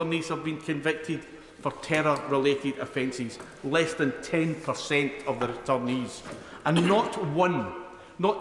attorneys have been convicted for terror-related offences, less than 10% of the returnees. And not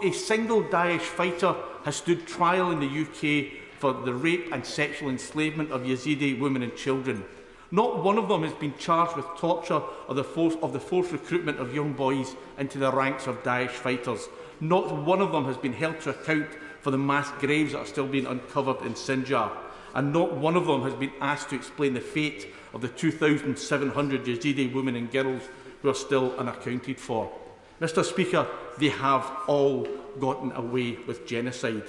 a single Daesh fighter has stood trial in the UK for the rape and sexual enslavement of Yazidi women and children. Not one of them has been charged with torture or the forced recruitment of young boys into the ranks of Daesh fighters. Not one of them has been held to account for the mass graves that are still being uncovered in Sinjar. And not one of them has been asked to explain the fate of the 2,700 Yazidi women and girls who are still unaccounted for. Mr. Speaker, they have all gotten away with genocide.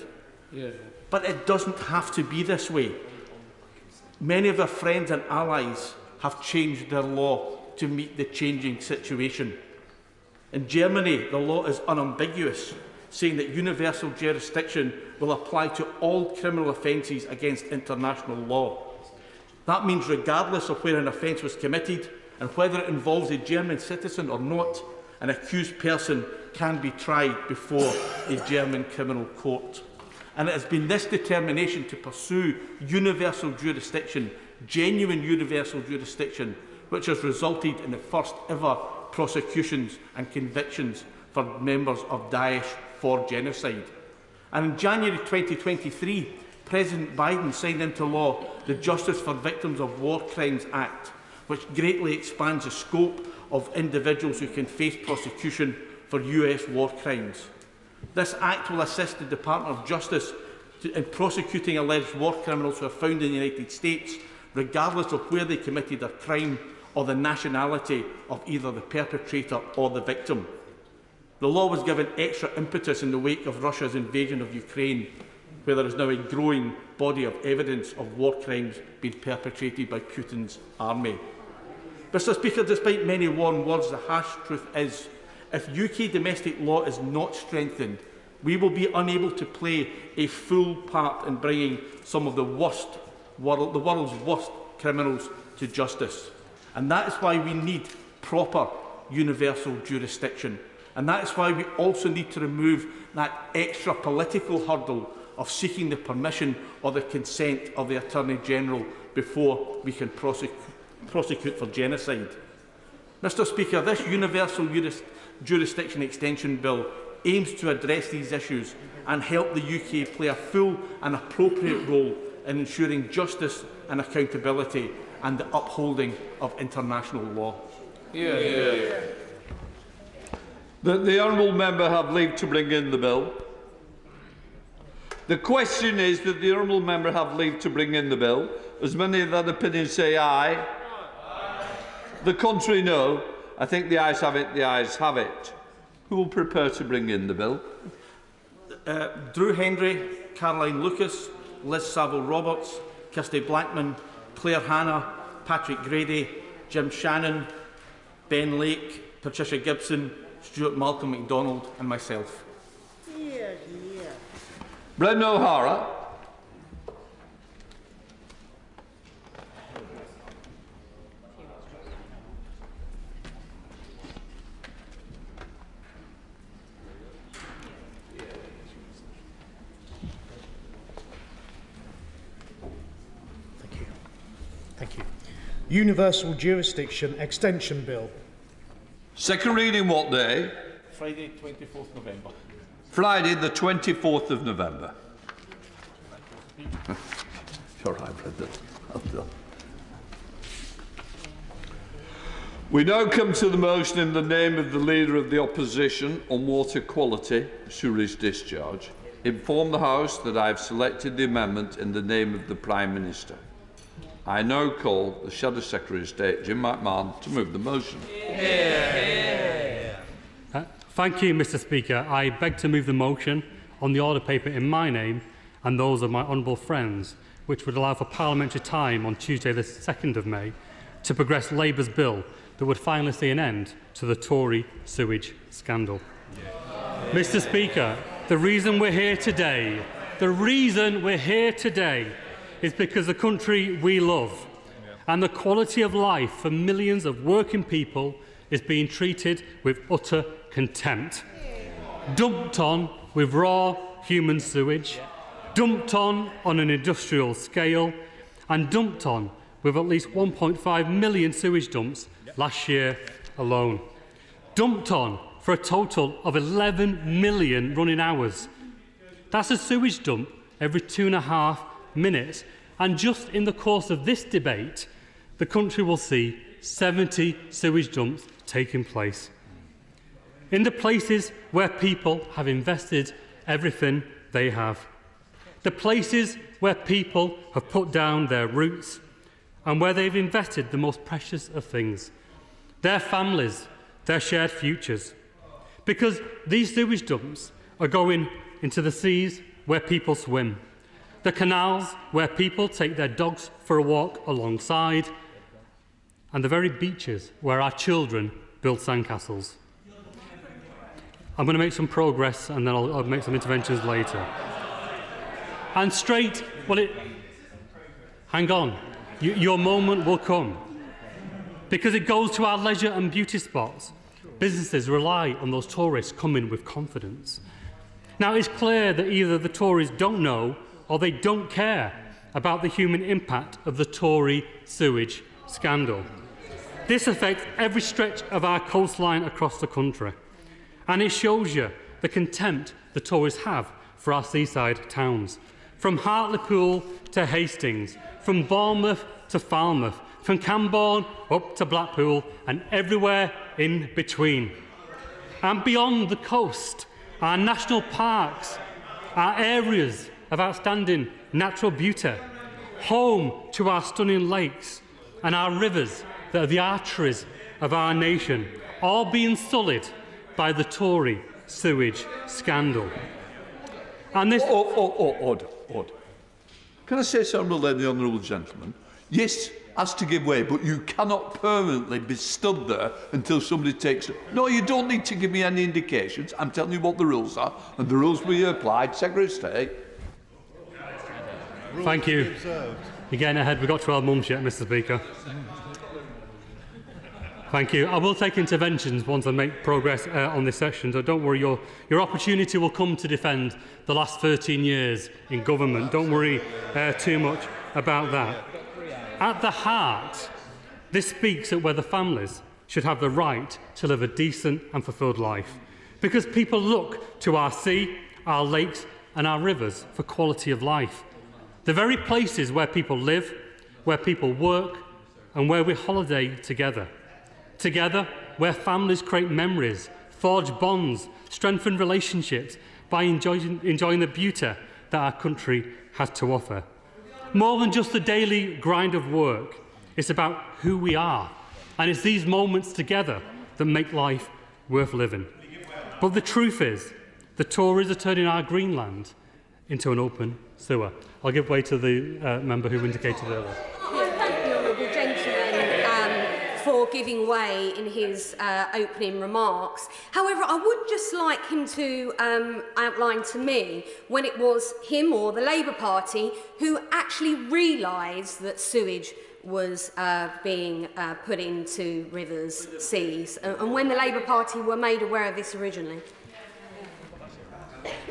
Yeah. But it doesn't have to be this way. Many of their friends and allies have changed their law to meet the changing situation. In Germany, the law is unambiguous, saying that universal jurisdiction will apply to all criminal offences against international law. That means regardless of where an offence was committed and whether it involves a German citizen or not, an accused person can be tried before a German criminal court. And it has been this determination to pursue universal jurisdiction, genuine universal jurisdiction, which has resulted in the first ever prosecutions and convictions for members of Daesh for genocide. And in January 2023, President Biden signed into law the Justice for Victims of War Crimes Act, which greatly expands the scope of individuals who can face prosecution for US war crimes. This Act will assist the Department of Justice in prosecuting alleged war criminals who are found in the United States, regardless of where they committed their crime or the nationality of either the perpetrator or the victim. The law was given extra impetus in the wake of Russia's invasion of Ukraine, where there is now a growing body of evidence of war crimes being perpetrated by Putin's army. Mr. Speaker, despite many warm words, the harsh truth is, if UK domestic law is not strengthened, we will be unable to play a full part in bringing some of the world's worst criminals to justice. And that is why we need proper universal jurisdiction. And that is why we also need to remove that extra political hurdle of seeking the permission or the consent of the Attorney General before we can prosecute for genocide. Mr. Speaker, this universal jurisdiction extension bill aims to address these issues and help the UK play a full and appropriate role in ensuring justice and accountability and the upholding of international law. The honourable member have leave to bring in the bill. The question is that the honourable member have leave to bring in the bill. As many of that opinion say aye. Aye. The contrary no. I think the ayes have it. The ayes have it. Who will prepare to bring in the bill? Drew Hendry, Caroline Lucas, Liz Saville-Roberts, Kirsty Blackman, Claire Hanna, Patrick Grady, Jim Shannon, Ben Lake, Patricia Gibson, Stuart Malcolm MacDonald and myself. Brendan O'Hara. Thank you. Universal Jurisdiction Extension Bill. Second reading what day? Friday, 24th November. Friday, the 24th of November. You're right, Brendan. We now come to the motion in the name of the Leader of the Opposition on water quality, sewerage discharge. Inform the House that I have selected the amendment in the name of the Prime Minister. I now call the Shadow Secretary of State, Jim McMahon, to move the motion. Thank you, Mr. Speaker. I beg to move the motion on the order paper in my name and those of my honourable friends, which would allow for parliamentary time on Tuesday the 2nd of May to progress Labour's bill that would finally see an end to the Tory sewage scandal. Mr. Speaker, the reason we're here today is because the country we love and the quality of life for millions of working people is being treated with utter contempt. Dumped on with raw human sewage, dumped on an industrial scale, and dumped on with at least 1.5 million sewage dumps last year alone. Dumped on for a total of 11 million running hours. That's a sewage dump every 2.5 minutes. And just in the course of this debate, the country will see 70 sewage dumps taking place. In the places where people have invested everything they have. The places where people have put down their roots and where they've invested the most precious of things, their families, their shared futures. Because these sewage dumps are going into the seas where people swim, the canals where people take their dogs for a walk alongside, and the very beaches where our children build sandcastles. I'm going to make some progress and then I'll make some interventions later. And straight, hang on, your moment will come. Because it goes to our leisure and beauty spots. Businesses rely on those tourists coming with confidence. Now, it's clear that either the Tories don't know or they don't care about the human impact of the Tory sewage scandal. This affects every stretch of our coastline across the country. And it shows you the contempt the Tories have for our seaside towns. From Hartlepool to Hastings, from Bournemouth to Falmouth, from Camborne up to Blackpool and everywhere in between. And beyond the coast, our national parks, our areas of outstanding natural beauty, home to our stunning lakes and our rivers that are the arteries of our nation, all being sullied by the Tory sewage scandal. And this... Order. Can I say something to the honourable gentleman? Yes, has to give way, but you cannot permanently be stood there until somebody takes it. No, you don't need to give me any indications. I'm telling you what the rules are, and the rules will be applied. Secretary of State. Thank you. You're getting ahead. We've got 12 months yet, Mr. Speaker. Thank you. I will take interventions once I make progress on this section, so don't worry, your opportunity will come to defend the last 13 years in government. Don't worry too much about that. At the heart, this speaks at whether families should have the right to live a decent and fulfilled life, because people look to our sea, our lakes and our rivers for quality of life. The very places where people live, where people work and where we holiday together. Together, where families create memories, forge bonds, strengthen relationships by enjoying the beauty that our country has to offer. More than just the daily grind of work, it's about who we are, and it's these moments together that make life worth living. But the truth is, the Tories are turning our Greenland into an open sewer. I'll give way to the member who indicated earlier. For giving way in his opening remarks. However, I would just like him to outline to me when it was him or the Labour Party who actually realised that sewage was being put into rivers, seas, and when the Labour Party were made aware of this originally.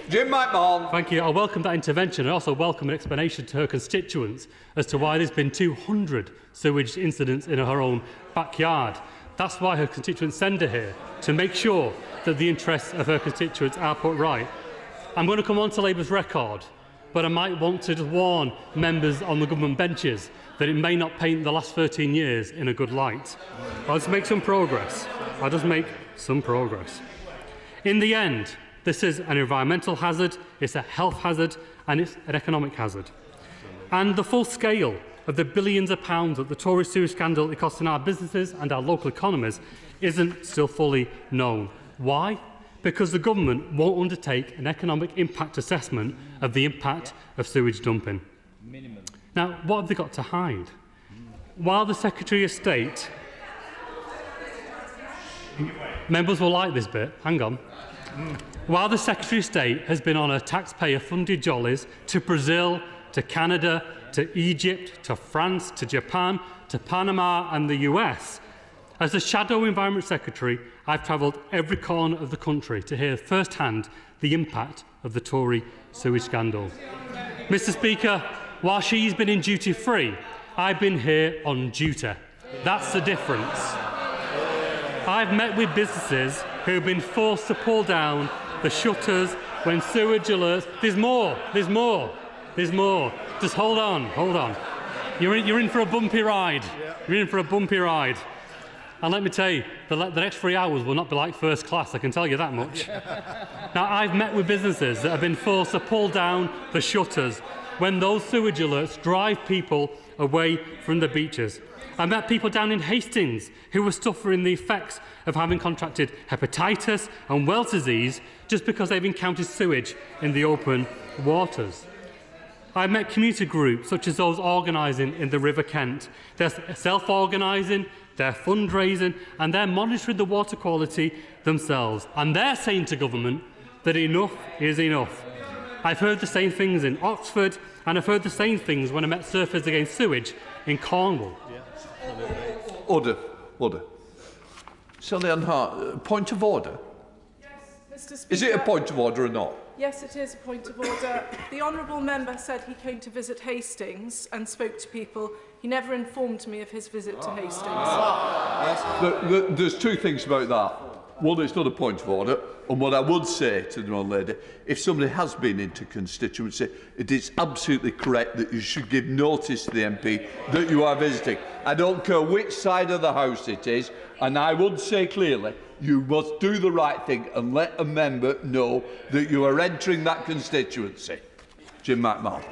Jim McMahon. Thank you. I welcome that intervention. I also welcome an explanation to her constituents as to why there's been 200 sewage incidents in her own backyard. That's why her constituents send her here, to make sure that the interests of her constituents are put right. I'm going to come on to Labour's record, but I might want to just warn members on the government benches that it may not paint the last 13 years in a good light. I'll just make some progress. In the end, this is an environmental hazard, it's a health hazard, and it's an economic hazard. And the full scale of the billions of pounds that the Tory sewage scandal is costing our businesses and our local economies isn't still fully known. Why? Because the government won't undertake an economic impact assessment of the impact of sewage dumping. Now, what have they got to hide? While the Secretary of State... Members will like this bit. Hang on. While the Secretary of State has been on her taxpayer-funded jollies to Brazil, to Canada, to Egypt, to France, to Japan, to Panama and the US, as the Shadow Environment Secretary, I've travelled every corner of the country to hear firsthand the impact of the Tory sewage scandal. Mr. Speaker, while she's been in duty-free, I've been here on duty. That's the difference. I've met with businesses who have been forced to pull down the shutters when sewage alerts. There's more. There's more. There's more. Just hold on. Hold on. You're in for a bumpy ride. You're in for a bumpy ride. And let me tell you, the next 3 hours will not be like first class, I can tell you that much. Now, I've met with businesses that have been forced to pull down the shutters when those sewage alerts drive people away from the beaches. I met people down in Hastings who were suffering the effects of having contracted hepatitis and Wells disease just because they've encountered sewage in the open waters. I met community groups such as those organising in the River Kent. They're self-organising, they're fundraising, and they're monitoring the water quality themselves. And they're saying to government that enough is enough. I've heard the same things in Oxford, and I've heard the same things when I met Surfers Against Sewage in Cornwall. Order. Order. Sally Ann Hart, point of order? Yes, Mr. Speaker. Is it a point of order or not? Yes, it is a point of order. The honourable member said he came to visit Hastings and spoke to people. He never informed me of his visit to Hastings. There's two things about that. One, it's not a point of order, and what I would say to the honourable lady, if somebody has been into constituency, it is absolutely correct that you should give notice to the MP that you are visiting. I don't care which side of the House it is, and I would say clearly, you must do the right thing and let a member know that you are entering that constituency. Jim McMahon.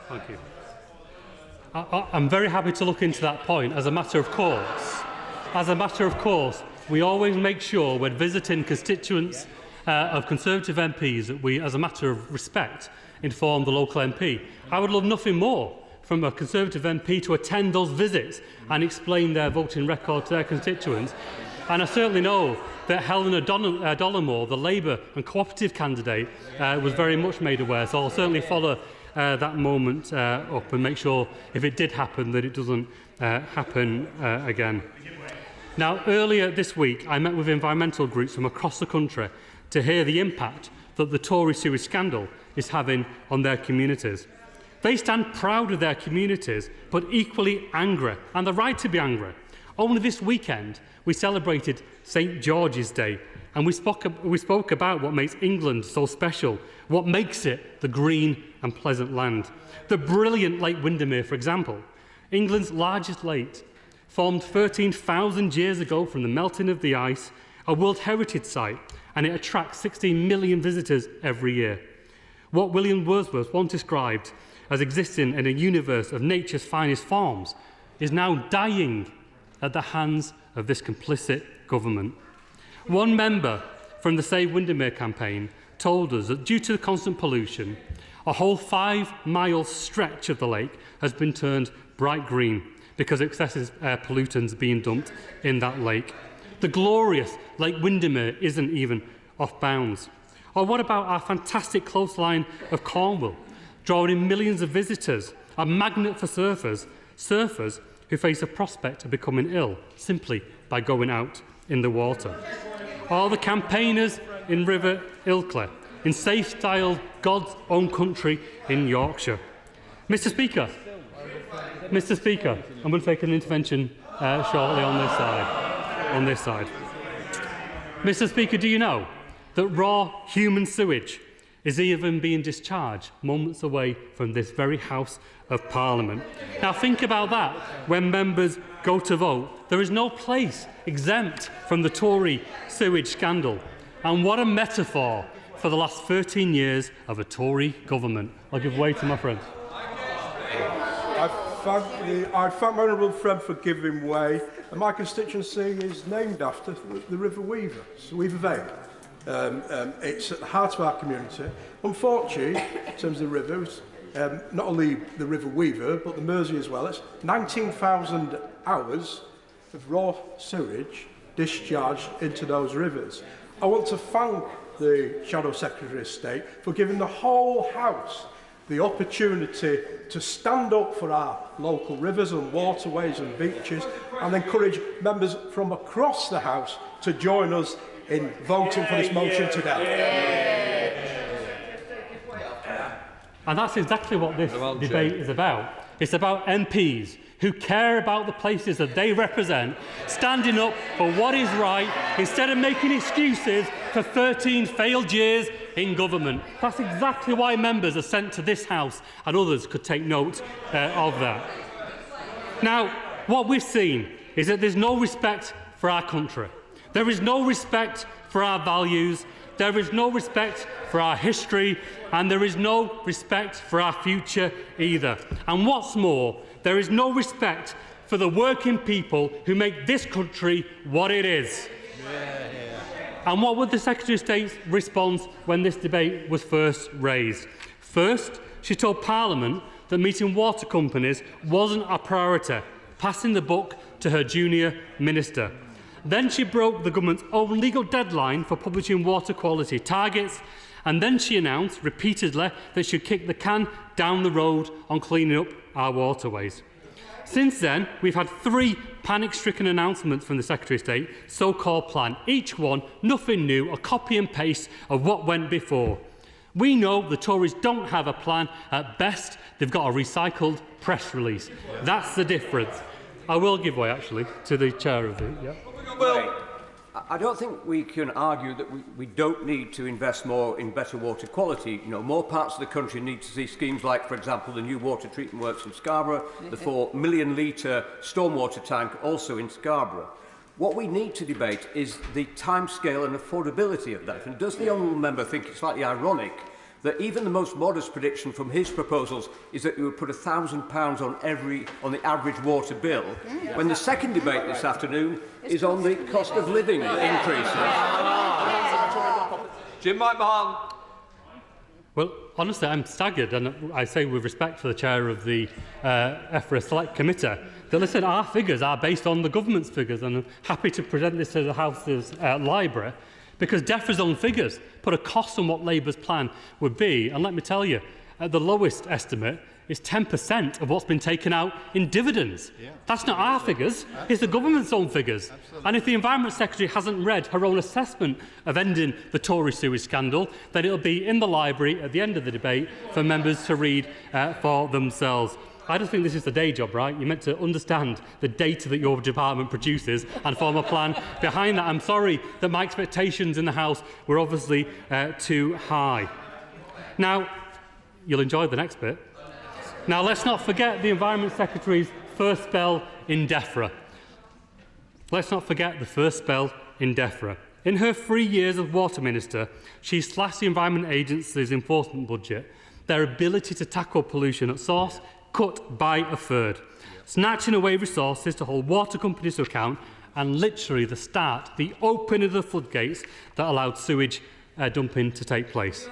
Thank you. I'm very happy to look into that point as a matter of course. As a matter of course, we always make sure when visiting constituents of Conservative MPs that we, as a matter of respect, inform the local MP. I would love nothing more from a Conservative MP to attend those visits and explain their voting record to their constituents. And I certainly know that Helena Dollamore, the Labour and Cooperative candidate, was very much made aware. So I'll certainly follow that moment up and make sure, if it did happen, that it doesn't happen again. Now, earlier this week, I met with environmental groups from across the country to hear the impact that the Tory sewage scandal is having on their communities. They stand proud of their communities, but equally angry, and the right to be angry. Only this weekend, we celebrated St George's Day, and we spoke about what makes England so special, what makes it the green and pleasant land. The brilliant Lake Windermere, for example, England's largest lake, formed 13,000 years ago from the melting of the ice, a World Heritage Site, and it attracts 16 million visitors every year. What William Wordsworth once described as existing in a universe of nature's finest forms is now dying at the hands of this complicit government. One member from the Save Windermere campaign told us that due to the constant pollution, a whole 5-mile stretch of the lake has been turned bright green because of excessive pollutants being dumped in that lake. The glorious Lake Windermere isn't even off bounds. Or what about our fantastic coastline of Cornwall, drawing in millions of visitors, a magnet for surfers who face the prospect of becoming ill simply by going out in the water. Or the campaigners in River Ilkley, in safe-styled God's own country in Yorkshire. Mr. Speaker, I'm going to take an intervention shortly on this side. Mr. Speaker, do you know that raw human sewage is even being discharged moments away from this very House of Parliament? Now think about that when members go to vote. There is no place exempt from the Tory sewage scandal. And what a metaphor for the last 13 years of a Tory government. I'll give way to my friend. I thank my honourable friend for giving way. And my constituency is named after the River Weaver, Weaver Vale. It's at the heart of our community. Unfortunately, in terms of the rivers, not only the River Weaver, but the Mersey as well, it's 19,000 hours of raw sewage discharged into those rivers. I want to thank the Shadow Secretary of State for giving the whole House the opportunity to stand up for our local rivers and waterways and beaches and encourage members from across the House to join us in voting for this motion today. And that's exactly what this debate is about. It's about MPs who care about the places that they represent, standing up for what is right instead of making excuses for 13 failed years in government. That's exactly why members are sent to this House, and others could take note of that. Now, what we've seen is that there's no respect for our country. There is no respect for our values. There is no respect for our history, and there is no respect for our future either. And what's more, there is no respect for the working people who make this country what it is. And what was the Secretary of State's response when this debate was first raised? First, she told Parliament that meeting water companies wasn't a priority, passing the buck to her junior minister. Then she broke the government's own legal deadline for publishing water quality targets, and then she announced repeatedly that she'd kick the can down the road on cleaning up our waterways. Since then, we've had 3 panic-stricken announcements from the Secretary of State, so-called plan, each one nothing new, a copy and paste of what went before. We know the Tories don't have a plan. At best, they've got a recycled press release. That's the difference. I will give way, actually, to the chair of the... Yeah. Well, I don't think we can argue that we don't need to invest more in better water quality. You know, more parts of the country need to see schemes like, for example, the new water treatment works in Scarborough, the 4 million litre stormwater tank also in Scarborough. What we need to debate is the timescale and affordability of that. And does the honourable member think it's slightly ironic that even the most modest prediction from his proposals is that you would put £1,000 on the average water bill, when the second debate this afternoon is on the cost of living increases? Jim McMahon. Well, honestly, I'm staggered, and I say with respect for the chair of the EFRA Select Committee, that listen, our figures are based on the government's figures, and I'm happy to present this to the House's library, because DEFRA's own figures put a cost on what Labour's plan would be. And let me tell you, the lowest estimate is 10% of what's been taken out in dividends. Yeah. That's not our figures, it's the government's own figures. Absolutely. And if the Environment Secretary hasn't read her own assessment of ending the Tory sewage scandal, then it'll be in the library at the end of the debate for members to read for themselves. I just think this is the day job, right? You're meant to understand the data that your department produces and form a plan behind that. I'm sorry that my expectations in the House were obviously too high. Now, you'll enjoy the next bit. Now, let's not forget the Environment Secretary's first spell in DEFRA. Let's not forget the first spell in DEFRA. In her 3 years as Water Minister, she slashed the Environment Agency's enforcement budget, their ability to tackle pollution at source, cut by a third, snatching away resources to hold water companies to account, and literally the opening of the floodgates that allowed sewage dumping to take place.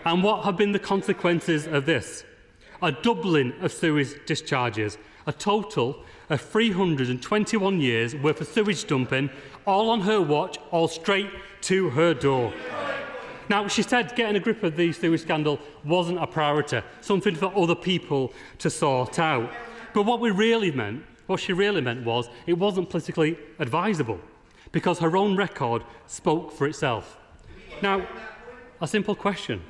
And what have been the consequences of this? A doubling of sewage discharges, a total of 321 years worth of sewage dumping, all on her watch, all straight to her door. Now, she said getting a grip of the sewage scandal wasn't a priority, something for other people to sort out. But what she really meant was it wasn't politically advisable, because her own record spoke for itself. Now, a simple question.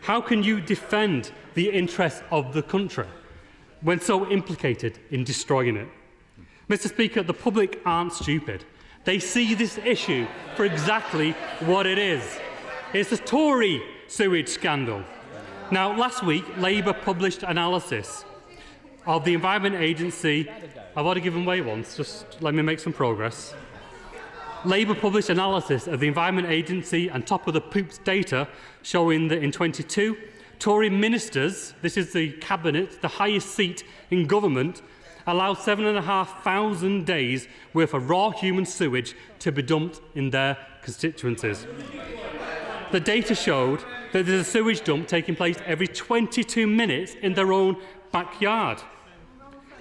How can you defend the interests of the country when so implicated in destroying it? Mr. Speaker, the public aren't stupid. They see this issue for exactly what it is. It's the Tory sewage scandal. Now, last week, Labour published analysis of the Environment Agency. I've already given way once, just let me make some progress. Labour published analysis of the Environment Agency and top of the poops data showing that in 22, Tory ministers, this is the Cabinet, the highest seat in government, allowed 7,500 days worth of raw human sewage to be dumped in their constituencies. The data showed that there's a sewage dump taking place every 22 minutes in their own backyard.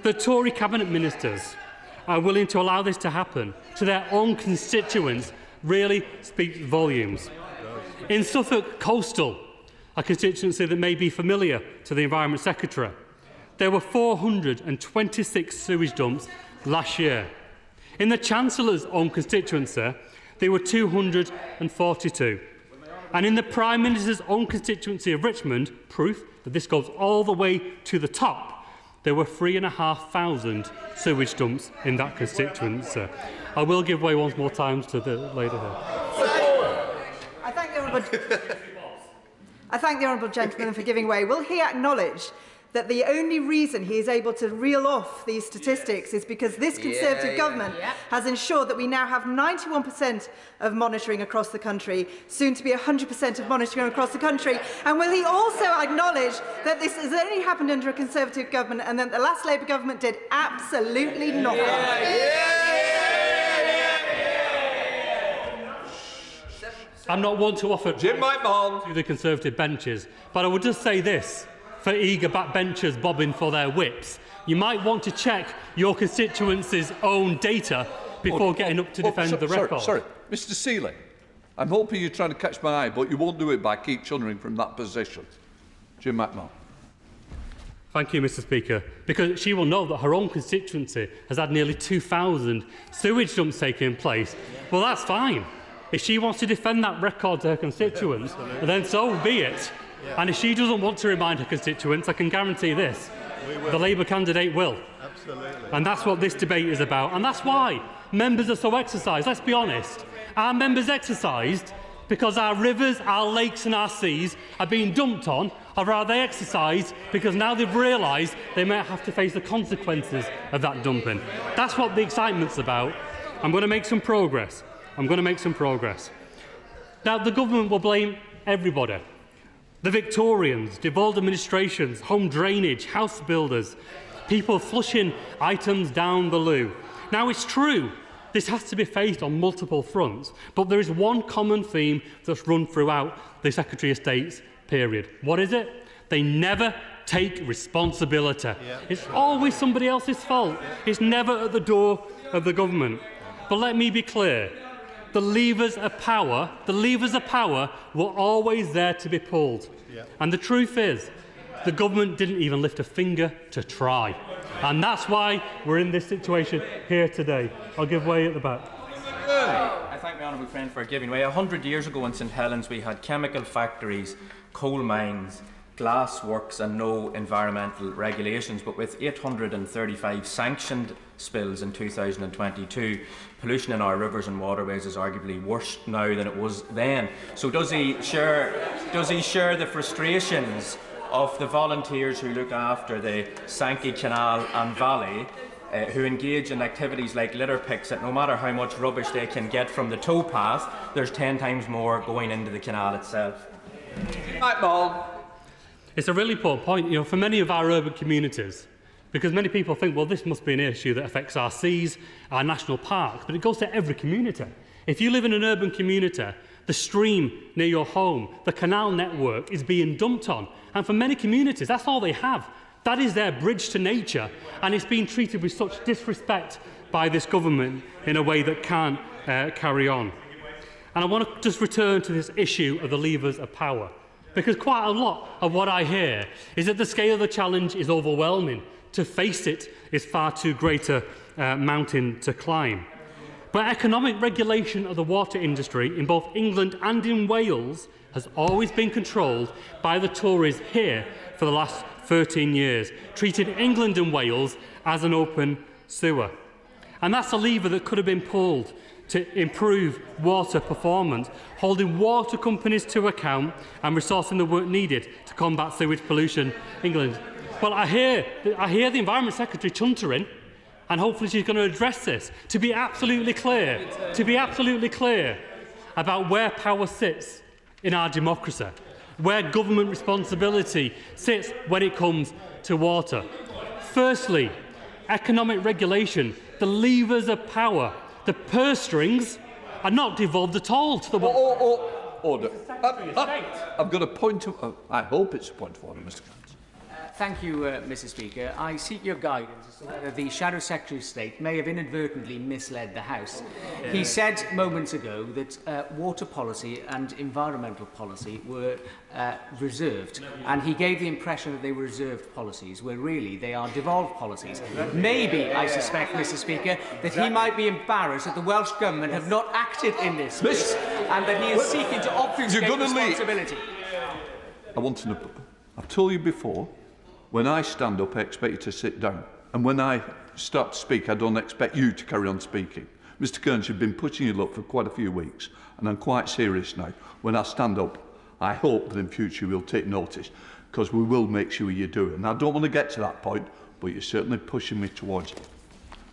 The Tory Cabinet ministers are willing to allow this to happen to their own constituents really speaks volumes. In Suffolk Coastal, a constituency that may be familiar to the Environment Secretary, there were 426 sewage dumps last year. In the Chancellor's own constituency, there were 242. And in the Prime Minister's own constituency of Richmond, proof that this goes all the way to the top, there were 3,500 sewage dumps in that constituency. I will give way once more time to the lady here. I thank the honourable gentleman for giving way. Will he acknowledge that the only reason he is able to reel off these statistics is because this Conservative government has ensured that we now have 91% of monitoring across the country, soon to be 100% of monitoring across the country? And will he also acknowledge that this has only happened under a Conservative government and that the last Labour government did absolutely nothing? I'm not one to offer to the Conservative benches, but I would just say this. For eager backbenchers bobbing for their whips, you might want to check your constituency's own data before getting up to defend the record. Sorry, Mr Seeley, I'm hoping you're trying to catch my eye, but you won't do it by keep chunnering from that position. Jim McMahon. Thank you, Mr Speaker, because she will know that her own constituency has had nearly 2,000 sewage dumps taking place. Well, that's fine. If she wants to defend that record to her constituents, then so be it. And if she doesn't want to remind her constituents, I can guarantee this, the Labour candidate will. Absolutely. And that's what this debate is about. And that's why members are so exercised. Let's be honest. Our members exercised because our rivers, our lakes and our seas are being dumped on, or are they exercised because now they've realised they might have to face the consequences of that dumping? That's what the excitement's about. I'm going to make some progress. Now, the government will blame everybody. The Victorians, devolved administrations, home drainage, house builders, people flushing items down the loo. Now, it's true, this has to be faced on multiple fronts, but there is one common theme that's run throughout the Secretary of State's period. What is it? They never take responsibility. It's always somebody else's fault. It's never at the door of the government. But let me be clear. The levers of power were always there to be pulled. And the truth is, the government didn't even lift a finger to try. And that's why we're in this situation here today. I'll give way at the back. I thank my honourable friend for giving way. 100 years ago in St Helens, we had chemical factories, coal mines, glass works and no environmental regulations, but with 835 sanctioned spills in 2022, pollution in our rivers and waterways is arguably worse now than it was then. So does he share the frustrations of the volunteers who look after the Sankey Canal and Valley, who engage in activities like litter picks, that no matter how much rubbish they can get from the towpath, there's 10 times more going into the canal itself? It's a really important point, for many of our urban communities, because many people think, well, this must be an issue that affects our seas, our national parks, but it goes to every community. If you live in an urban community, the stream near your home, the canal network is being dumped on, and for many communities, that's all they have. That is their bridge to nature, and it's being treated with such disrespect by this government in a way that can't carry on. And I want to just return to this issue of the levers of power, because quite a lot of what I hear is that the scale of the challenge is overwhelming. To face it is far too great a mountain to climb. But economic regulation of the water industry in both England and in Wales has always been controlled by the Tories here for the last 13 years, treating England and Wales as an open sewer. And that's a lever that could have been pulled to improve water performance, holding water companies to account and resourcing the work needed to combat sewage pollution in England. Well, I hear the Environment Secretary chuntering, and hopefully she's going to address this, to be absolutely clear about where power sits in our democracy, where government responsibility sits when it comes to water. Firstly, economic regulation, the levers of power, the purse strings are not devolved at all to the Order. I've got a point of... I hope it's a point of order, Mr. Cairns. Thank you, Mr. Speaker. I seek your guidance as to whether the Shadow Secretary of State may have inadvertently misled the House. He said moments ago that water policy and environmental policy were reserved, and he gave the impression that they were reserved policies, where really they are devolved policies. Maybe, I suspect, Mr. Speaker, that he might be embarrassed that the Welsh Government have not acted in this space, and that he is seeking to obfuscate responsibility. I want to know... I've told you before, When I stand up, I expect you to sit down. And when I start to speak, I don't expect you to carry on speaking. Mr Kearns, you've been pushing your luck for quite a few weeks, and I'm quite serious now. When I stand up, I hope that in future you'll take notice, because we will make sure you do it. And I don't want to get to that point, but you're certainly pushing me towards it.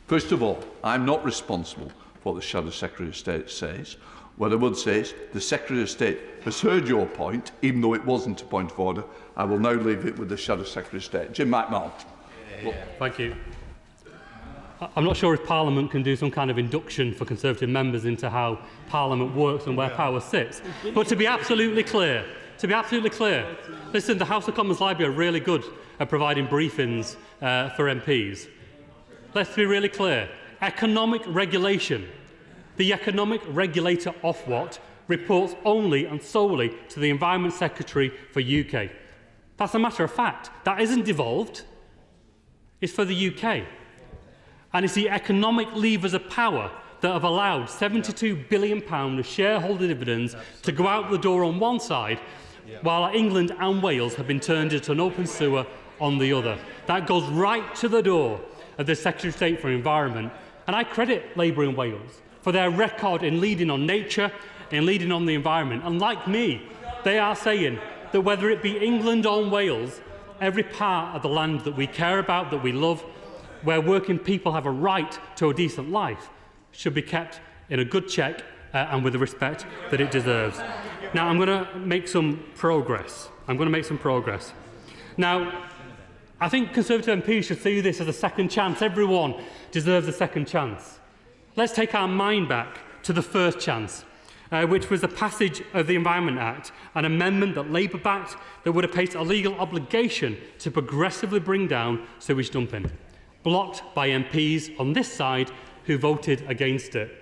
First of all, I'm not responsible for what the Shadow Secretary of State says. What I would say is the Secretary of State has heard your point, even though it wasn't a point of order. I will now leave it with the Shadow Secretary of State. Jim McMahon. Thank you. I'm not sure if Parliament can do some kind of induction for Conservative members into how Parliament works and where power sits. But to be absolutely clear, listen, the House of Commons Library are really good at providing briefings for MPs. Let's be really clear. Economic regulation. The economic regulator Ofwat reports only and solely to the Environment Secretary for UK. That's a matter of fact. That isn't devolved. It's for the UK. And it's the economic levers of power that have allowed £72 billion of shareholder dividends to go out the door on one side, while England and Wales have been turned into an open sewer on the other. That goes right to the door of the Secretary of State for Environment. And I credit Labour in Wales for their record in leading on nature and leading on the environment. And like me, they are saying that whether it be England or Wales, every part of the land that we care about, that we love, where working people have a right to a decent life, should be kept in a good check and with the respect that it deserves. Now, I'm going to make some progress. Now, I think Conservative MPs should see this as a second chance. Everyone deserves a second chance. Let's take our mind back to the first chance, which was the passage of the Environment Act, an amendment that Labour backed that would have placed a legal obligation to progressively bring down sewage dumping, blocked by MPs on this side who voted against it.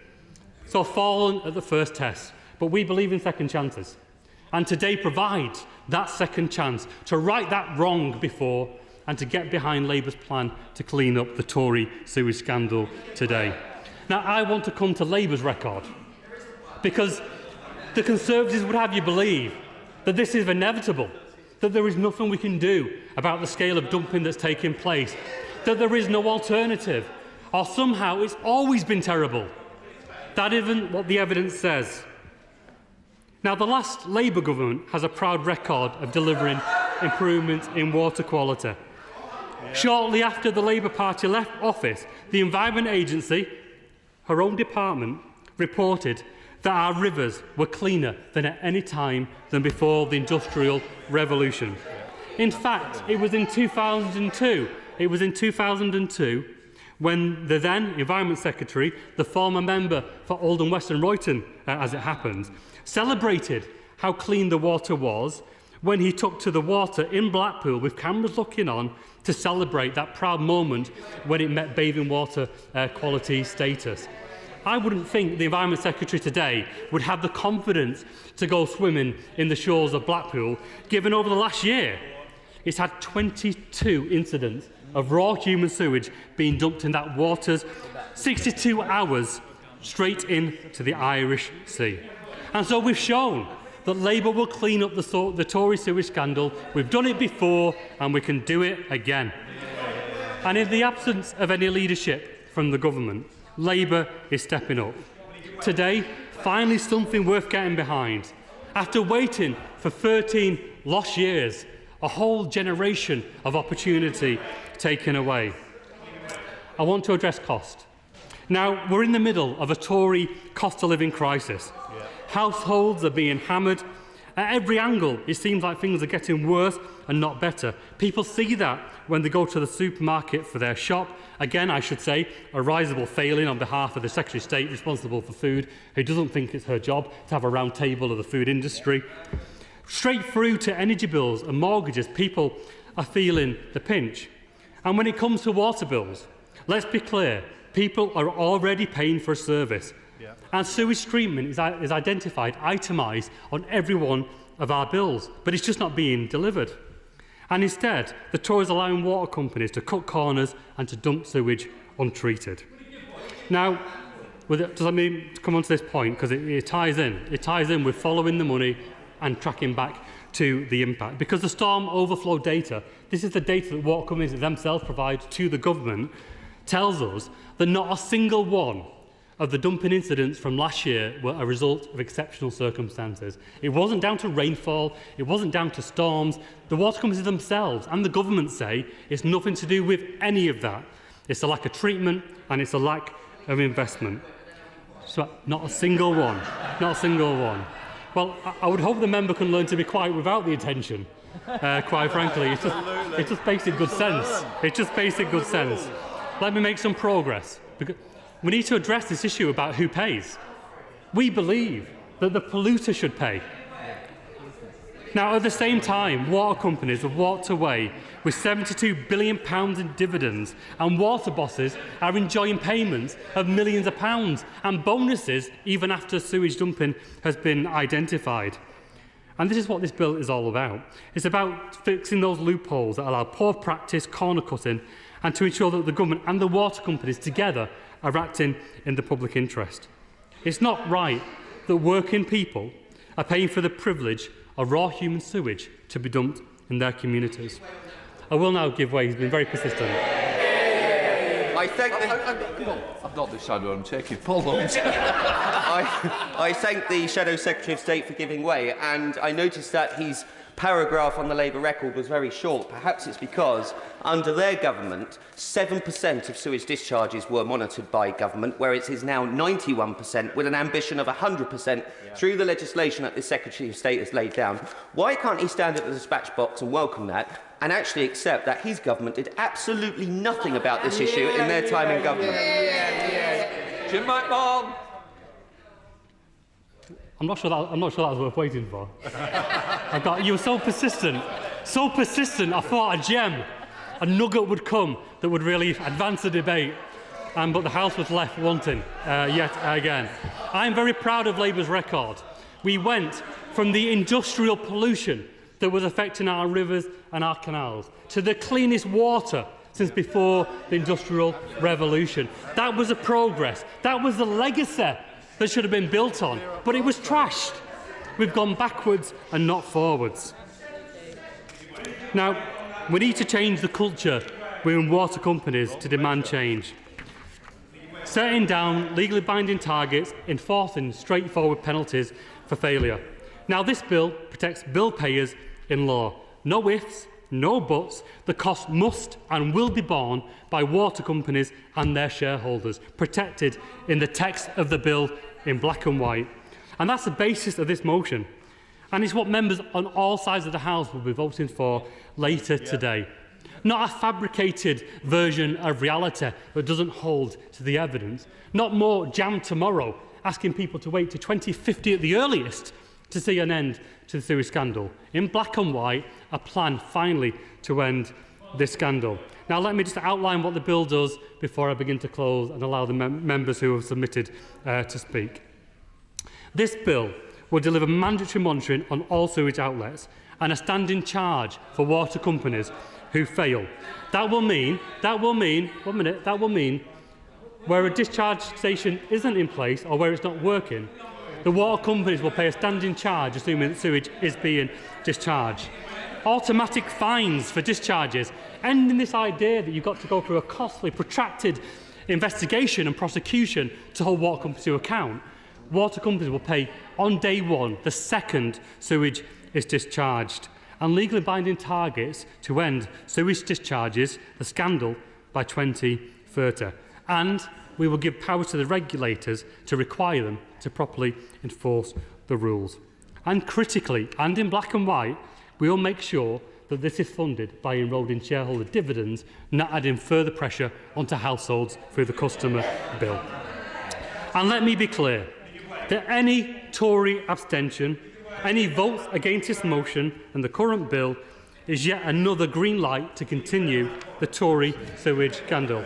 So fallen at the first test, but we believe in second chances. And today provides that second chance to right that wrong before and to get behind Labour's plan to clean up the Tory sewage scandal today. Now, I want to come to Labour's record, because the Conservatives would have you believe that this is inevitable, that there is nothing we can do about the scale of dumping that's taking place, that there is no alternative, or somehow it's always been terrible. That isn't what the evidence says. Now, the last Labour government has a proud record of delivering improvements in water quality. Shortly after the Labour Party left office, the Environment Agency, her own department, reported that our rivers were cleaner than at any time than before the Industrial Revolution. In fact, it was in 2002 when the then Environment Secretary, the former member for Oldham Western Royton, as it happens, celebrated how clean the water was when he took to the water in Blackpool with cameras looking on to celebrate that proud moment when it met bathing water quality status. I wouldn't think the Environment Secretary today would have the confidence to go swimming in the shores of Blackpool, given over the last year it's had 22 incidents of raw human sewage being dumped in that water's 62 hours straight into the Irish Sea. And so we've shown that Labour will clean up the Tory sewage scandal. We've done it before and we can do it again. And in the absence of any leadership from the government, Labour is stepping up. Today, finally something worth getting behind. After waiting for 13 lost years, a whole generation of opportunity taken away. I want to address cost. Now, we're in the middle of a Tory cost of living crisis. Households are being hammered. At every angle, it seems like things are getting worse and not better. People see that when they go to the supermarket for their shop. Again, I should say, a risible failing on behalf of the Secretary of State responsible for food, who doesn't think it's her job to have a round table of the food industry. Straight through to energy bills and mortgages, people are feeling the pinch. And when it comes to water bills, let's be clear, people are already paying for a service. And sewage treatment is identified, itemised on every one of our bills, but it's just not being delivered. And instead, the Tories are allowing water companies to cut corners and to dump sewage untreated. Now, does that mean to come on to this point, because it ties in. It ties in with following the money and tracking back to the impact. Because the storm overflow data, this is the data that water companies themselves provide to the government, tells us that not a single one of the dumping incidents from last year were a result of exceptional circumstances. It wasn't down to rainfall, it wasn't down to storms. The water companies themselves and the government say it's nothing to do with any of that. It's a lack of treatment and it's a lack of investment. So not a single one, not a single one. Well, I would hope the member can learn to be quiet without the attention, quite frankly. It's just basic good sense. It's just basic good sense. Let me make some progress. Because we need to address this issue about who pays. We believe that the polluter should pay. Now, at the same time, water companies have walked away with £72 billion in dividends, and water bosses are enjoying payments of millions of pounds and bonuses even after sewage dumping has been identified. And this is what this bill is all about. It's about fixing those loopholes that allow poor practice, corner cutting, and to ensure that the government and the water companies together are acting in the public interest. It's not right that working people are paying for the privilege of raw human sewage to be dumped in their communities. I will now give way. He's been very persistent. I thank I've not decided what I'm taking. Paul Owens. I thank the Shadow Secretary of State for giving way, and I noticed that his paragraph on the Labour record was very short. Perhaps it's because, under their government, 7% of sewage discharges were monitored by government, whereas it is now 91%, with an ambition of 100% through the legislation that the Secretary of State has laid down. Why can't he stand at the dispatch box and welcome that, and actually accept that his government did absolutely nothing about this issue in their time in government? Jim McMahon. I'm not sure that was worth waiting for. You were so persistent, I thought a gem, a nugget would come that would really advance the debate, but the House was left wanting yet again. I'm very proud of Labour's record. We went from the industrial pollution that was affecting our rivers and our canals to the cleanest water since before the Industrial Revolution. That was a progress. That was the legacy that should have been built on, but it was trashed. We've gone backwards and not forwards. Now, we need to change the culture within water companies to demand change. Setting down legally binding targets, enforcing straightforward penalties for failure. Now, this bill protects bill payers in law. No ifs, no buts. The cost must and will be borne by water companies and their shareholders, protected in the text of the bill in black and white. And that's the basis of this motion. And it's what members on all sides of the House will be voting for later today. Not a fabricated version of reality that doesn't hold to the evidence. Not more jam tomorrow, asking people to wait to 2050 at the earliest to see an end to the sewage scandal. In black and white, a plan finally to end this scandal. Now, let me just outline what the bill does before I begin to close and allow the members who have submitted to speak. This bill will deliver mandatory monitoring on all sewage outlets and a standing charge for water companies who fail. That will mean where a discharge station isn't in place or where it's not working, the water companies will pay a standing charge assuming that sewage is being discharged. Automatic fines for discharges, ending this idea that you've got to go through a costly, protracted investigation and prosecution to hold water companies to account. Water companies will pay on day one, the second sewage is discharged, and legally binding targets to end sewage discharges, the scandal, by 2030. And we will give power to the regulators to require them to properly enforce the rules. And critically, and in black and white, we will make sure that this is funded by enrolling shareholder dividends, not adding further pressure onto households through the customer bill. And let me be clear that any Tory abstention, any vote against this motion and the current bill is yet another green light to continue the Tory sewage scandal.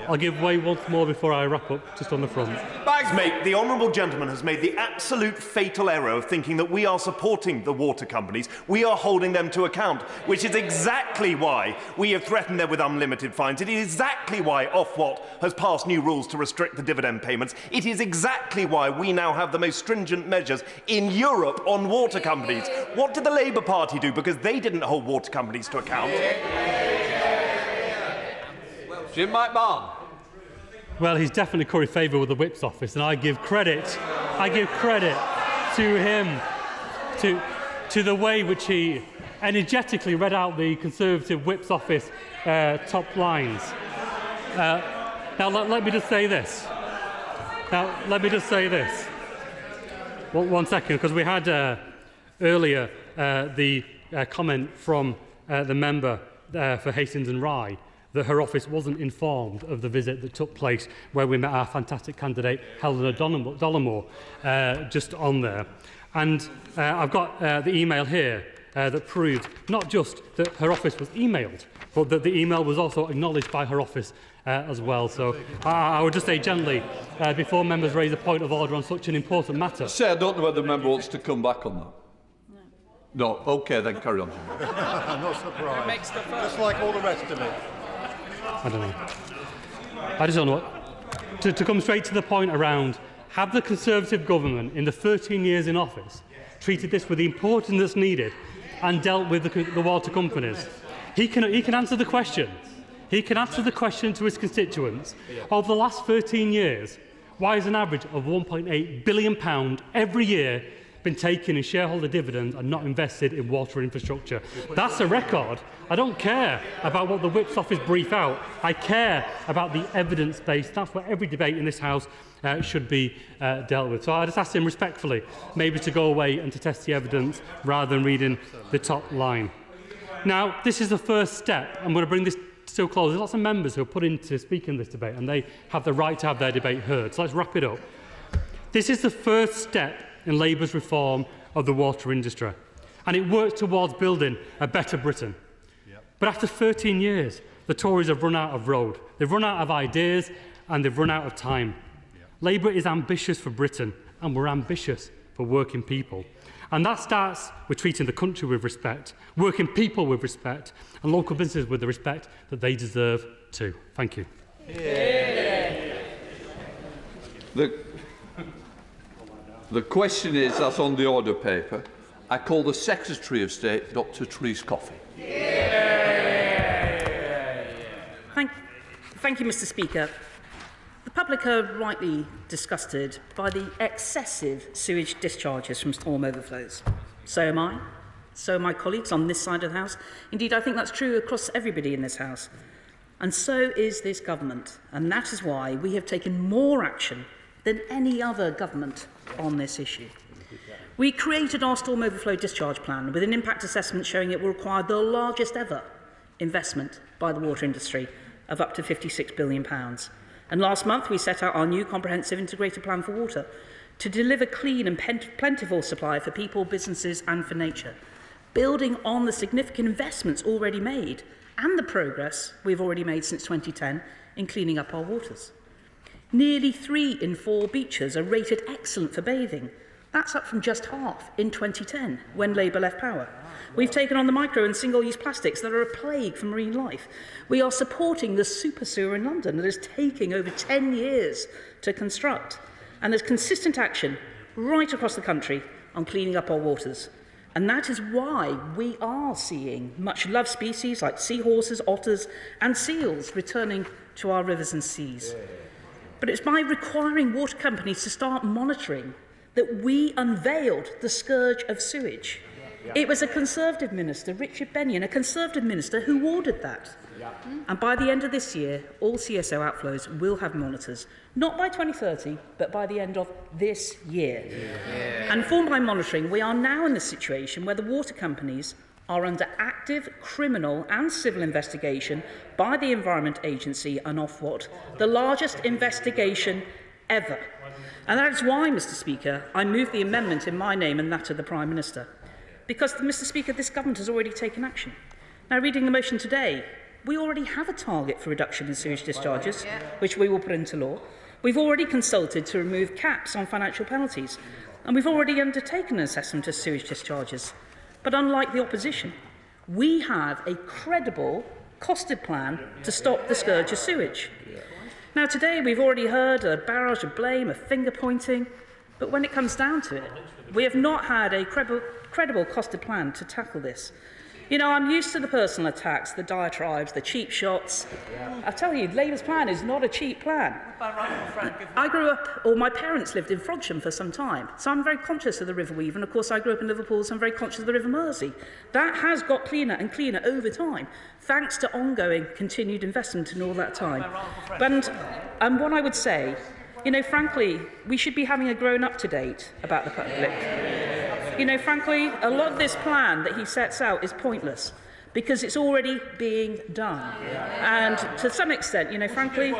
I'll give way once more before I wrap up, just on the front. Bags, mate, the honourable gentleman has made the absolute fatal error of thinking that we are supporting the water companies. We are holding them to account, which is exactly why we have threatened them with unlimited fines. It is exactly why Ofwat has passed new rules to restrict the dividend payments. It is exactly why we now have the most stringent measures in Europe on water companies. What did the Labour Party do? Because they didn't hold water companies to account. Jim McMahon. Well, he's definitely curry favour with the Whip's office, and I give credit to him, to the way which he energetically read out the Conservative Whip's office top lines. Now, let me just say this. One second, because we had earlier the comment from the member for Hastings and Rye that her office wasn't informed of the visit that took place where we met our fantastic candidate Helena Dollamore just on there. And I've got the email here that proved not just that her office was emailed, but that the email was also acknowledged by her office as well. So I would just say gently, before members raise a point of order on such an important matter. I don't know whether the member wants to come back on that. No. OK, then carry on. Not surprised. Just like all the rest of it. I don't know. I just don't know what. To come straight to the point around, have the Conservative government in the 13 years in office treated this with the importance that's needed and dealt with the water companies? He can answer the question. He can answer the question to his constituents. Over the last 13 years, why is an average of £1.8 billion every year been taken in shareholder dividends and not invested in water infrastructure? That's a record. I don't care about what the Whip's office brief out. I care about the evidence base. That's what every debate in this House should be dealt with. So I just ask him respectfully maybe to go away and to test the evidence rather than reading the top line. Now, this is the first step. I'm going to bring this to a close. There's lots of members who are put in to speak in this debate, and they have the right to have their debate heard. So let's wrap it up. This is the first step in Labour's reform of the water industry, and it works towards building a better Britain. But after 13 years, the Tories have run out of road, they've run out of ideas, and they've run out of time. Labour is ambitious for Britain, and we're ambitious for working people. And that starts with treating the country with respect, working people with respect, and local businesses with the respect that they deserve too. Thank you. The question is, that's on the order paper. I call the Secretary of State, Dr. Therese Coffey. Thank you, Mr. Speaker. The public are rightly disgusted by the excessive sewage discharges from storm overflows. So am I. So are my colleagues on this side of the House. Indeed, I think that's true across everybody in this House. And so is this government. And that is why we have taken more action than any other government on this issue. We created our storm overflow discharge plan with an impact assessment showing it will require the largest ever investment by the water industry of up to £56 billion. And last month we set out our new comprehensive integrated plan for water to deliver clean and plentiful supply for people, businesses and for nature, building on the significant investments already made and the progress we've already made since 2010 in cleaning up our waters. Nearly 3 in 4 beaches are rated excellent for bathing. That's up from just half in 2010, when Labour left power. We've taken on the micro and single-use plastics that are a plague for marine life. We are supporting the super sewer in London that is taking over 10 years to construct. And there's consistent action right across the country on cleaning up our waters. And that is why we are seeing much-loved species like seahorses, otters and seals returning to our rivers and seas. But it's by requiring water companies to start monitoring that we unveiled the scourge of sewage. It was a Conservative minister, Richard Benyon, a Conservative minister, who ordered that. And by the end of this year, all CSO outflows will have monitors, not by 2030, but by the end of this year. And informed by monitoring, we are now in the situation where the water companies are under active criminal and civil investigation by the Environment Agency and Ofwat, the largest investigation ever. And that is why, Mr. Speaker, I move the amendment in my name and that of the Prime Minister. Because, Mr. Speaker, this government has already taken action. Now, reading the motion today, we already have a target for reduction in sewage discharges, which we will put into law. We've already consulted to remove caps on financial penalties, and we've already undertaken an assessment of sewage discharges. But unlike the opposition, we have a credible, costed plan to stop the scourge of sewage. Now, today we've already heard a barrage of blame, a finger-pointing, but when it comes down to it, we have not had a credible costed plan to tackle this. You know, I'm used to the personal attacks, the diatribes, the cheap shots. I tell you, Labour's plan is not a cheap plan. I grew up, or my parents lived in Frodsham for some time, so I'm very conscious of the River Weaver, and of course I grew up in Liverpool, so I'm very conscious of the River Mersey. That has got cleaner and cleaner over time, thanks to ongoing continued investment in all that time. And what I would say, you know, frankly, we should be having a grown-up debate about the public. You know, frankly, a lot of this plan that he sets out is pointless because it's already being done. And to some extent, you know, frankly,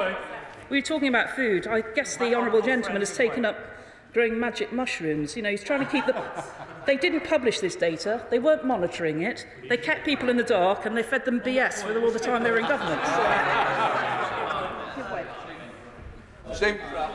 we were talking about food. I guess the honourable gentleman has taken up growing magic mushrooms. You know, he's trying to keep the... They didn't publish this data. They weren't monitoring it. They kept people in the dark and they fed them BS for all the time they were in government.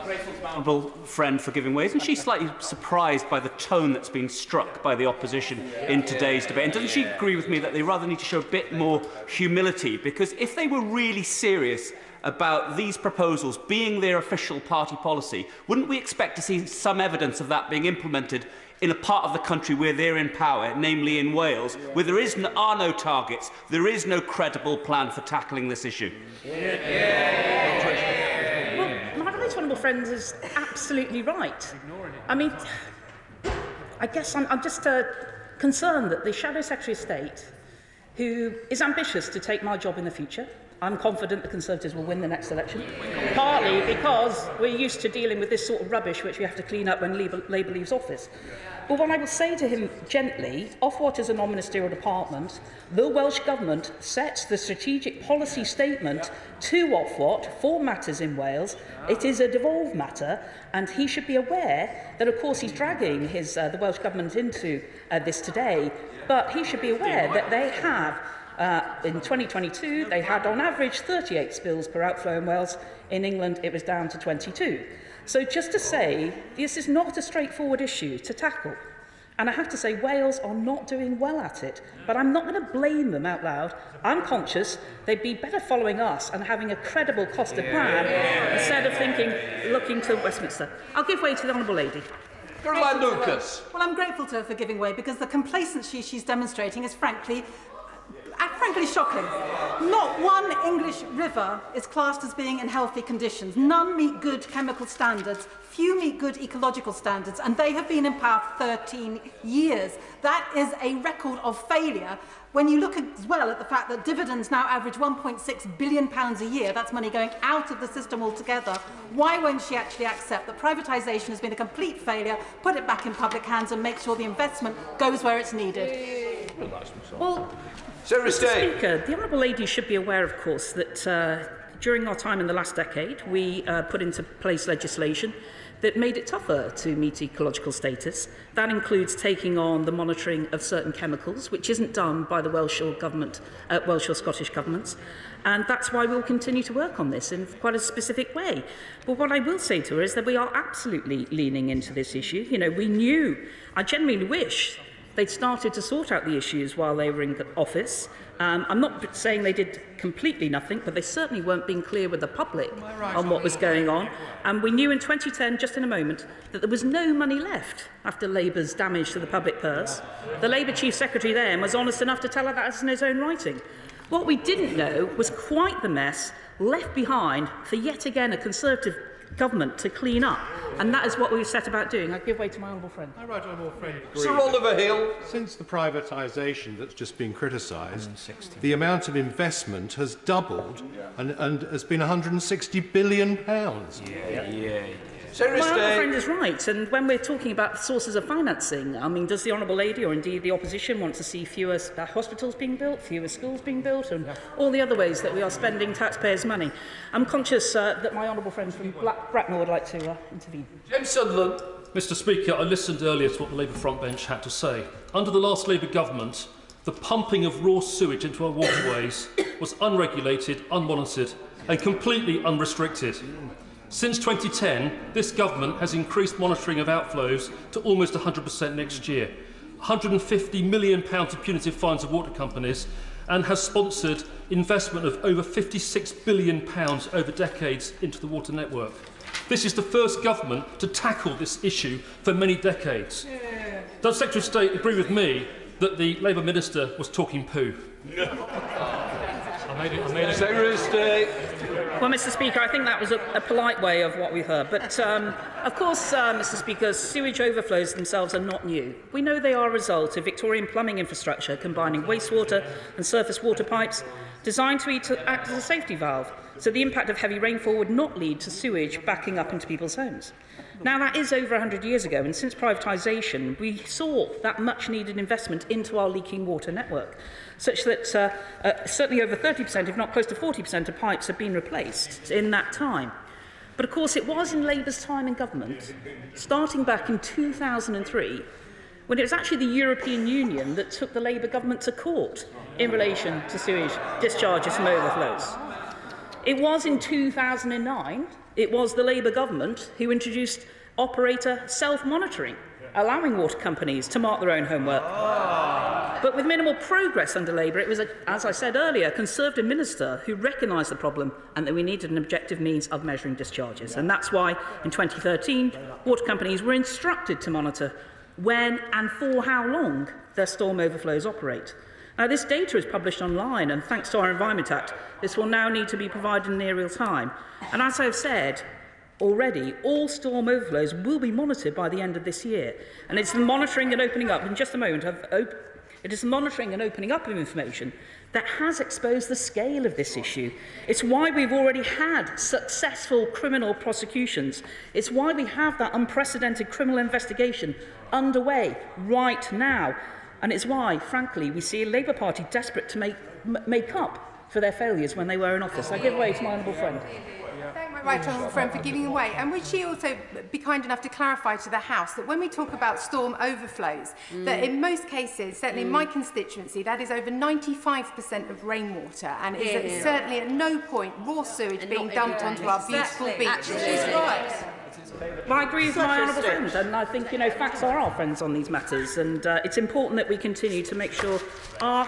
Grateful to my honourable friend for giving way. Isn't she slightly surprised by the tone that's been struck by the opposition in today's debate? And doesn't she agree with me that they rather need to show a bit more humility? Because if they were really serious about these proposals being their official party policy, wouldn't we expect to see some evidence of that being implemented in a part of the country where they're in power, namely in Wales, where there are no targets, there is no credible plan for tackling this issue? Honourable friend is absolutely right. I mean, I guess I'm just concerned that the Shadow Secretary of State, who is ambitious to take my job in the future, I'm confident the Conservatives will win the next election, partly because we're used to dealing with this sort of rubbish which we have to clean up when Labour leaves office. But what I will say to him gently, Ofwat is a non-ministerial department. The Welsh Government sets the strategic policy statement to Ofwat for matters in Wales. It is a devolved matter, and he should be aware that, of course, he's dragging the Welsh Government into this today, but he should be aware that they have, in 2022, they had on average 38 spills per outflow in Wales. In England, it was down to 22. So just to say, this is not a straightforward issue to tackle. And I have to say, Wales are not doing well at it. But I'm not going to blame them out loud. I'm conscious they'd be better following us and having a credible costed plan instead of looking to Westminster. I'll give way to the Honourable Lady. Caroline Lucas. Well, I'm grateful to her for giving way because the complacency she's demonstrating is frankly shocking. Not one English river is classed as being in healthy conditions. None meet good chemical standards. Few meet good ecological standards, and they have been in power for 13 years. That is a record of failure. When you look as well at the fact that dividends now average £1.6 billion a year, that's money going out of the system altogether, why won't she actually accept that privatisation has been a complete failure, put it back in public hands and make sure the investment goes where it's needed? Well, Mr. Speaker, the Honourable Lady should be aware, of course, that during our time in the last decade, we put into place legislation that made it tougher to meet ecological status. That includes taking on the monitoring of certain chemicals, which isn't done by the Welsh or Scottish governments. And that's why we'll continue to work on this in quite a specific way. But what I will say to her is that we are absolutely leaning into this issue. You know, I genuinely wish they'd started to sort out the issues while they were in office. I'm not saying they did completely nothing, but they certainly weren't being clear with the public on what was going on. And we knew in 2010, just in a moment, that there was no money left after Labour's damage to the public purse. The Labour Chief Secretary then was honest enough to tell her that in his own writing. What we didn't know was quite the mess left behind for yet again a Conservative government to clean up, and that is what we've set about doing. I give way to my honourable friend. My right honourable friend Sir Oliver Hill. Since the privatisation that's just been criticised, the amount of investment has doubled and has been £160 billion. My honourable friend is right, and when we're talking about sources of financing, I mean, does the Honourable Lady, or indeed the opposition, want to see fewer hospitals being built, fewer schools being built, and all the other ways that we are spending taxpayers' money? I'm conscious that my honourable friend from Bracknell would like to intervene. James Sunderland. Mr. Speaker, I listened earlier to what the Labour frontbench had to say. Under the last Labour government, the pumping of raw sewage into our waterways was unregulated, unmonitored and completely unrestricted. Since 2010, this government has increased monitoring of outflows to almost 100% next year, £150 million of punitive fines of water companies, and has sponsored investment of over £56 billion over decades into the water network. This is the first government to tackle this issue for many decades. Does Secretary of State agree with me that the Labour Minister was talking poo? Secretary of State. Well, Mr. Speaker, I think that was a polite way of what we've heard. But, of course, Mr. Speaker, sewage overflows themselves are not new. We know they are a result of Victorian plumbing infrastructure combining wastewater and surface water pipes designed to act as a safety valve, so the impact of heavy rainfall would not lead to sewage backing up into people's homes. Now, that is over 100 years ago, and since privatisation, we saw that much-needed investment into our leaking water network, such that certainly over 30%, if not close to 40% of pipes have been replaced in that time. But, of course, it was in Labour's time in government, starting back in 2003, when it was actually the European Union that took the Labour government to court in relation to sewage discharges from overflows. It was in 2009, it was the Labour government who introduced operator self-monitoring, allowing water companies to mark their own homework. But with minimal progress under Labour, it was, as I said earlier, a Conservative minister who recognised the problem and that we needed an objective means of measuring discharges. And that's why, in 2013, water companies were instructed to monitor when and for how long their storm overflows operate. Now, this data is published online, and thanks to our Environment Act, this will now need to be provided in near real time. And as I've said already, all storm overflows will be monitored by the end of this year. And it's the monitoring and opening up, in just a moment, it is the monitoring and opening up of information that has exposed the scale of this issue. It's why we've already had successful criminal prosecutions. It's why we have that unprecedented criminal investigation underway right now. And it's why, frankly, we see a Labour Party desperate to make up for their failures when they were in office. I give way to my honourable friend. Thank my right honourable friend for giving way. And would she also be kind enough to clarify to the House that when we talk about storm overflows, that in most cases, certainly in my constituency, that is over 95% of rainwater, and is certainly at no point raw sewage being dumped onto our beautiful beaches. She's right. Well, I agree with my honourable friend, and I think, facts are our friends on these matters, and it's important that we continue to make sure our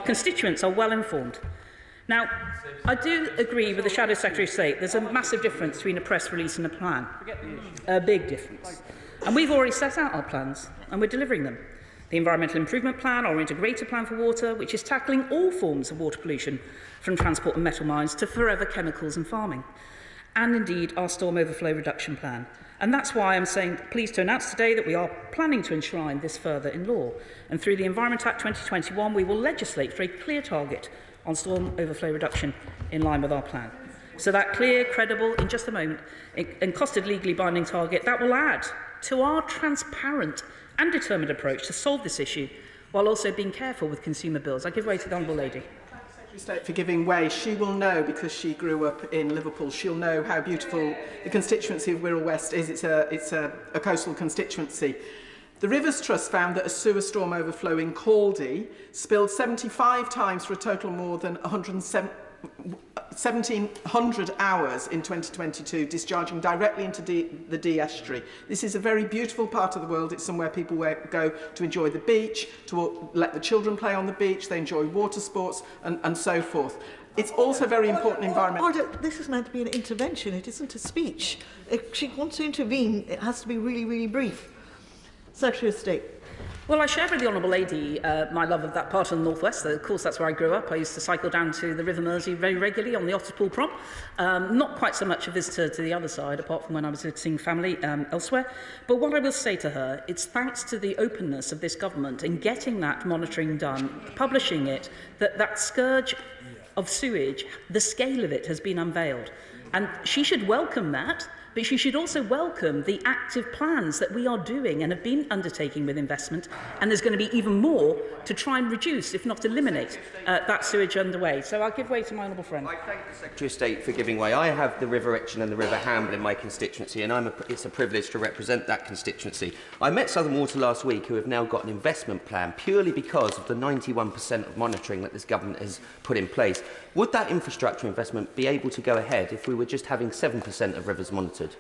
constituents are well informed. Now, I do agree with the Shadow Secretary of State. There's a massive difference between a press release and a plan. A big difference. And we've already set out our plans, and we're delivering them. The Environmental Improvement Plan, our Integrated Plan for Water, which is tackling all forms of water pollution, from transport and metal mines to forever chemicals and farming. And indeed our storm overflow reduction plan. And that's why I'm pleased to announce today that we are planning to enshrine this further in law. And through the Environment Act 2021, we will legislate for a clear target on storm overflow reduction in line with our plan. So that clear, credible, in just a moment, and costed legally binding target, that will add to our transparent and determined approach to solve this issue, while also being careful with consumer bills. I give way to the Honourable Lady. State for giving way. She will know, because she grew up in Liverpool, she'll know how beautiful the constituency of Wirral West is. It's a coastal constituency. The Rivers Trust found that a sewer storm overflow in Caldy spilled 75 times for a total of more than 1,700 hours in 2022, discharging directly into the Dee estuary. This is a very beautiful part of the world. It's somewhere people go to enjoy the beach, to let the children play on the beach, they enjoy water sports and so forth. It's also very important environment. This is meant to be an intervention, it isn't a speech. If she wants to intervene, it has to be really, really brief. Secretary of State. Well, I share with the Honourable Lady my love of that part of the North West. Of course, that's where I grew up. I used to cycle down to the River Mersey very regularly on the Otterpool Prom. Not quite so much a visitor to the other side, apart from when I was visiting family elsewhere. But what I will say to her, it's thanks to the openness of this government in getting that monitoring done, publishing it, that scourge of sewage, the scale of it has been unveiled. And she should welcome that, But she should also welcome the active plans that we are doing and have been undertaking with investment, and there's going to be even more to try and reduce, if not eliminate, that sewage underway. So I'll give way to my honourable friend. I thank the Secretary of State for giving way. I have the River Itchen and the River Hamble in my constituency, and it's a privilege to represent that constituency. I met Southern Water last week, who have now got an investment plan purely because of the 91% of monitoring that this government has put in place. Would that infrastructure investment be able to go ahead if we were just having 7% of rivers monitored?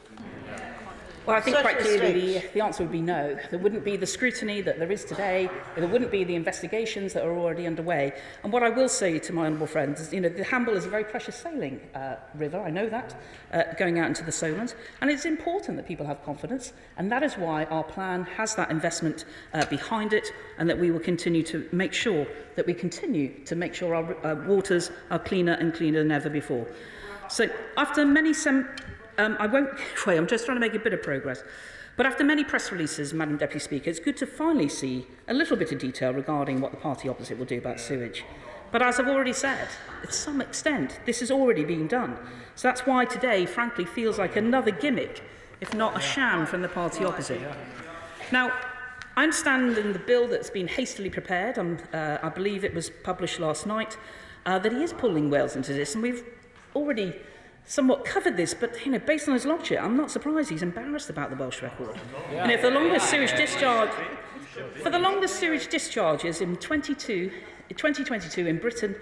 Well, I think quite clearly the answer would be no. There wouldn't be the scrutiny that there is today. There wouldn't be the investigations that are already underway. And what I will say to my honourable friends is, the Hamble is a very precious sailing river, I know that, going out into the Solent. And it's important that people have confidence. And that is why our plan has that investment behind it, and that we will continue to make sure that our waters are cleaner and cleaner than ever before. So after many I won't give away, I'm just trying to make a bit of progress. But after many press releases, Madam Deputy Speaker, it's good to finally see a little bit of detail regarding what the party opposite will do about sewage. But as I've already said, to some extent, this is already being done. So that's why today, frankly, feels like another gimmick, if not a sham, from the party opposite. Now, I understand in the bill that's been hastily prepared, I believe it was published last night, that he is pulling Wales into this, and we've already somewhat covered this, but based on his logic, I'm not surprised he's embarrassed about the Welsh record. And if the longest sewage discharge, for the longest sewage discharges in 2022 in Britain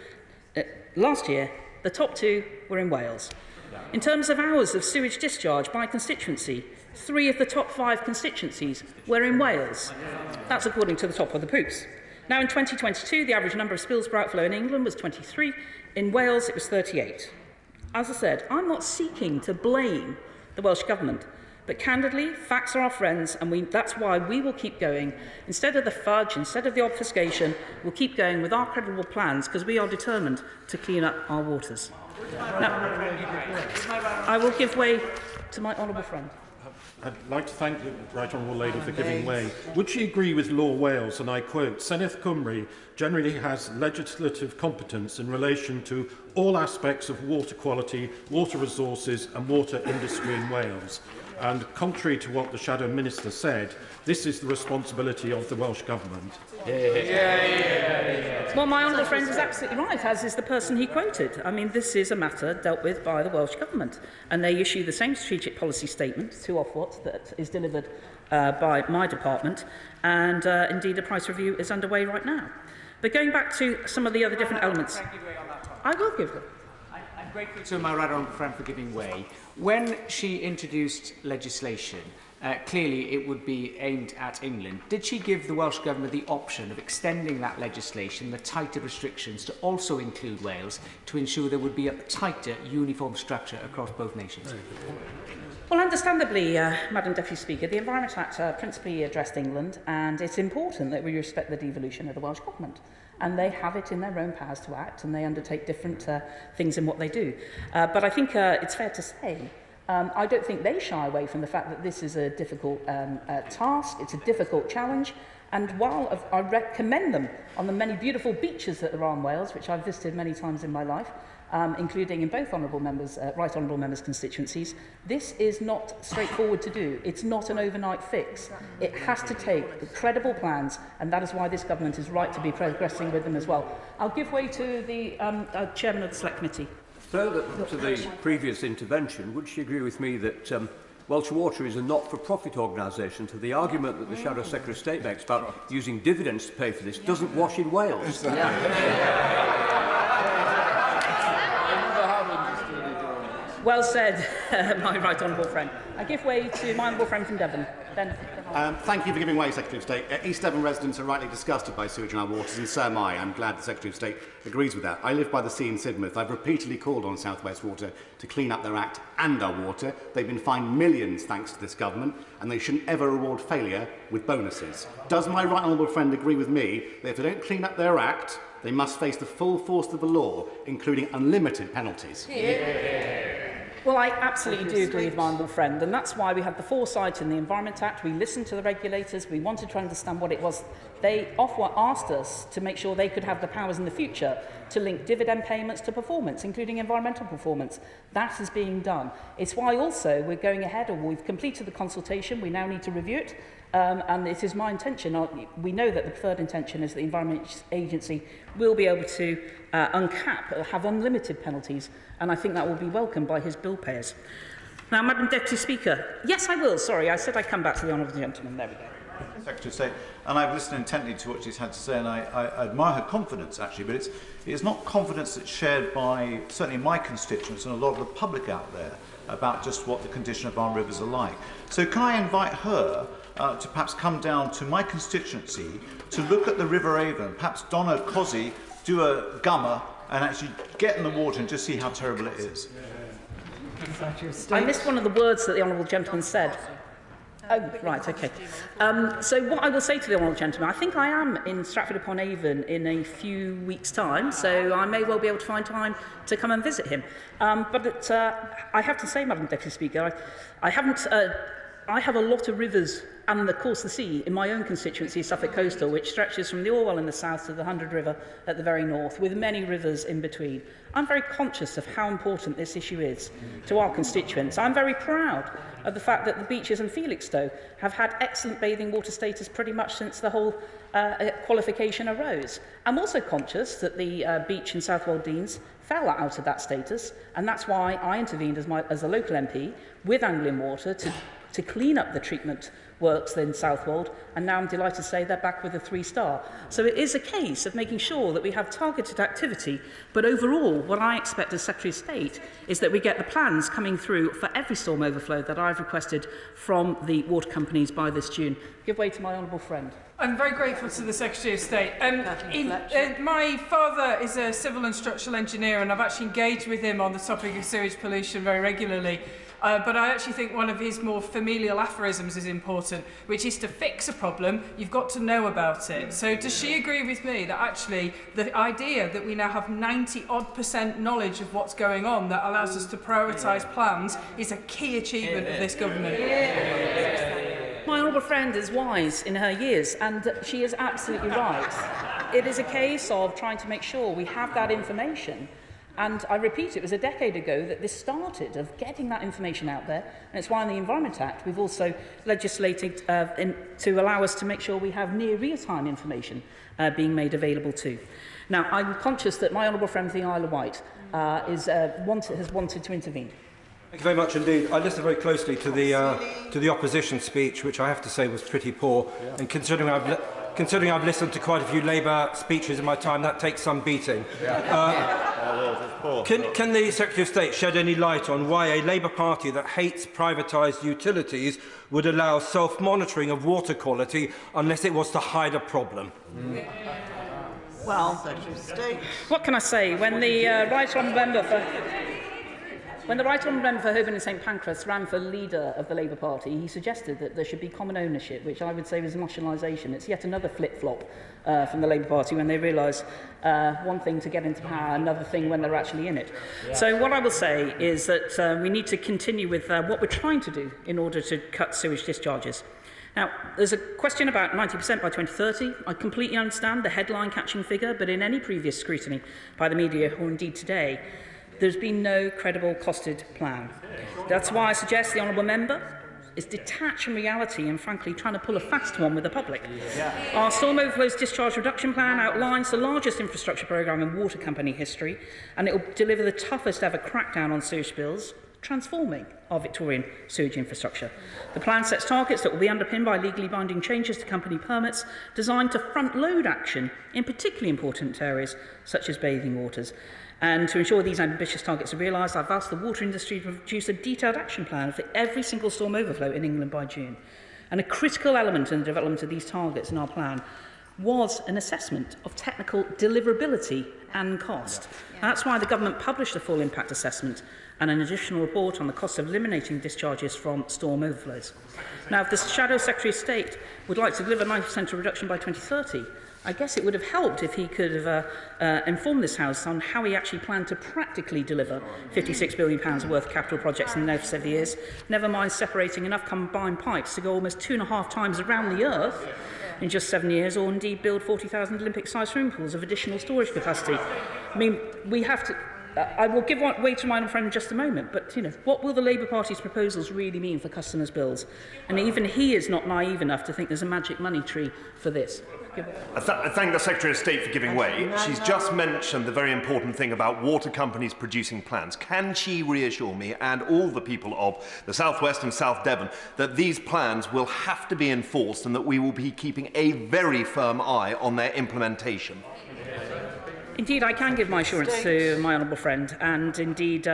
last year, the top two were in Wales. In terms of hours of sewage discharge by constituency, 3 of the top 5 constituencies were in Wales. That's according to the top of the poops. Now, in 2022, the average number of spills per outflow in England was 23. In Wales, it was 38. As I said, I'm not seeking to blame the Welsh Government, but candidly, facts are our friends, and that's why we will keep going. Instead of the fudge, instead of the obfuscation, we'll keep going with our credible plans, because we are determined to clean up our waters. Now, I will give way to my honourable friend. I'd like to thank the Right Honourable Lady for giving way. Would she agree with Law Wales, and I quote, Senedd Cymru generally has legislative competence in relation to all aspects of water quality, water resources and water industry in Wales. And contrary to what the Shadow Minister said, this is the responsibility of the Welsh Government. Well, my honourable friend is absolutely right, as is the person he quoted. I mean, this is a matter dealt with by the Welsh Government, and they issue the same strategic policy statement to Ofwat that is delivered by my department, and indeed a price review is underway right now. But going back to some of the other different elements, I will give them. I'm grateful to my right honourable friend for giving way. When she introduced legislation, clearly it would be aimed at England. Did she give the Welsh Government the option of extending that legislation, the tighter restrictions, to also include Wales, to ensure there would be a tighter, uniform structure across both nations? Well, understandably, Madam Deputy Speaker, the Environment Act principally addressed England, and it's important that we respect the devolution of the Welsh Government. And they have it in their own powers to act, and they undertake different things in what they do. But I think it's fair to say, I don't think they shy away from the fact that this is a difficult task, it's a difficult challenge, and while I recommend them on the many beautiful beaches that there are in Wales, which I've visited many times in my life, including in both honourable members, right honourable members' constituencies, this is not straightforward to do. It's not an overnight fix. It has to take credible plans, and that is why this government is right to be progressing with them as well. I'll give way to the chairman of the Select Committee. Further to the previous intervention, would she agree with me that Welsh Water is a not-for-profit organisation, so the argument that the Shadow Secretary of State makes about using dividends to pay for this doesn't wash in Wales? Well said, my right honourable friend. I give way to my honourable friend from Devon. Thank you for giving way, Secretary of State. East Devon residents are rightly disgusted by sewage in our waters, and so am I. I'm glad the Secretary of State agrees with that. I live by the sea in Sidmouth. I've repeatedly called on South West Water to clean up their act and our water. They've been fined millions thanks to this government, and they shouldn't ever reward failure with bonuses. Does my right honourable friend agree with me that if they don't clean up their act, they must face the full force of the law, including unlimited penalties? Well, I absolutely do agree with my honourable friend, and that's why we had the foresight in the Environment Act. We listened to the regulators. We wanted to understand what it was. They Ofwat asked us to make sure they could have the powers in the future to link dividend payments to performance, including environmental performance. That is being done. It's why also we're going ahead, or we've completed the consultation, we now need to review it, and it is my intention, we know that the preferred intention is that the Environment Agency will be able to uncap or have unlimited penalties, and I think that will be welcomed by his bill payers. Now, Madam Deputy Speaker, yes, I will. Sorry, I said I'd come back to the honourable gentleman. There we go. Secretary of State, and I've listened intently to what she's had to say, and I admire her confidence, actually, but it's not confidence that's shared by, certainly my constituents and a lot of the public out there, about just what the condition of our rivers are like. So can I invite her to perhaps come down to my constituency to look at the River Avon, perhaps Donna Cosy do a gummer and actually get in the water and just see how terrible it is. I missed one of the words that the honourable gentleman said. Oh, right, okay. So what I will say to the honourable gentleman, I think I am in Stratford-upon-Avon in a few weeks' time, so I may well be able to find time to come and visit him. But I have to say, Madam Deputy Speaker, I have a lot of rivers and, of course, the sea in my own constituency, Suffolk Coastal, which stretches from the Orwell in the south to the Hundred River at the very north, with many rivers in between. I'm very conscious of how important this issue is to our constituents. I'm very proud of the fact that the beaches in Felixstowe have had excellent bathing water status pretty much since the whole qualification arose. I'm also conscious that the beach in Southwold Deans fell out of that status, and that's why I intervened as a local MP with Anglian Water to clean up the treatment works in Southwold, and now I'm delighted to say they're back with a 3-star. So it is a case of making sure that we have targeted activity, but overall what I expect as Secretary of State is that we get the plans coming through for every storm overflow that I've requested from the water companies by this June. Give way to my honourable friend. I'm very grateful to the Secretary of State. My father is a civil and structural engineer, and I've actually engaged with him on the topic of sewage pollution very regularly. But I actually think one of his more familial aphorisms is important, which is to fix a problem, you've got to know about it. So does she agree with me that actually the idea that we now have 90-odd% knowledge of what's going on that allows us to prioritise plans is a key achievement of this government? My honourable friend is wise in her years, and she is absolutely right. It is a case of trying to make sure we have that information. And I repeat, it was a decade ago that this started, of getting that information out there. And it's why in the Environment Act we've also legislated to allow us to make sure we have near real-time information being made available too. Now, I'm conscious that my honourable friend from the Isle of Wight has wanted to intervene. Thank you very much indeed. I listened very closely to the opposition speech, which I have to say was pretty poor. Yeah. And considering I've listened to quite a few Labour speeches in my time, that takes some beating. Can the Secretary of State shed any light on why a Labour Party that hates privatised utilities would allow self-monitoring of water quality unless it was to hide a problem? Well, what can I say? When the Right Honourable Member for Holborn and St Pancras ran for leader of the Labour Party, he suggested that there should be common ownership, which I would say was nationalisation. It's yet another flip-flop from the Labour Party when they realise one thing to get into power, another thing when they're actually in it. Yeah. So what I will say is that we need to continue with what we're trying to do in order to cut sewage discharges. Now, there's a question about 90% by 2030. I completely understand the headline-catching figure, but in any previous scrutiny by the media, or indeed today, there's been no credible costed plan. That's why I suggest the honourable member is detached from reality and, frankly, trying to pull a fast one with the public. Yeah. Our Storm Overflows Discharge Reduction Plan outlines the largest infrastructure programme in water company history, and it will deliver the toughest ever crackdown on sewage spills, transforming our Victorian sewage infrastructure. The plan sets targets that will be underpinned by legally binding changes to company permits designed to front-load action in particularly important areas such as bathing waters. And to ensure these ambitious targets are realised, I've asked the water industry to produce a detailed action plan for every single storm overflow in England by June. And a critical element in the development of these targets in our plan was an assessment of technical deliverability and cost. That's why the government published a full impact assessment and an additional report on the cost of eliminating discharges from storm overflows. Now, if the Shadow Secretary of State would like to deliver 90% reduction by 2030, I guess it would have helped if he could have informed this House on how he actually planned to practically deliver £56 billion worth of capital projects in the next 7 years, never mind separating enough combined pipes to go almost 2.5 times around the Earth in just 7 years, or indeed build 40,000 Olympic-sized swimming pools of additional storage capacity. I mean, we have to... I will give way to my friend in just a moment, but what will the Labour Party's proposals really mean for customers' bills? And even he is not naive enough to think there's a magic money tree for this. I thank the Secretary of State for giving way. She's just mentioned the very important thing about water companies producing plans. Can she reassure me and all the people of the South West and South Devon that these plans will have to be enforced and that we will be keeping a very firm eye on their implementation? Indeed, I can give my assurance to my honourable friend, and indeed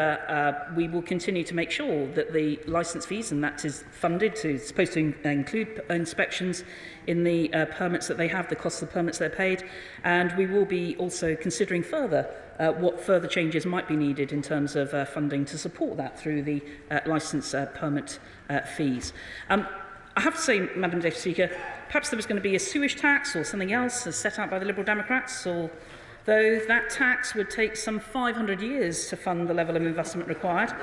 we will continue to make sure that the licence fees, and that is funded, supposed to include inspections in the permits that they have, the cost of the permits they're paid, and we will be also considering further what further changes might be needed in terms of funding to support that through the licence permit fees. I have to say, Madam Deputy Speaker, perhaps there was going to be a sewage tax or something else as set out by the Liberal Democrats, though that tax would take some 500 years to fund the level of investment required.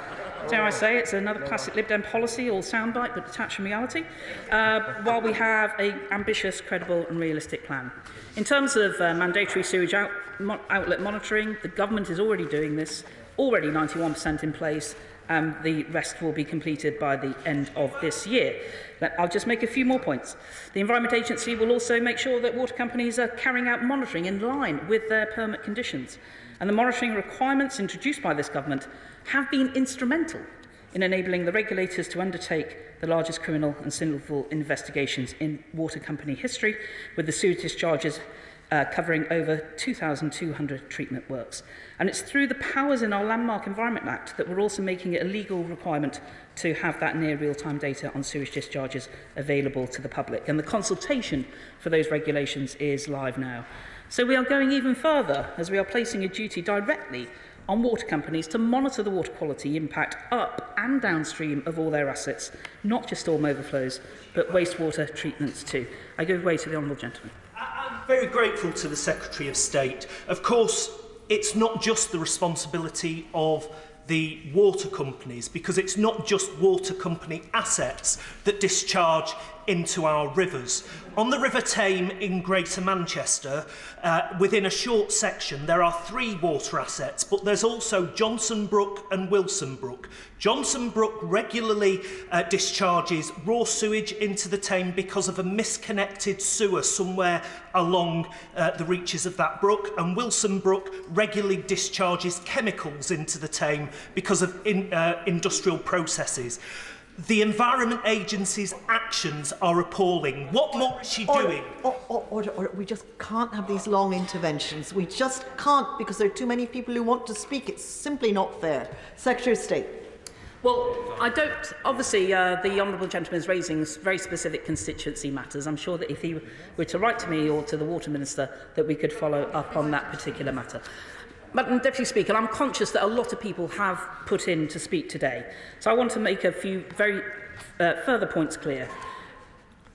Dare I say, it's another classic Lib Dem policy, all soundbite but detached from reality, while we have an ambitious, credible and realistic plan. In terms of mandatory sewage outlet monitoring, the government is already doing this, already 91% in place, and the rest will be completed by the end of this year. I'll just make a few more points. The Environment Agency will also make sure that water companies are carrying out monitoring in line with their permit conditions. And the monitoring requirements introduced by this government have been instrumental in enabling the regulators to undertake the largest criminal and civil investigations in water company history, with the sewage discharges covering over 2,200 treatment works. And it's through the powers in our Landmark Environment Act that we're also making it a legal requirement to have that near real-time data on sewage discharges available to the public. And the consultation for those regulations is live now. So we are going even further, as we are placing a duty directly on water companies to monitor the water quality impact up and downstream of all their assets, not just storm overflows, but wastewater treatments too. I give way to the honourable gentleman. I'm very grateful to the Secretary of State. Of course, it's not just the responsibility of the water companies, because it's not just water company assets that discharge into our rivers. On the River Tame in Greater Manchester, within a short section, there are 3 water assets, but there's also Johnson Brook and Wilson Brook. Johnson Brook regularly discharges raw sewage into the Tame because of a misconnected sewer somewhere along the reaches of that brook, and Wilson Brook regularly discharges chemicals into the Tame because of industrial processes. The Environment Agency's actions are appalling. What more is she doing? Order. We just can't have these long interventions. We just can't, because there are too many people who want to speak. It's simply not fair. Secretary of State. Well, I don't... Obviously, the honourable gentleman is raising very specific constituency matters. I'm sure that if he were to write to me or to the Water Minister, that we could follow up on that particular matter. Madam Deputy Speaker, I'm conscious that a lot of people have put in to speak today. So I want to make a few very further points clear.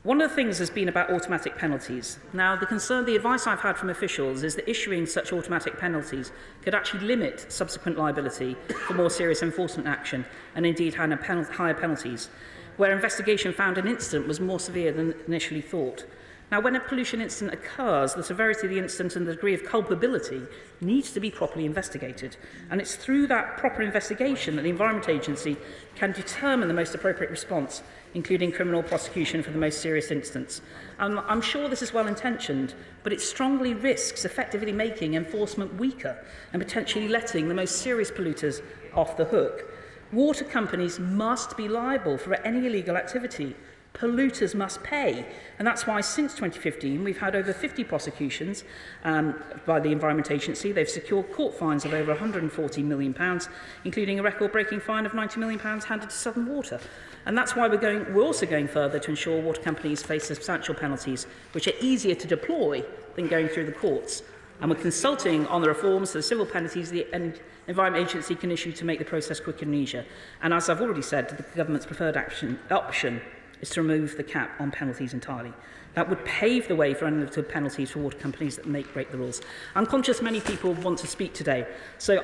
One of the things has been about automatic penalties. Now, the advice I've had from officials is that issuing such automatic penalties could actually limit subsequent liability for more serious enforcement action and indeed higher penalties, where investigation found an incident was more severe than initially thought. Now, when a pollution incident occurs, the severity of the incident and the degree of culpability needs to be properly investigated. And it's through that proper investigation that the Environment Agency can determine the most appropriate response, including criminal prosecution for the most serious incidents. I'm sure this is well-intentioned, but it strongly risks effectively making enforcement weaker and potentially letting the most serious polluters off the hook. Water companies must be liable for any illegal activity. Polluters must pay. And that's why since 2015 we've had over 50 prosecutions by the Environment Agency. They've secured court fines of over £140 million, including a record-breaking fine of £90 million handed to Southern Water. And that's why we're also going further to ensure water companies face substantial penalties, which are easier to deploy than going through the courts. And we're consulting on the reforms to the civil penalties the Environment Agency can issue to make the process quicker and easier. And as I've already said, the government's preferred option is to remove the cap on penalties entirely. That would pave the way for unlimited penalties for water companies that break the rules. I'm conscious many people want to speak today, so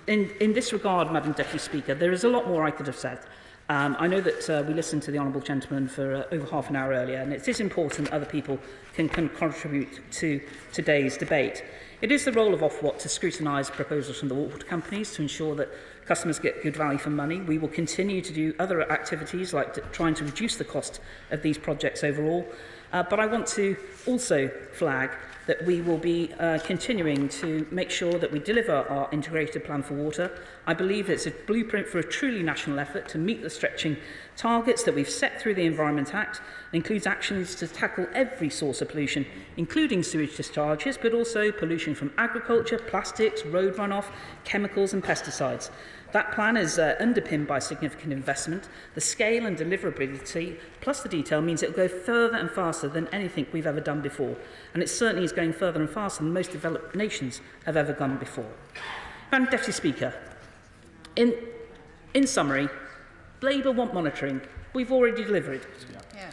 in this regard, Madam Deputy Speaker, there is a lot more I could have said. I know that we listened to the Honourable Gentleman for over half an hour earlier, and it is important that other people can contribute to today's debate. It is the role of Ofwat to scrutinise proposals from the water companies to ensure that customers get good value for money. We will continue to do other activities like trying to reduce the cost of these projects overall. But I want to also flag that we will be continuing to make sure that we deliver our integrated plan for water. I believe it's a blueprint for a truly national effort to meet the stretching targets that we've set through the Environment Act. It includes actions to tackle every source of pollution, including sewage discharges, but also pollution from agriculture, plastics, road runoff, chemicals and pesticides. That plan is underpinned by significant investment. The scale and deliverability, plus the detail, means it will go further and faster than anything we've ever done before. And it certainly is going further and faster than most developed nations have ever gone before. Madam Deputy Speaker, in summary, Labour want monitoring. We've already delivered. Yeah.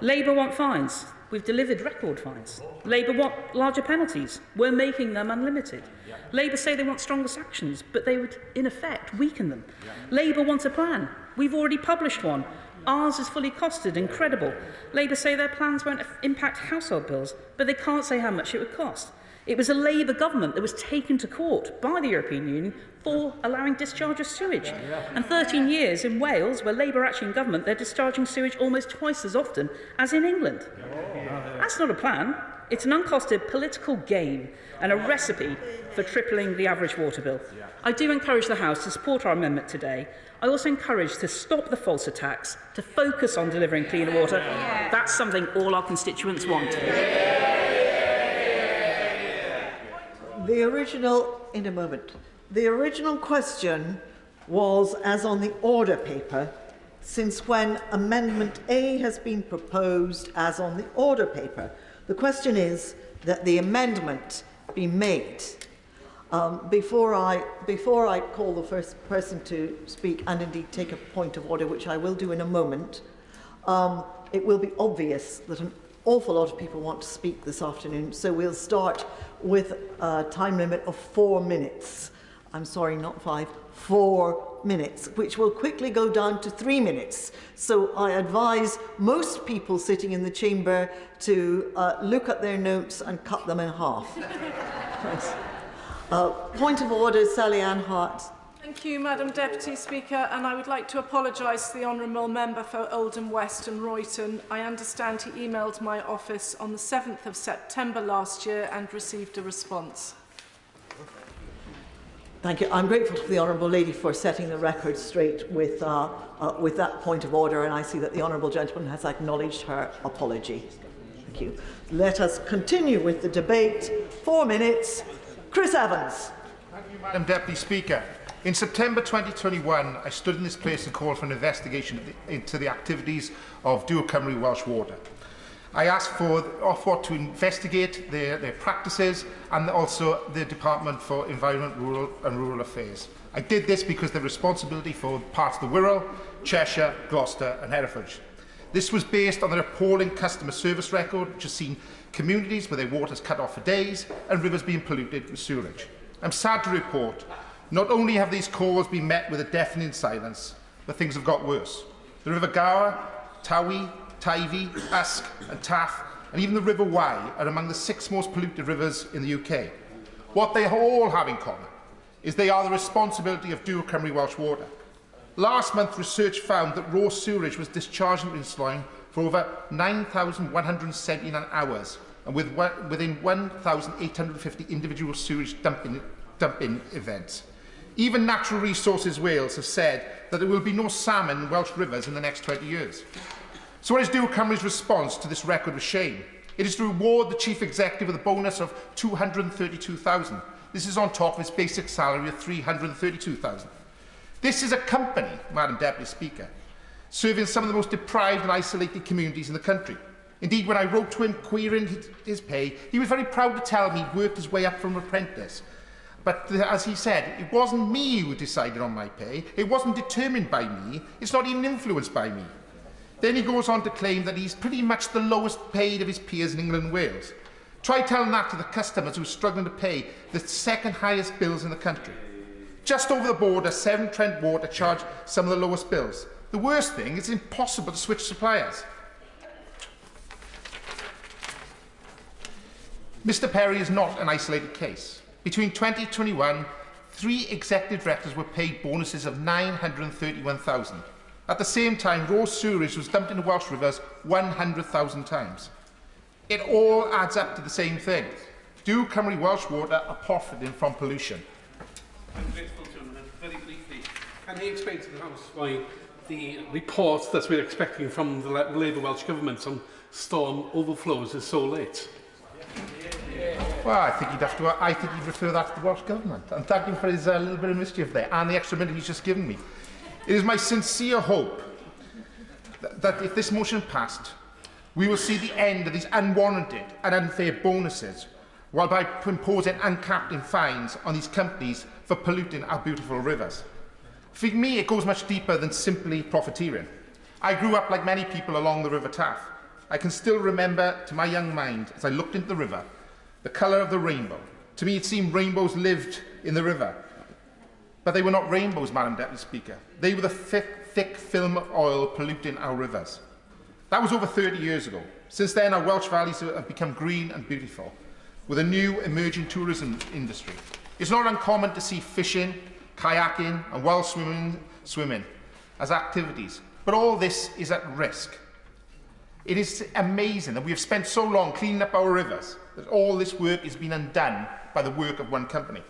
Labour want fines. We've delivered record fines. Labour want larger penalties. We're making them unlimited. Yeah. Labour say they want stronger sanctions, but they would, in effect, weaken them. Yeah. Labour want a plan. We've already published one. Ours is fully costed and credible. Labour say their plans won't impact household bills, but they can't say how much it would cost. It was a Labour government that was taken to court by the European Union for allowing discharge of sewage. And 13 years in Wales, where Labour are actually in government, they're discharging sewage almost twice as often as in England. That's not a plan. It's an uncosted political game and a recipe for tripling the average water bill. I do encourage the House to support our amendment today. I also encourage to stop the false attacks, to focus on delivering cleaner water. That's something all our constituents want. The original question was as on the order paper, since when Amendment A has been proposed as on the order paper. The question is that the amendment be made. Before I call the first person to speak and indeed take a point of order, which I will do in a moment, it will be obvious that an awful lot of people want to speak this afternoon, so we'll start with a time limit of 4 minutes. I'm sorry, not 5, 4 minutes, which will quickly go down to 3 minutes. So I advise most people sitting in the chamber to look at their notes and cut them in half. Point of order, Sally Ann Hart. Thank you, Madam Deputy Speaker, and I would like to apologise to the Honourable Member for Oldham West and Royton. I understand he emailed my office on the 7th of September last year and received a response. Thank you. I'm grateful to the Honourable Lady for setting the record straight with that point of order, and I see that the Honourable Gentleman has acknowledged her apology. Thank you. Let us continue with the debate. 4 minutes. Chris Evans. Thank you, Madam Deputy Speaker. In September 2021, I stood in this place and called for an investigation into the activities of Dŵr Cymru Welsh Water. I asked for Ofwat to investigate their practices and also the Department for Environment, Rural Affairs. I did this because the responsibility for parts of the Wirral, Cheshire, Gloucester and Herefordshire. This was based on an appalling customer service record, which has seen communities where their water is cut off for days and rivers being polluted with sewage. I'm sad to report, not only have these calls been met with a deafening silence, but things have got worse. The River Gower, Tawy, Teifi, Usk and Taff, and even the River Wye are among the 6 most polluted rivers in the UK. What they all have in common is they are the responsibility of Dŵr Cymru Welsh Water. Last month, research found that raw sewage was discharged into Inslwyn for over 9,179 hours, and within 1,850 individual sewage dumping events. Even Natural Resources Wales have said that there will be no salmon in Welsh rivers in the next 20 years. So what is Dŵr Cymru's response to this record of shame? It is to reward the Chief Executive with a bonus of £232,000. This is on top of his basic salary of £332,000. This is a company, Madam Deputy Speaker, serving some of the most deprived and isolated communities in the country. Indeed, when I wrote to him querying his pay, he was very proud to tell me he'd worked his way up from apprentice. But as he said, it wasn't me who decided on my pay, it wasn't determined by me, it's not even influenced by me. Then he goes on to claim that he's pretty much the lowest paid of his peers in England and Wales. Try telling that to the customers who are struggling to pay the second highest bills in the country. Just over the border, Severn Trent Water charge some of the lowest bills. The worst thing is it's impossible to switch suppliers. Mr Perry is not an isolated case. Between 2021, 3 executive directors were paid bonuses of £931,000. At the same time, raw sewage was dumped into Welsh rivers 100,000 times. It all adds up to the same thing. Do Cymru Welsh Water are profiting from pollution? I'm grateful to him, and very briefly, can he explain to the House why the report that we're expecting from the Labour Welsh Government on storm overflows is so late? Well, I think he'd refer that to the Welsh Government. And thank him for his little bit of mischief there and the extra minute he's just given me. It is my sincere hope that if this motion passed, we will see the end of these unwarranted and unfair bonuses, while by imposing uncapped fines on these companies for polluting our beautiful rivers. For me, it goes much deeper than simply profiteering. I grew up like many people along the River Taff. I can still remember to my young mind, as I looked into the river, the colour of the rainbow. To me, it seemed rainbows lived in the river. But they were not rainbows, Madam Deputy Speaker. They were the thick film of oil polluting our rivers. That was over 30 years ago. Since then, our Welsh valleys have become green and beautiful, with a new emerging tourism industry. It's not uncommon to see fishing, kayaking and wild swimming as activities, but all this is at risk. It is amazing that we have spent so long cleaning up our rivers that all this work is being undone by the work of one company.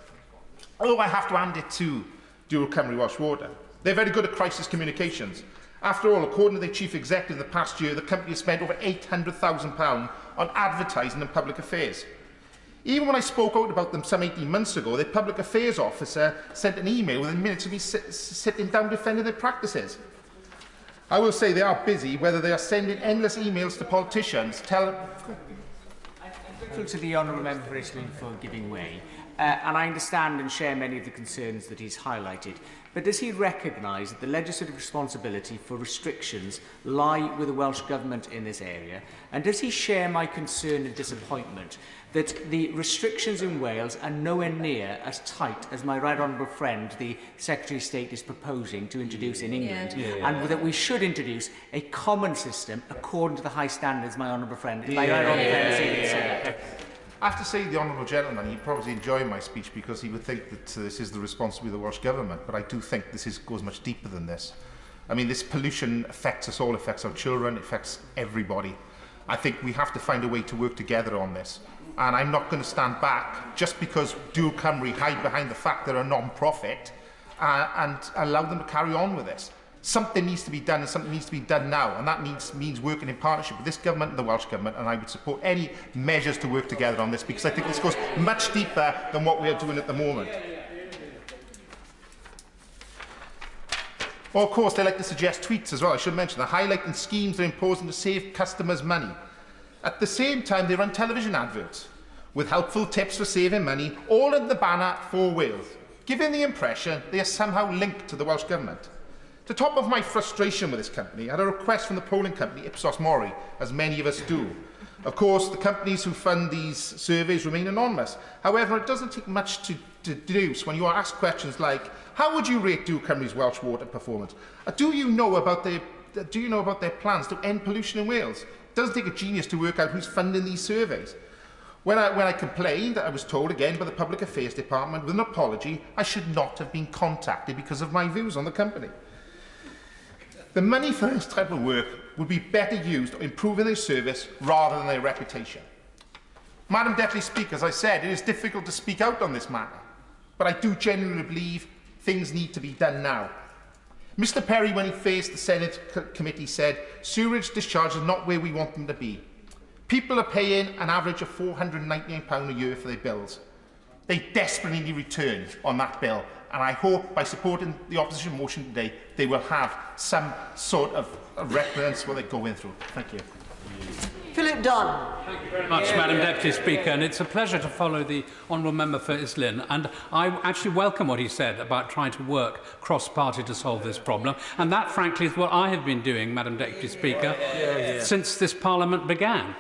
Although I have to hand it to Dual Cymru Welsh Water. They're very good at crisis communications. After all, according to their chief executive, the past year, the company has spent over £800,000 on advertising and public affairs. Even when I spoke out about them some 18 months ago, their public affairs officer sent an email within minutes of me sitting down defending their practices. I will say they are busy, whether they are sending endless emails to politicians, I'm grateful to the Honourable Member for Islin for giving way, and I understand and share many of the concerns that he's highlighted. But does he recognise that the legislative responsibility for restrictions lie with the Welsh Government in this area? And does he share my concern and disappointment that the restrictions in Wales are nowhere near as tight as my right honourable friend, the Secretary of State, is proposing to introduce in England, and that we should introduce a common system according to the high standards my honourable friend, I have to say, the Honourable Gentleman, he'd probably enjoy my speech because he would think that this is the responsibility of the Welsh Government, but I do think this goes much deeper than this. I mean, this pollution affects us all, affects our children, it affects everybody. I think we have to find a way to work together on this. And I'm not going to stand back just because Dual Cymru hide behind the fact they're a non-profit and allow them to carry on with this. Something needs to be done, and something needs to be done now, and that means working in partnership with this government and the Welsh Government, and I would support any measures to work together on this, because I think this goes much deeper than what we are doing at the moment. Well, of course, they like to suggest tweets as well, I should mention, they're highlighting schemes they're imposing to save customers money. At the same time, they run television adverts with helpful tips for saving money, all under the banner for Wales, giving the impression they are somehow linked to the Welsh Government. To top of my frustration with this company, I had a request from the polling company Ipsos Mori, as many of us do. Of course, the companies who fund these surveys remain anonymous. However, it doesn't take much to deduce when you are asked questions like, how would you rate Dual Cymru's Welsh Water performance? Do you know about their plans to end pollution in Wales? It doesn't take a genius to work out who's funding these surveys. When I complained, I was told again by the Public Affairs Department with an apology I should not have been contacted because of my views on the company. The money for this type of work would be better used on improving their service rather than their reputation. Madam Deputy Speaker, as I said, it is difficult to speak out on this matter, but I do genuinely believe things need to be done now. Mr Perry, when he faced the Senate committee, said, sewerage discharge is not where we want them to be. People are paying an average of £499 a year for their bills. They desperately need return on that bill, and I hope by supporting the opposition motion today, they will have some sort of reference what they're going through. Thank you. Philip Dunn. Thank you very much, Madam Deputy Speaker, and it's a pleasure to follow the Honourable Member for Islin, and I actually welcome what he said about trying to work cross-party to solve this problem, and that, frankly, is what I have been doing, Madam Deputy Speaker, since this Parliament began.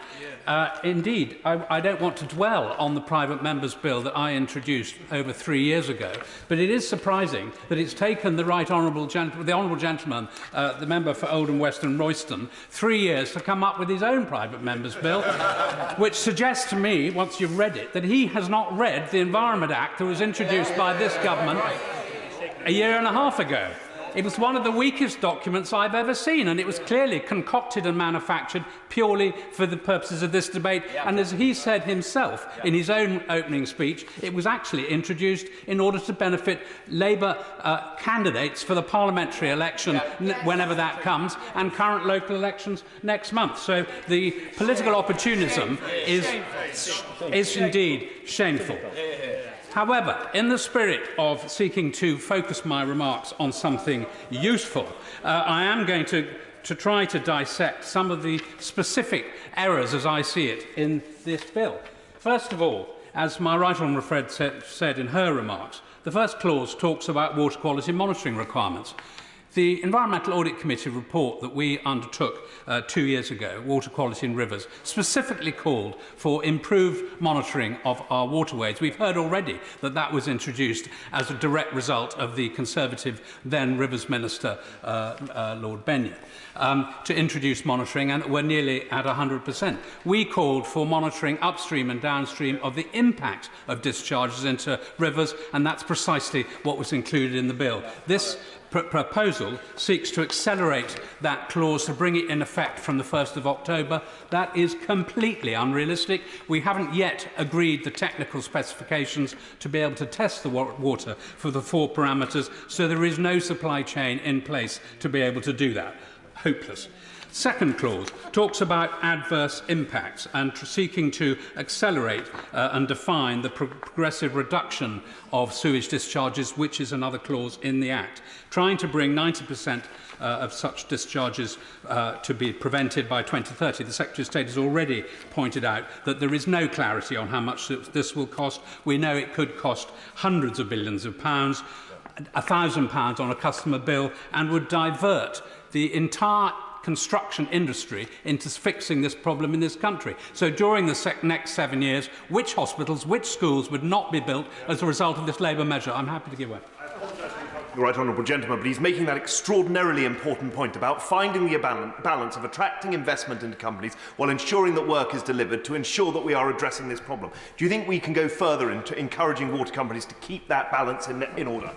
Indeed, I don't want to dwell on the private members' bill that I introduced over 3 years ago, but it is surprising that it's taken the honourable gentleman, the member for Oldham West and Royston, 3 years to come up with his own private members' bill, which suggests to me, once you've read it, that he has not read the Environment Act that was introduced by this government a year and a half ago. It was one of the weakest documents I've ever seen, and it was clearly concocted and manufactured purely for the purposes of this debate. And as he said himself in his own opening speech, it was actually introduced in order to benefit Labour candidates for the parliamentary election, whenever that comes, and current local elections next month. So the political opportunism is indeed shameful. However, in the spirit of seeking to focus my remarks on something useful, I am going to try to dissect some of the specific errors as I see it in this bill. First of all, as my right honourable friend said in her remarks, the first clause talks about water quality monitoring requirements. The Environmental Audit Committee report that we undertook 2 years ago, Water Quality in Rivers, specifically called for improved monitoring of our waterways. We've heard already that that was introduced as a direct result of the Conservative then Rivers Minister, Lord Benyer, to introduce monitoring, and we're nearly at 100%. We called for monitoring upstream and downstream of the impact of discharges into rivers, and that's precisely what was included in the bill. This proposal seeks to accelerate that clause to bring it in effect from the 1st of October. That is completely unrealistic. We haven't yet agreed the technical specifications to be able to test the water for the 4 parameters, so there is no supply chain in place to be able to do that. Hopeless. Second clause talks about adverse impacts and seeking to accelerate and define the progressive reduction of sewage discharges, which is another clause in the Act, trying to bring 90% of such discharges to be prevented by 2030. The Secretary of State has already pointed out that there is no clarity on how much this will cost. We know it could cost hundreds of billions of pounds, £1,000 on a customer bill, and would divert the entire construction industry into fixing this problem in this country. So during the next 7 years, which hospitals, which schools would not be built as a result of this Labour measure? I'm happy to give way. The right honourable gentleman, but he's making that extraordinarily important point about finding the balance of attracting investment into companies while ensuring that work is delivered to ensure that we are addressing this problem. Do you think we can go further into encouraging water companies to keep that balance in order?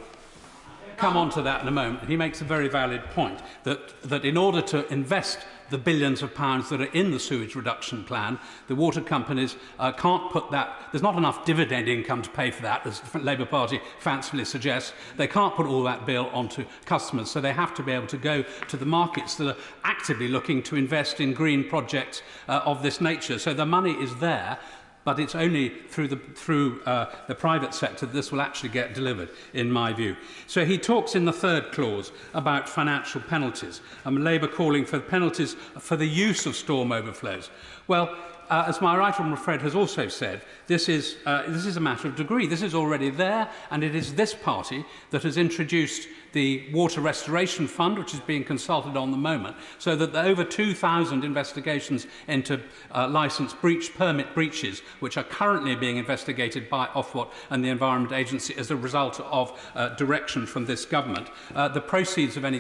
Come on to that in a moment. He makes a very valid point that in order to invest the billions of pounds that are in the sewage reduction plan, the water companies can't put that, there's not enough dividend income to pay for that, as the Labour Party fancifully suggests. They can't put all that bill onto customers, so they have to be able to go to the markets that are actively looking to invest in green projects of this nature. So the money is there, but it's only through the private sector that this will actually get delivered, in my view. So he talks in the third clause about financial penalties, and Labour calling for penalties for the use of storm overflows. Well, as my right honourable friend has also said, this is a matter of degree. This is already there, and it is this party that has introduced the Water Restoration Fund, which is being consulted on the moment, so that the over 2,000 investigations into licence permit breaches, which are currently being investigated by Ofwat and the Environment Agency as a result of direction from this government, the proceeds of any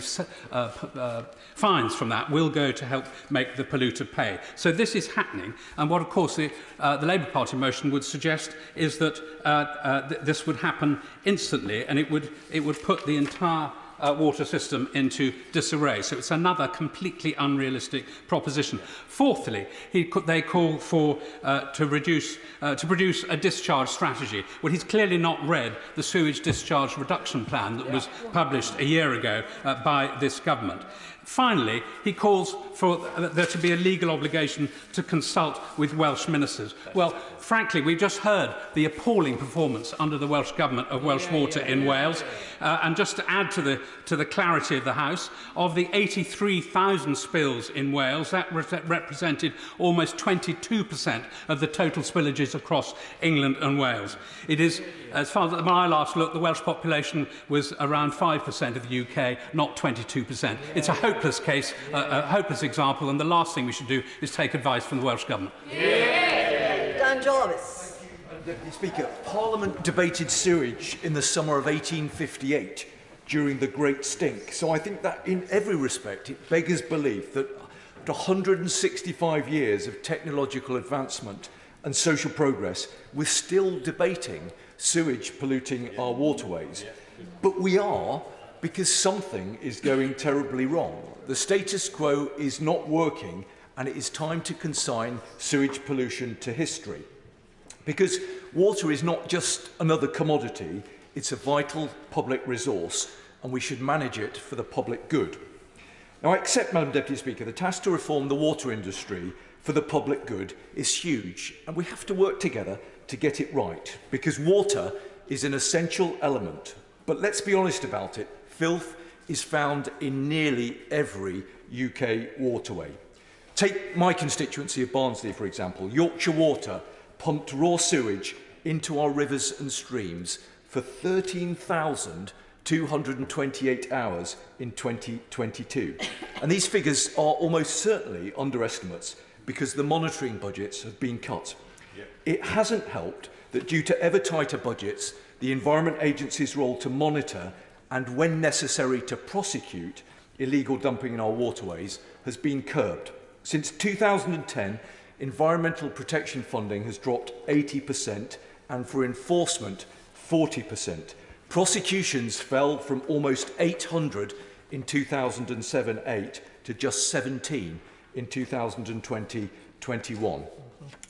fines from that will go to help make the polluter pay. So this is happening, and what, of course, the Labour Party motion would suggest is that this would happen instantly, and it would put the entire water system into disarray. So it's another completely unrealistic proposition. Fourthly, they call for to produce a discharge strategy. Well, he's clearly not read the sewage discharge reduction plan that was published a year ago by this government. Finally, he calls for there to be a legal obligation to consult with Welsh ministers. Well, frankly, we've just heard the appalling performance under the Welsh Government of Welsh Water in Wales. And just to add to the clarity of the House, of the 83,000 spills in Wales, that represented almost 22% of the total spillages across England and Wales. It is, as far as when I last looked, the Welsh population was around 5% of the UK, not 22%. It's a hopeless case, a hopeless example, and the last thing we should do is take advice from the Welsh Government. Dan Jarvis. Deputy Speaker, Parliament debated sewage in the summer of 1858 during the Great Stink. So I think that in every respect it beggars belief that after 165 years of technological advancement and social progress, we're still debating sewage polluting our waterways. But we are, because something is going terribly wrong. The status quo is not working, and it is time to consign sewage pollution to history. Because water is not just another commodity, it's a vital public resource, and we should manage it for the public good. Now, I accept, Madam Deputy Speaker, the task to reform the water industry for the public good is huge, and we have to work together to get it right, because water is an essential element. But let's be honest about it, filth is found in nearly every UK waterway. Take my constituency of Barnsley, for example. Yorkshire Water pumped raw sewage into our rivers and streams for 13,228 hours in 2022. And these figures are almost certainly underestimates because the monitoring budgets have been cut. It hasn't helped that due to ever tighter budgets, the Environment Agency's role to monitor and, when necessary, to prosecute illegal dumping in our waterways has been curbed. Since 2010, environmental protection funding has dropped 80% and for enforcement 40%. Prosecutions fell from almost 800 in 2007-8 to just 17 in 2020-21.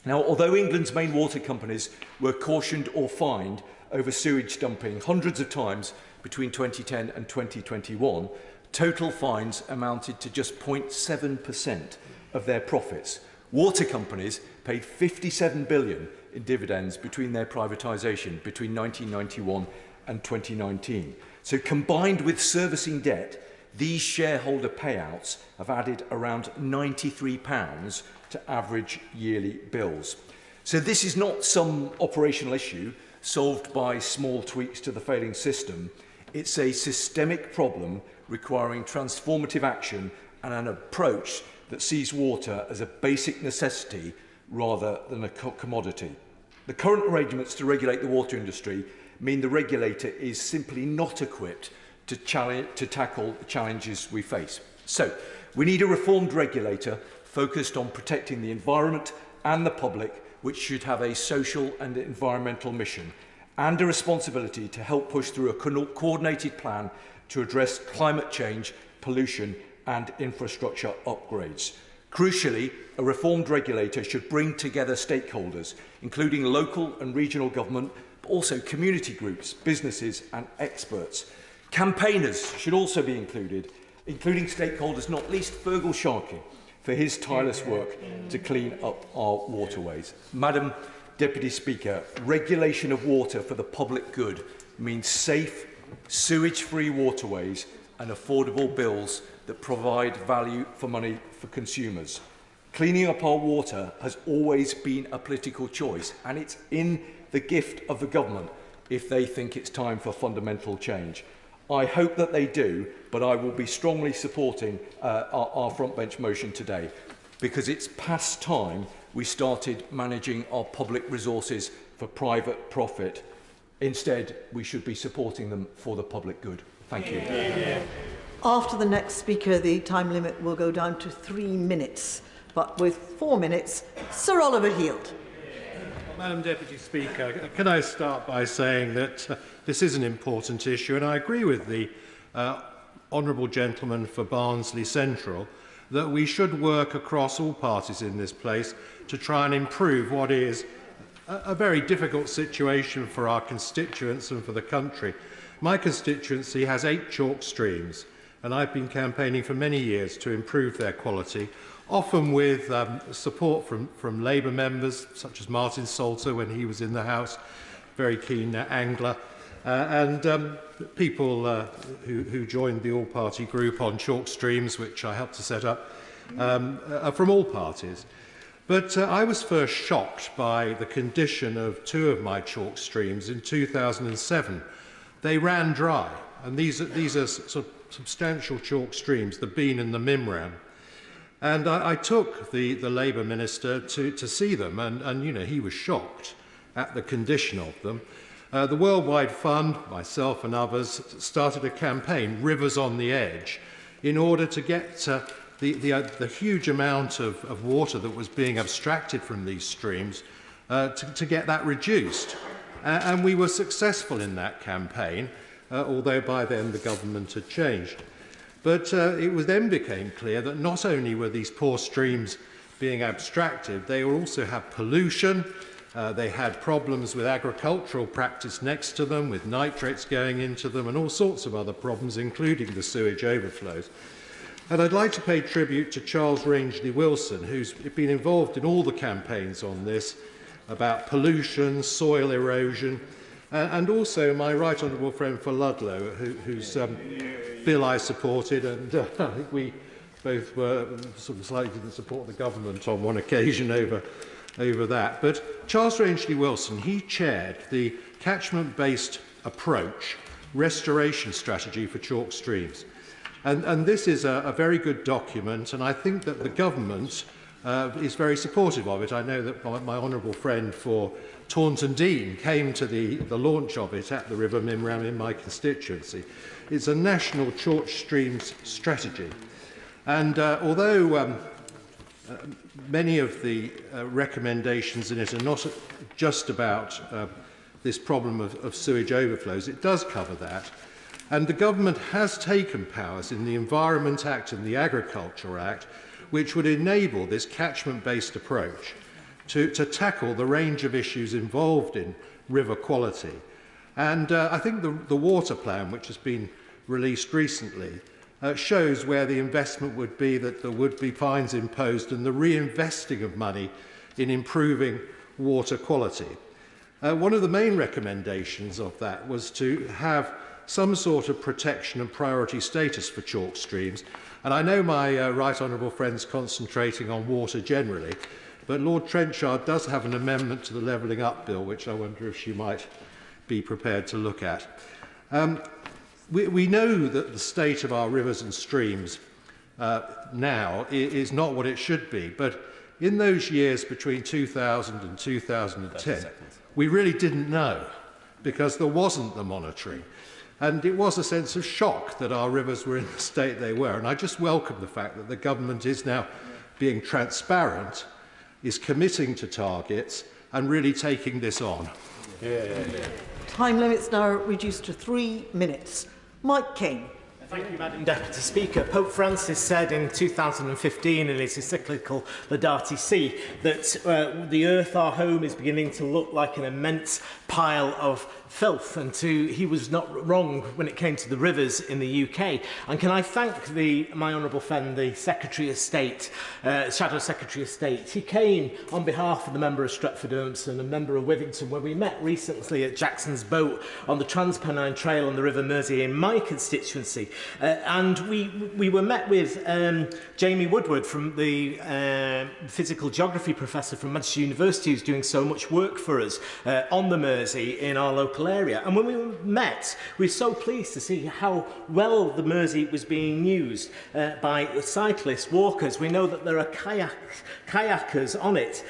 Now, although England's main water companies were cautioned or fined over sewage dumping hundreds of times between 2010 and 2021, total fines amounted to just 0.7% of their profits. Water companies paid 57 billion in dividends between their privatisation between 1991 and 2019. So combined with servicing debt, these shareholder payouts have added around £93 to average yearly bills. So this is not some operational issue solved by small tweaks to the failing system. It's a systemic problem requiring transformative action and an approach that sees water as a basic necessity rather than a commodity. The current arrangements to regulate the water industry mean the regulator is simply not equipped to tackle the challenges we face. So, we need a reformed regulator focused on protecting the environment and the public, which should have a social and environmental mission, and a responsibility to help push through a coordinated plan to address climate change, pollution and infrastructure upgrades. Crucially, a reformed regulator should bring together stakeholders, including local and regional government, but also community groups, businesses and experts. Campaigners should also be included, including stakeholders not least Fergal Sharkey for his tireless work to clean up our waterways. Madam Deputy Speaker, regulation of water for the public good means safe, sewage-free waterways and affordable bills that provide value for money for consumers. Cleaning up our water has always been a political choice, and it's in the gift of the government if they think it's time for fundamental change. I hope that they do, but I will be strongly supporting our frontbench motion today, because it's past time we started managing our public resources for private profit. Instead, we should be supporting them for the public good. Thank you. After the next speaker, the time limit will go down to 3 minutes, but with 4 minutes, Sir Oliver Heald. Madam Deputy Speaker, can I start by saying that this is an important issue, and I agree with the honourable gentleman for Barnsley Central that we should work across all parties in this place to try and improve what is a very difficult situation for our constituents and for the country. My constituency has 8 chalk streams, and I've been campaigning for many years to improve their quality, often with support from Labour members, such as Martin Salter when he was in the House, very keen angler, and people who joined the all-party group on chalk streams, which I helped to set up, are from all parties. But I was first shocked by the condition of 2 of my chalk streams in 2007. They ran dry, and these are sort of substantial chalk streams, the Bean and the Mimram. And I took the Labour minister to see them, and you know, he was shocked at the condition of them. The Worldwide Fund, myself and others, started a campaign, Rivers on the Edge, in order to get the huge amount of water that was being abstracted from these streams, to get that reduced. And we were successful in that campaign, although by then the government had changed. But it then became clear that not only were these poor streams being abstracted, they also had pollution, they had problems with agricultural practice next to them, with nitrates going into them, and all sorts of other problems, including the sewage overflows. And I'd like to pay tribute to Charles Rangeley-Wilson, who's been involved in all the campaigns on this, about pollution, soil erosion, and also my right honourable friend for Ludlow, whose bill I supported, and I think we both were sort of slightly didn't support the government on one occasion over that. But Charles Rangeley-Wilson, he chaired the catchment-based approach restoration strategy for chalk streams. And this is a very good document, and I think that the government is very supportive of it. I know that my honourable friend for Taunton Dean came to the launch of it at the River Mimram in my constituency. It's a national chalk streams strategy. And although many of the recommendations in it are not just about this problem of sewage overflows, it does cover that. And the government has taken powers in the Environment Act and the Agriculture Act, which would enable this catchment-based approach to tackle the range of issues involved in river quality. And I think the water plan, which has been released recently, shows where the investment would be, that there would be fines imposed, and the reinvesting of money in improving water quality. One of the main recommendations of that was to have some sort of protection and priority status for chalk streams. And I know my right honourable friend's concentrating on water generally, but Lord Trenchard does have an amendment to the Levelling Up Bill, which I wonder if she might be prepared to look at. We know that the state of our rivers and streams now is not what it should be, but in those years between 2000 and 2010, we really didn't know, because there wasn't the monitoring. And it was a sense of shock that our rivers were in the state they were. And I just welcome the fact that the government is now being transparent, is committing to targets, and really taking this on. Time limits now reduced to 3 minutes. Mike King. Thank you, Madam Deputy Speaker. Pope Francis said in 2015 in his encyclical Laudate Si that the earth, our home, is beginning to look like an immense pile of filth, and he was not wrong when it came to the rivers in the UK. And can I thank my honourable friend, the Secretary of State, Shadow Secretary of State. He came on behalf of the member of Stretford-Urmson and member of Withington, where we met recently at Jackson's Boat on the Transpennine Trail on the River Mersey in my constituency. And we were met with Jamie Woodward, from the physical geography professor from Manchester University, who's doing so much work for us on the Mersey in our local area. And when we met, we were so pleased to see how well the Mersey was being used by cyclists, walkers. We know that there are kayakers on it,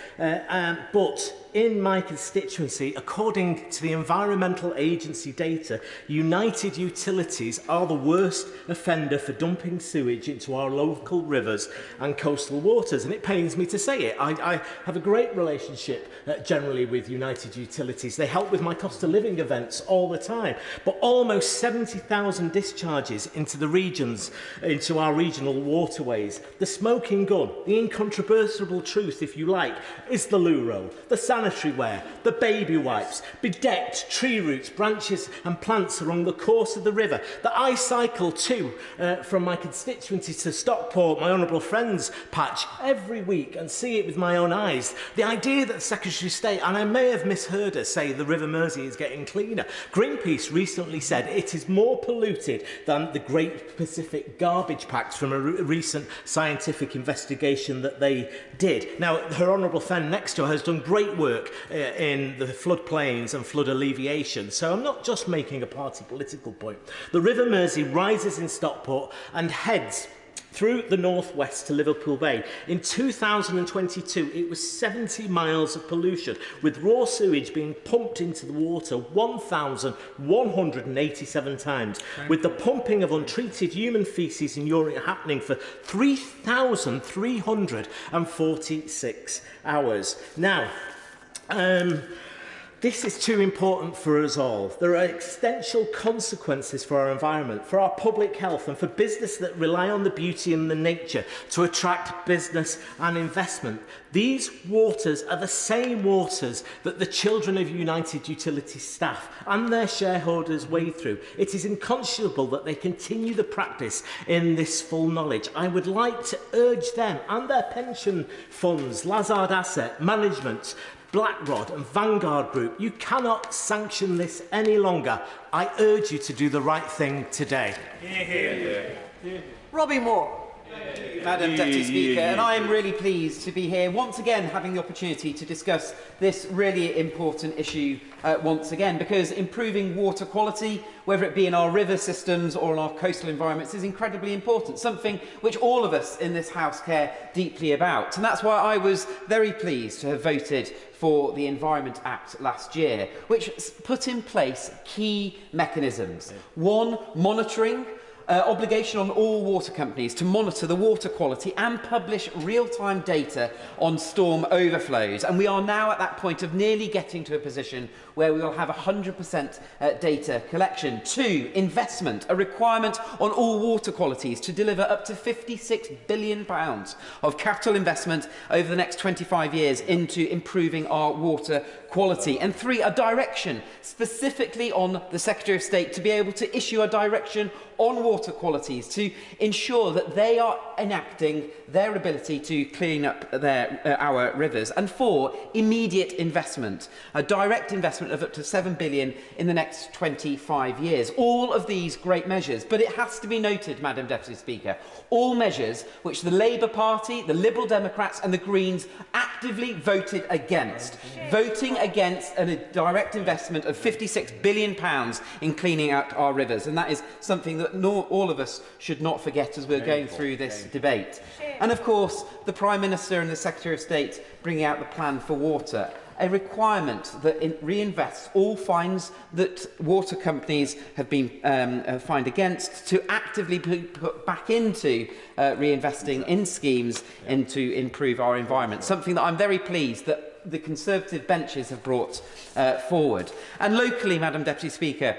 but in my constituency, according to the Environmental Agency data, United Utilities are the worst offender for dumping sewage into our local rivers and coastal waters. And it pains me to say it. I have a great relationship generally with United Utilities. They help with my cost of living events all the time. But almost 70,000 discharges into the regions, into our regional waterways. The smoking gun, the incontrovertible truth, if you like, is the loo roll, the sanitary ware, the baby wipes, bedecked tree roots, branches and plants along the course of the river that I cycle to from my constituency to Stockport, my honourable friend's patch, every week and see it with my own eyes. The idea that the Secretary of State, and I may have misheard her, say the River Mersey is getting cleaner. Greenpeace recently said it is more polluted than the Great Pacific Garbage Packs from a recent scientific investigation that they did. Now, her honourable friend next to her has done great work work in the floodplains and flood alleviation. So I'm not just making a party political point. The River Mersey rises in Stockport and heads through the northwest to Liverpool Bay. In 2022, it was 70 miles of pollution, with raw sewage being pumped into the water 1,187 times, with the pumping of untreated human faeces and urine happening for 3,346 hours. Now, this is too important for us all. There are existential consequences for our environment, for our public health, and for business that rely on the beauty and the nature to attract business and investment. These waters are the same waters that the children of United Utilities staff and their shareholders wade through. It is unconscionable that they continue the practice in this full knowledge. I would like to urge them and their pension funds, Lazard Asset Management, BlackRod and Vanguard Group, you cannot sanction this any longer. I urge you to do the right thing today. Robbie Moore. Madam Deputy Speaker, and I am really pleased to be here once again having the opportunity to discuss this really important issue once again, because improving water quality, whether it be in our river systems or in our coastal environments, is incredibly important, something which all of us in this House care deeply about. And that's why I was very pleased to have voted for the Environment Act last year, which put in place key mechanisms. One, monitoring. Obligation on all water companies to monitor the water quality and publish real-time data on storm overflows. And we are now at that point of nearly getting to a position where we will have 100% data collection. Two, investment, a requirement on all water qualities to deliver up to £56 billion of capital investment over the next 25 years into improving our water quality. And three, a direction specifically on the Secretary of State to be able to issue a direction on water qualities to ensure that they are enacting their ability to clean up our rivers. And four, immediate investment, a direct investment of up to £7 billion in the next 25 years. All of these great measures, but it has to be noted, Madam Deputy Speaker, all measures which the Labour Party, the Liberal Democrats and the Greens actively voted against, voting against a direct investment of £56 billion in cleaning out our rivers. And that is something that all of us should not forget as we're going through this debate. And of course, the Prime Minister and the Secretary of State bringing out the plan for water, a requirement that reinvests all fines that water companies have been fined against to actively put back into reinvesting in schemes and to improve our environment, something that I'm very pleased that the Conservative benches have brought forward. And locally, Madam Deputy Speaker,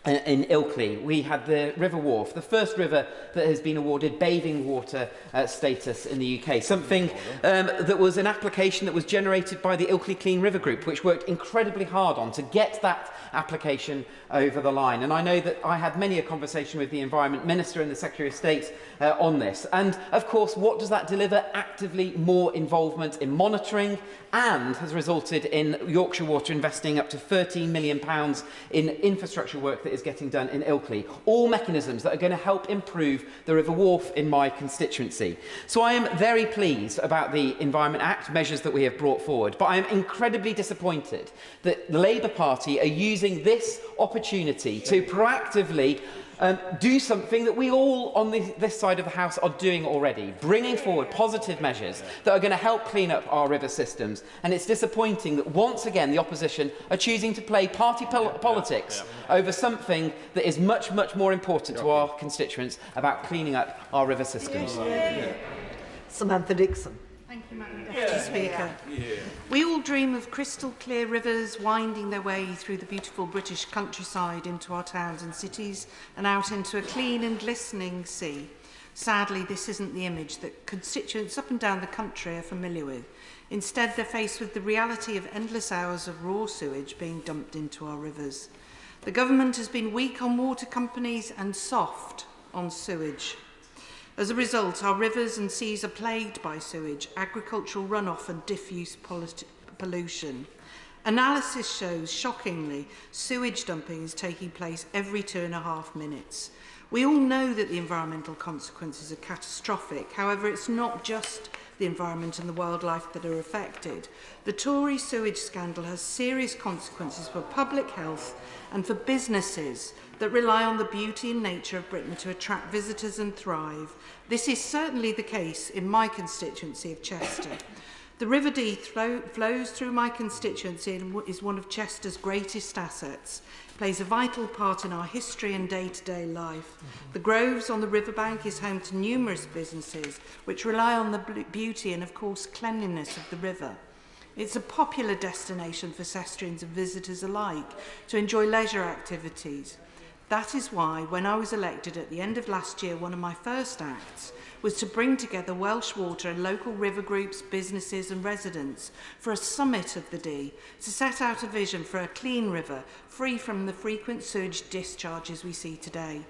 in Ilkley, we had the River Wharfe, the first river that has been awarded bathing water status in the UK, something that was an application that was generated by the Ilkley Clean River Group, which worked incredibly hard on to get that application over the line. And I know that I had many a conversation with the Environment Minister and the Secretary of State on this. And of course, what does that deliver? Actively more involvement in monitoring, and has resulted in Yorkshire Water investing up to £13 million in infrastructure work that is getting done in Ilkley. All mechanisms that are going to help improve the River Wharfe in my constituency. So I am very pleased about the Environment Act, measures that we have brought forward, but I am incredibly disappointed that the Labour Party are using this opportunity to proactively do something that we all on this side of the House are doing already, bringing forward positive measures that are going to help clean up our river systems. And it's disappointing that once again the opposition are choosing to play party politics over something that is much, much more important to our constituents about cleaning up our river systems. Samantha Dixon. Thank you, Madam Deputy Speaker. We all dream of crystal clear rivers winding their way through the beautiful British countryside into our towns and cities and out into a clean and glistening sea. Sadly, this isn't the image that constituents up and down the country are familiar with. Instead, they're faced with the reality of endless hours of raw sewage being dumped into our rivers. The government has been weak on water companies and soft on sewage. As a result, our rivers and seas are plagued by sewage, agricultural runoff and diffuse pollution. Analysis shows, shockingly, sewage dumping is taking place every 2.5 minutes. We all know that the environmental consequences are catastrophic. However, it's not just the environment and the wildlife that are affected. The Tory sewage scandal has serious consequences for public health and for businesses that rely on the beauty and nature of Britain to attract visitors and thrive. This is certainly the case in my constituency of Chester. The River Dee flows through my constituency and is one of Chester's greatest assets. It plays a vital part in our history and day-to-day life. The Groves on the riverbank is home to numerous businesses which rely on the beauty and, of course, cleanliness of the river. It's a popular destination for Cestrians and visitors alike to enjoy leisure activities. That is why, when I was elected at the end of last year, one of my first acts was to bring together Welsh Water and local river groups, businesses and residents for a summit of the Dee to set out a vision for a clean river, free from the frequent sewage discharges we see today.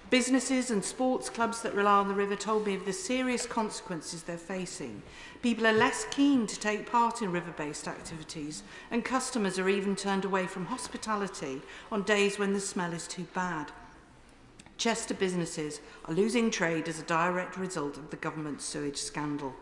Businesses and sports clubs that rely on the river told me of the serious consequences they're facing. People are less keen to take part in river-based activities, and customers are even turned away from hospitality on days when the smell is too bad. Chester businesses are losing trade as a direct result of the government's sewage scandal.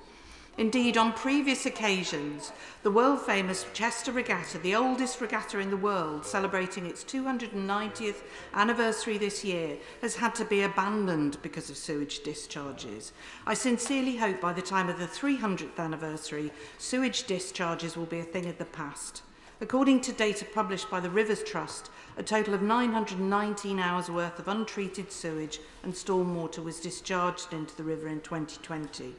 Indeed, on previous occasions, the world-famous Chester Regatta, the oldest regatta in the world, celebrating its 290th anniversary this year, has had to be abandoned because of sewage discharges. I sincerely hope by the time of the 300th anniversary, sewage discharges will be a thing of the past. According to data published by the Rivers Trust, a total of 919 hours worth of untreated sewage and stormwater was discharged into the river in 2020.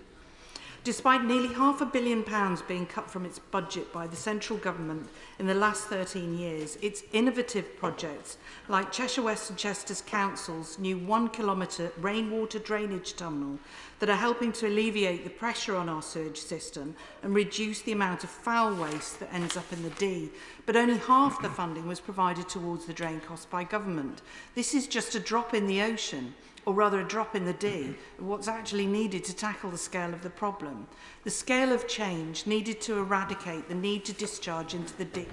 Despite nearly £500 million being cut from its budget by the central government in the last 13 years, its innovative projects, like Cheshire West and Chester's Council's new 1-kilometre rainwater drainage tunnel, that are helping to alleviate the pressure on our sewage system and reduce the amount of foul waste that ends up in the Dee. But only half the funding was provided towards the drain cost by government. This is just a drop in the ocean, or rather a drop in the Dee, of what's actually needed to tackle the scale of the problem. The scale of change needed to eradicate the need to discharge into the Dee.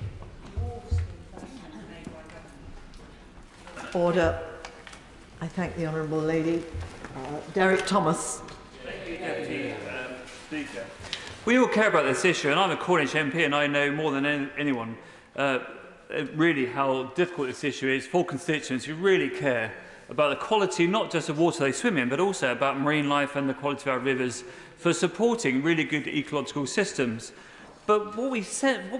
Order. I thank the Honourable Lady. Derek Thomas. Thank you, Deputy Speaker. We all care about this issue, and I'm a Cornish MP, and I know more than anyone really how difficult this issue is for constituents who really care about the quality not just of water they swim in, but also about marine life and the quality of our rivers for supporting really good ecological systems. But what we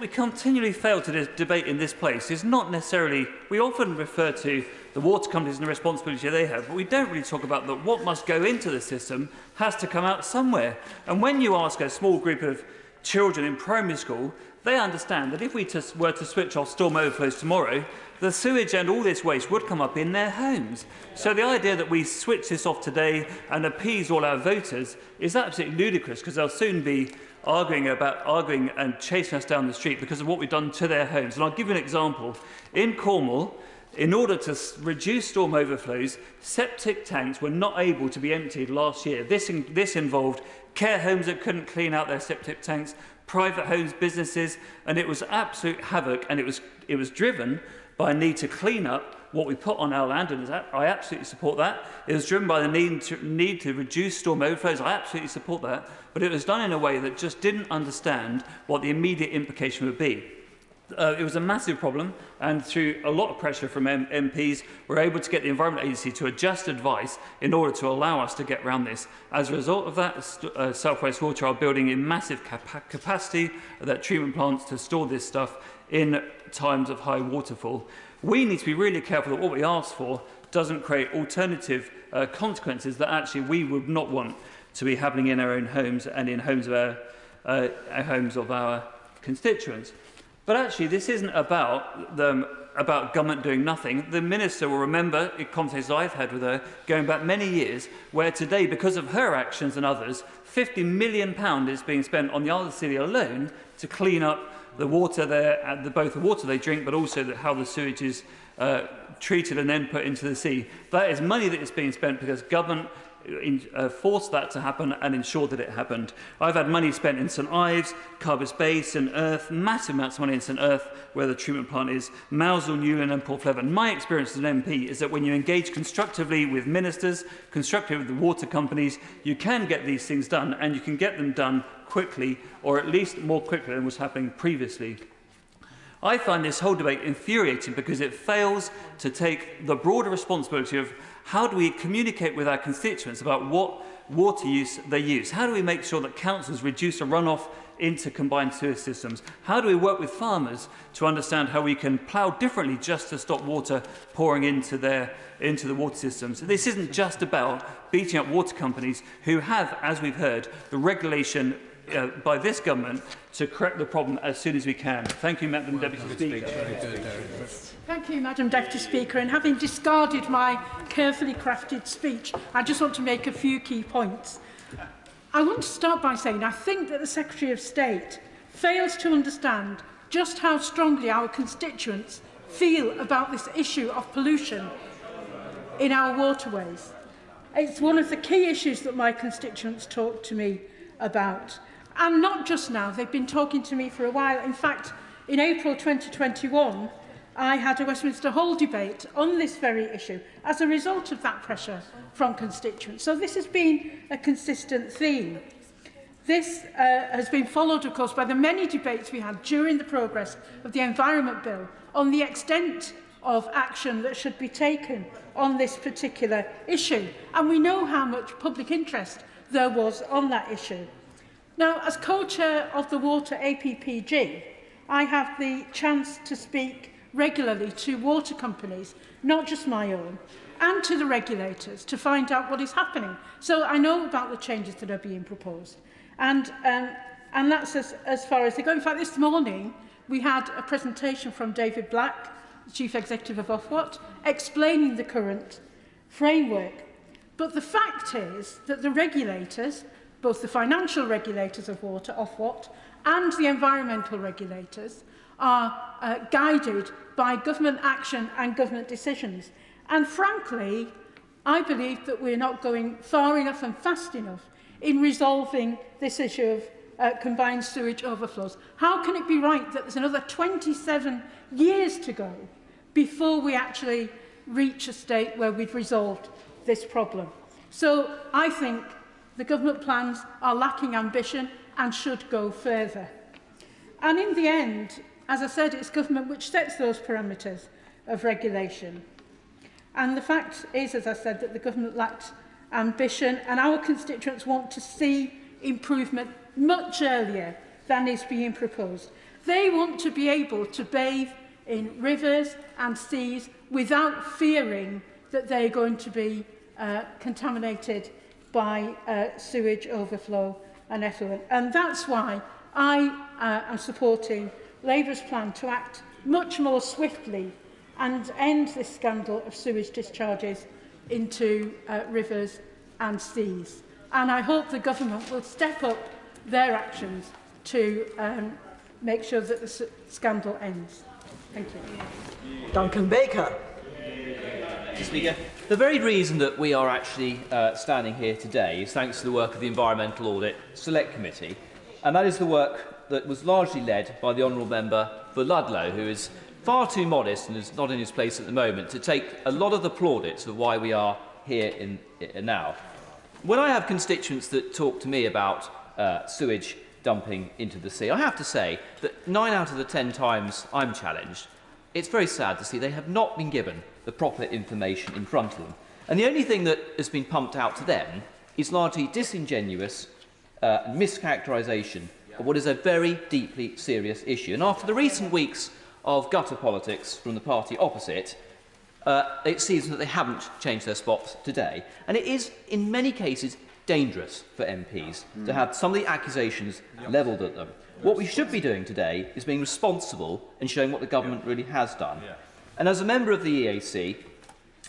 continually fail to debate in this place is not necessarily, we often refer to the water companies and the responsibility they have, but we don't really talk about that what must go into the system has to come out somewhere. And when you ask a small group of children in primary school, they understand that if we were to switch off storm overflows tomorrow, the sewage and all this waste would come up in their homes. So the idea that we switch this off today and appease all our voters is absolutely ludicrous, because they'll soon be arguing and chasing us down the street because of what we've done to their homes. And I'll give you an example. In Cornwall, in order to reduce storm overflows, septic tanks were not able to be emptied last year. This involved care homes that couldn't clean out their septic tanks, private homes, businesses, and it was absolute havoc, and it was driven by a need to clean up what we put on our land, and I absolutely support that. It was driven by the need to reduce storm overflows. I absolutely support that. But it was done in a way that just didn't understand what the immediate implication would be. It was a massive problem, and through a lot of pressure from MPs, we were able to get the Environment Agency to adjust advice in order to allow us to get around this. As a result of that, South West Water are building in massive capacity that treatment plants to store this stuff in times of high waterfall. We need to be really careful that what we ask for doesn't create alternative consequences that actually we would not want to be happening in our own homes and in homes of our constituents. But actually, this isn't about government doing nothing. The Minister will remember conversations I've had with her going back many years, where today, because of her actions and others, £50 million is being spent on the Isle of Scilly alone to clean up the water there, both the water they drink, but also how the sewage is treated and then put into the sea. That is money that is being spent because government forced that to happen and ensured that it happened. I've had money spent in St Ives, Carbis Bay, St Earth, massive amounts of money in St Earth, where the treatment plant is, Mousehole, Newlyn and Porthleven. My experience as an MP is that when you engage constructively with ministers, constructively with the water companies, you can get these things done, and you can get them done quickly, or at least more quickly than was happening previously. I find this whole debate infuriating because it fails to take the broader responsibility of how do we communicate with our constituents about what water use they use? How do we make sure that councils reduce the runoff into combined sewer systems? How do we work with farmers to understand how we can plough differently just to stop water pouring into the water systems? This isn't just about beating up water companies who have, as we've heard, the regulation by this government to correct the problem as soon as we can. Thank you, Madam Deputy Speaker. Thank you, Madam Deputy Speaker. And having discarded my carefully crafted speech, I just want to make a few key points. I want to start by saying I think that the Secretary of State fails to understand just how strongly our constituents feel about this issue of pollution in our waterways. It's one of the key issues that my constituents talk to me about. And not just now, they've been talking to me for a while. In fact, in April 2021, I had a Westminster Hall debate on this very issue as a result of that pressure from constituents. So this has been a consistent theme. This has been followed, of course, by the many debates we had during the progress of the Environment Bill on the extent of action that should be taken on this particular issue. And we know how much public interest there was on that issue. Now, as co-chair of the Water APPG, I have the chance to speak regularly to water companies, not just my own, and to the regulators to find out what is happening. So I know about the changes that are being proposed. And that's as far as they go. In fact, this morning we had a presentation from David Black, the Chief Executive of Ofwat, explaining the current framework. But the fact is that the regulators, both the financial regulators of water, Ofwat, and the environmental regulators, are guided by government action and government decisions. And frankly, I believe that we're not going far enough and fast enough in resolving this issue of combined sewage overflows. How can it be right that there's another 27 years to go before we actually reach a state where we've resolved this problem? So I think the government plans are lacking ambition and should go further. And in the end, as I said, it's government which sets those parameters of regulation. And the fact is, as I said, that the government lacked ambition, and our constituents want to see improvement much earlier than is being proposed. They want to be able to bathe in rivers and seas without fearing that they're going to be contaminated by sewage overflow and effluent. And that's why I am supporting Labour's plan to act much more swiftly and end this scandal of sewage discharges into rivers and seas. And I hope the government will step up their actions to make sure that the scandal ends. Thank you. Duncan Baker. Mr. Speaker, the very reason that we are actually standing here today is thanks to the work of the Environmental Audit Select Committee, and that is the work that was largely led by the Honourable Member for Ludlow, who is far too modest and is not in his place at the moment to take a lot of the plaudits of why we are here now. When I have constituents that talk to me about sewage dumping into the sea, I have to say that 9 out of the 10 times I'm challenged, it's very sad to see they have not been given the proper information in front of them. And the only thing that has been pumped out to them is largely disingenuous mischaracterisation of what is a very deeply serious issue. And after the recent weeks of gutter politics from the party opposite, it seems that they haven't changed their spots today. And it is, in many cases, dangerous for MPs to have some of the accusations levelled at them. What we should be doing today is being responsible and showing what the government really has done. And as a member of the EAC,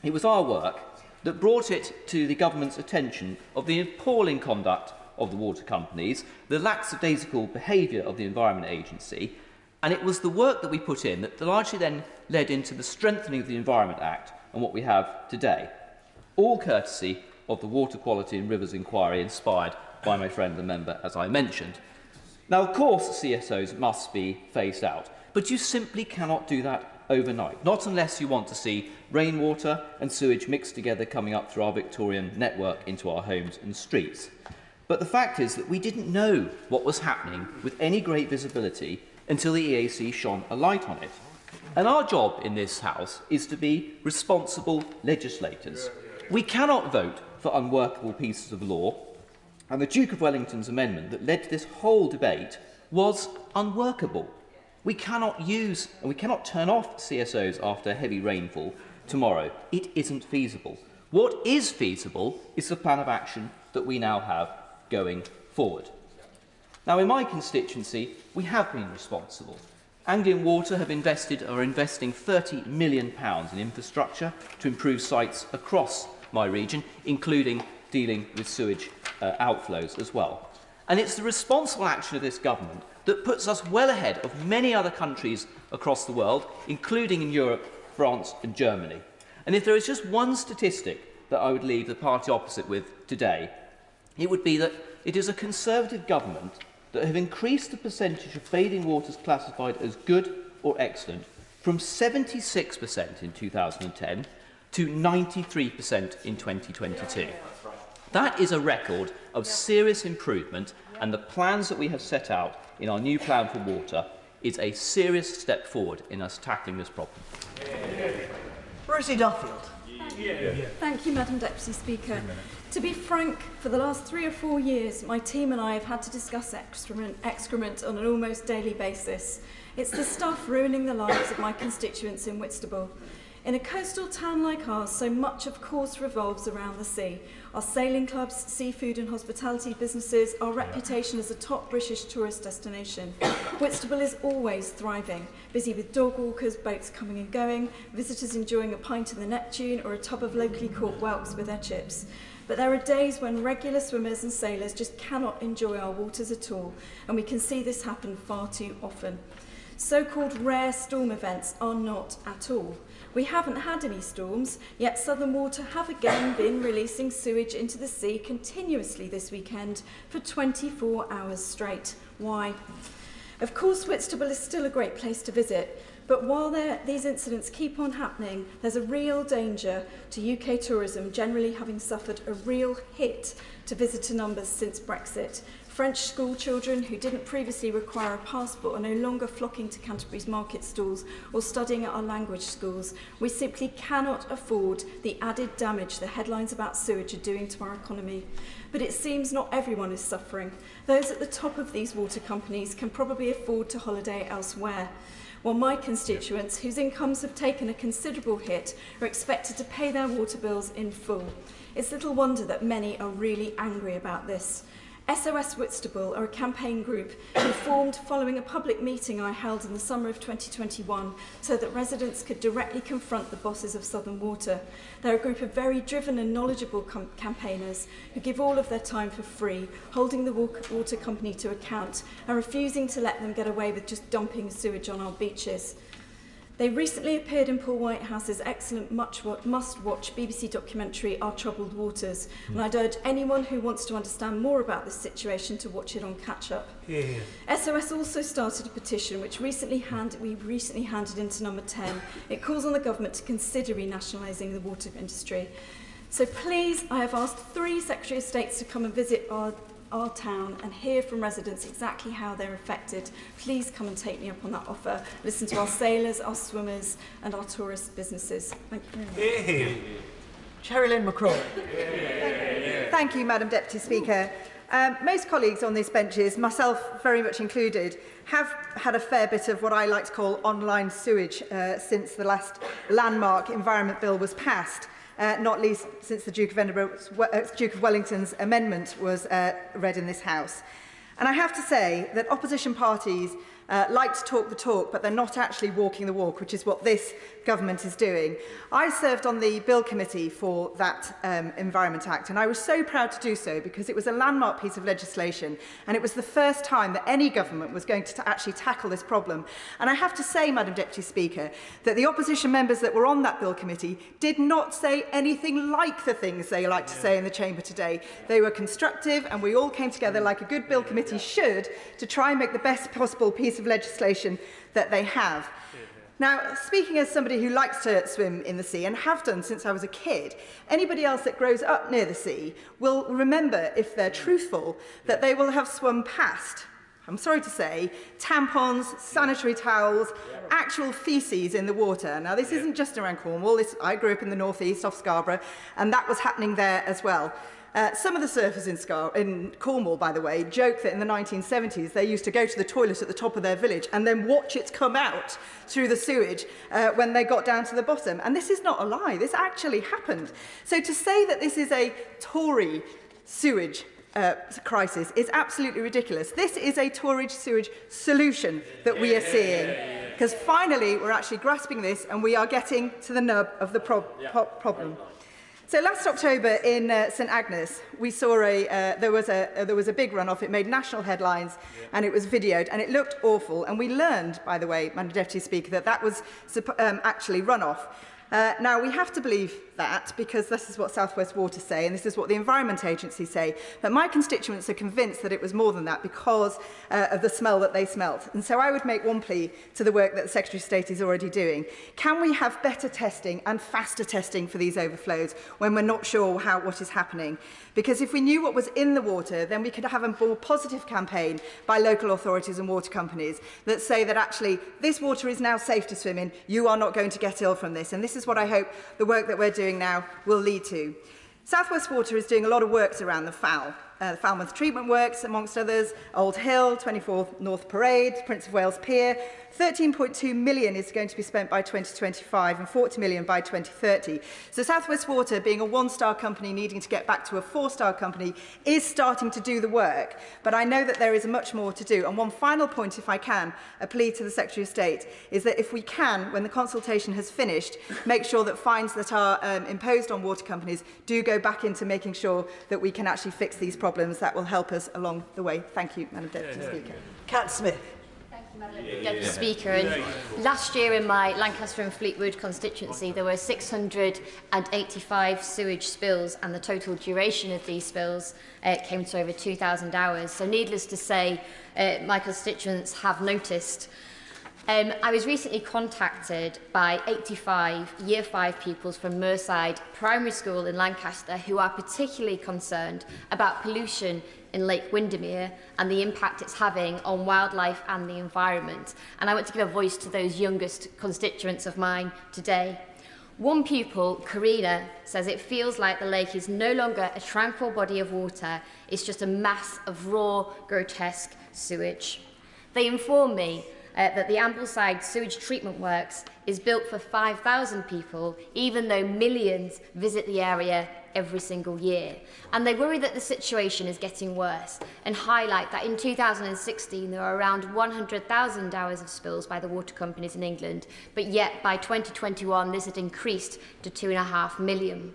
it was our work that brought it to the government's attention of the appalling conduct of the water companies, the lackadaisical behaviour of the Environment Agency, and it was the work that we put in that largely then led into the strengthening of the Environment Act and what we have today. All courtesy of the Water Quality in Rivers inquiry inspired by my friend the member, as I mentioned. Now, of course, CSOs must be phased out, but you simply cannot do that overnight, not unless you want to see rainwater and sewage mixed together coming up through our Victorian network into our homes and streets. But the fact is that we didn't know what was happening with any great visibility until the EAC shone a light on it. And our job in this House is to be responsible legislators. We cannot vote for unworkable pieces of law, and the Duke of Wellington's amendment that led to this whole debate was unworkable. We cannot use and we cannot turn off CSOs after heavy rainfall tomorrow. It isn't feasible. What is feasible is the plan of action that we now have going forward. Now, in my constituency, we have been responsible. Anglian Water are investing £30 million in infrastructure to improve sites across my region, including dealing with sewage outflows as well. And it's the responsible action of this government that puts us well ahead of many other countries across the world, including in Europe, France and Germany. And if there is just one statistic that I would leave the party opposite with today, it would be that it is a Conservative government that have increased the percentage of bathing waters classified as good or excellent from 76% in 2010 to 93% in 2022. That is a record of serious improvement, and the plans that we have set out in our new plan for water is a serious step forward in us tackling this problem. Rosie Duffield. Thank you, Madam Deputy Speaker. To be frank, for the last 3 or 4 years, my team and I have had to discuss excrement on an almost daily basis. It's the stuff ruining the lives of my constituents in Whitstable. In a coastal town like ours, so much of course revolves around the sea. Our sailing clubs, seafood and hospitality businesses, our reputation as a top British tourist destination. Whitstable is always thriving, busy with dog walkers, boats coming and going, visitors enjoying a pint in the Neptune or a tub of locally caught whelks with their chips. But there are days when regular swimmers and sailors just cannot enjoy our waters at all, and we can see this happen far too often. So-called rare storm events are not at all. We haven't had any storms, yet Southern Water have again been releasing sewage into the sea continuously this weekend for 24 hours straight. Why? Of course, Whitstable is still a great place to visit, but while these incidents keep on happening, there's a real danger to UK tourism generally having suffered a real hit to visitor numbers since Brexit. French school children who didn't previously require a passport are no longer flocking to Canterbury's market stalls or studying at our language schools. We simply cannot afford the added damage the headlines about sewage are doing to our economy. But it seems not everyone is suffering. Those at the top of these water companies can probably afford to holiday elsewhere, while my constituents, whose incomes have taken a considerable hit, are expected to pay their water bills in full. It's little wonder that many are really angry about this. SOS Whitstable are a campaign group who formed following a public meeting I held in the summer of 2021 so that residents could directly confront the bosses of Southern Water. They're a group of very driven and knowledgeable campaigners who give all of their time for free, holding the water company to account and refusing to let them get away with just dumping sewage on our beaches. They recently appeared in Paul Whitehouse's excellent must-watch BBC documentary, Our Troubled Waters, and I'd urge anyone who wants to understand more about this situation to watch it on catch-up. SOS also started a petition which we recently handed into number 10. It calls on the government to consider renationalising the water industry. So please, I have asked 3 Secretary of States to come and visit our town and hear from residents exactly how they're affected. Please come and take me up on that offer. Listen to our sailors, our swimmers and our tourist businesses. Thank you very much. Sherilyn McCraw. Thank you, Madam Deputy Speaker. Most colleagues on these benches, myself very much included, have had a fair bit of what I like to call online sewage since the last landmark Environment Bill was passed. Not least since the Duke of Wellington's amendment was read in this House. And I have to say that opposition parties like to talk the talk, but they're not actually walking the walk, which is what this government is doing. I served on the Bill Committee for that Environment Act, and I was so proud to do so because it was a landmark piece of legislation, and it was the first time that any government was going to actually tackle this problem. And I have to say, Madam Deputy Speaker, that the opposition members that were on that Bill Committee did not say anything like the things they like to say in the chamber today. They were constructive, and we all came together like a good Bill Committee should to try and make the best possible piece of legislation that they have. Now, speaking as somebody who likes to swim in the sea and have done since I was a kid, anybody else that grows up near the sea will remember, if they're truthful, that they will have swum past, I'm sorry to say, tampons, sanitary towels, actual faeces in the water. Now, this isn't just around Cornwall. I grew up in the northeast off Scarborough, and that was happening there as well. Some of the surfers in Cornwall, by the way, joke that in the 1970s they used to go to the toilet at the top of their village and then watch it come out through the sewage when they got down to the bottom. And this is not a lie. This actually happened. So to say that this is a Tory sewage crisis is absolutely ridiculous. This is a Tory sewage solution that we are seeing, because finally we're actually grasping this and we are getting to the nub of the problem. So last October in St Agnes, we saw there was a big runoff. It made national headlines, and it was videoed, and it looked awful. And we learned, by the way, Madam Deputy Speaker, that that was actually runoff. Now, we have to believe that because this is what South West Water say and this is what the Environment Agency say. But my constituents are convinced that it was more than that because of the smell that they smelt. And so I would make one plea to the work that the Secretary of State is already doing. Can we have better testing and faster testing for these overflows when we're not sure what is happening? Because if we knew what was in the water, then we could have a more positive campaign by local authorities and water companies that say that actually this water is now safe to swim in, you are not going to get ill from this. And this is what I hope the work that we're doing now will lead to. South West Water is doing a lot of works around the Falmouth Treatment Works, amongst others, Old Hill, 24 North Parade, Prince of Wales Pier. 13.2 million is going to be spent by 2025 and 40 million by 2030. So South West Water, being a one-star company needing to get back to a four-star company, is starting to do the work. But I know that there is much more to do. And one final point, if I can, a plea to the Secretary of State, is that if we can, when the consultation has finished, make sure that fines that are imposed on water companies do go back into making sure that we can actually fix these problems. That will help us along the way. Thank you, Madam Deputy Speaker. Cat Smith. Madam Deputy Speaker, and last year in my Lancaster and Fleetwood constituency there were 685 sewage spills, and the total duration of these spills came to over 2,000 hours. So needless to say, my constituents have noticed. I was recently contacted by 85 Year 5 pupils from Merside Primary School in Lancaster who are particularly concerned about pollution in Lake Windermere and the impact it's having on wildlife and the environment. And I want to give a voice to those youngest constituents of mine today. One pupil, Karina, says it feels like the lake is no longer a tranquil body of water, it's just a mass of raw, grotesque sewage. They inform me that the Ambleside Sewage Treatment Works is built for 5,000 people, even though millions visit the area every single year. And they worry that the situation is getting worse and highlight that in 2016 there were around 100,000 hours of spills by the water companies in England, but yet by 2021 this had increased to 2.5 million.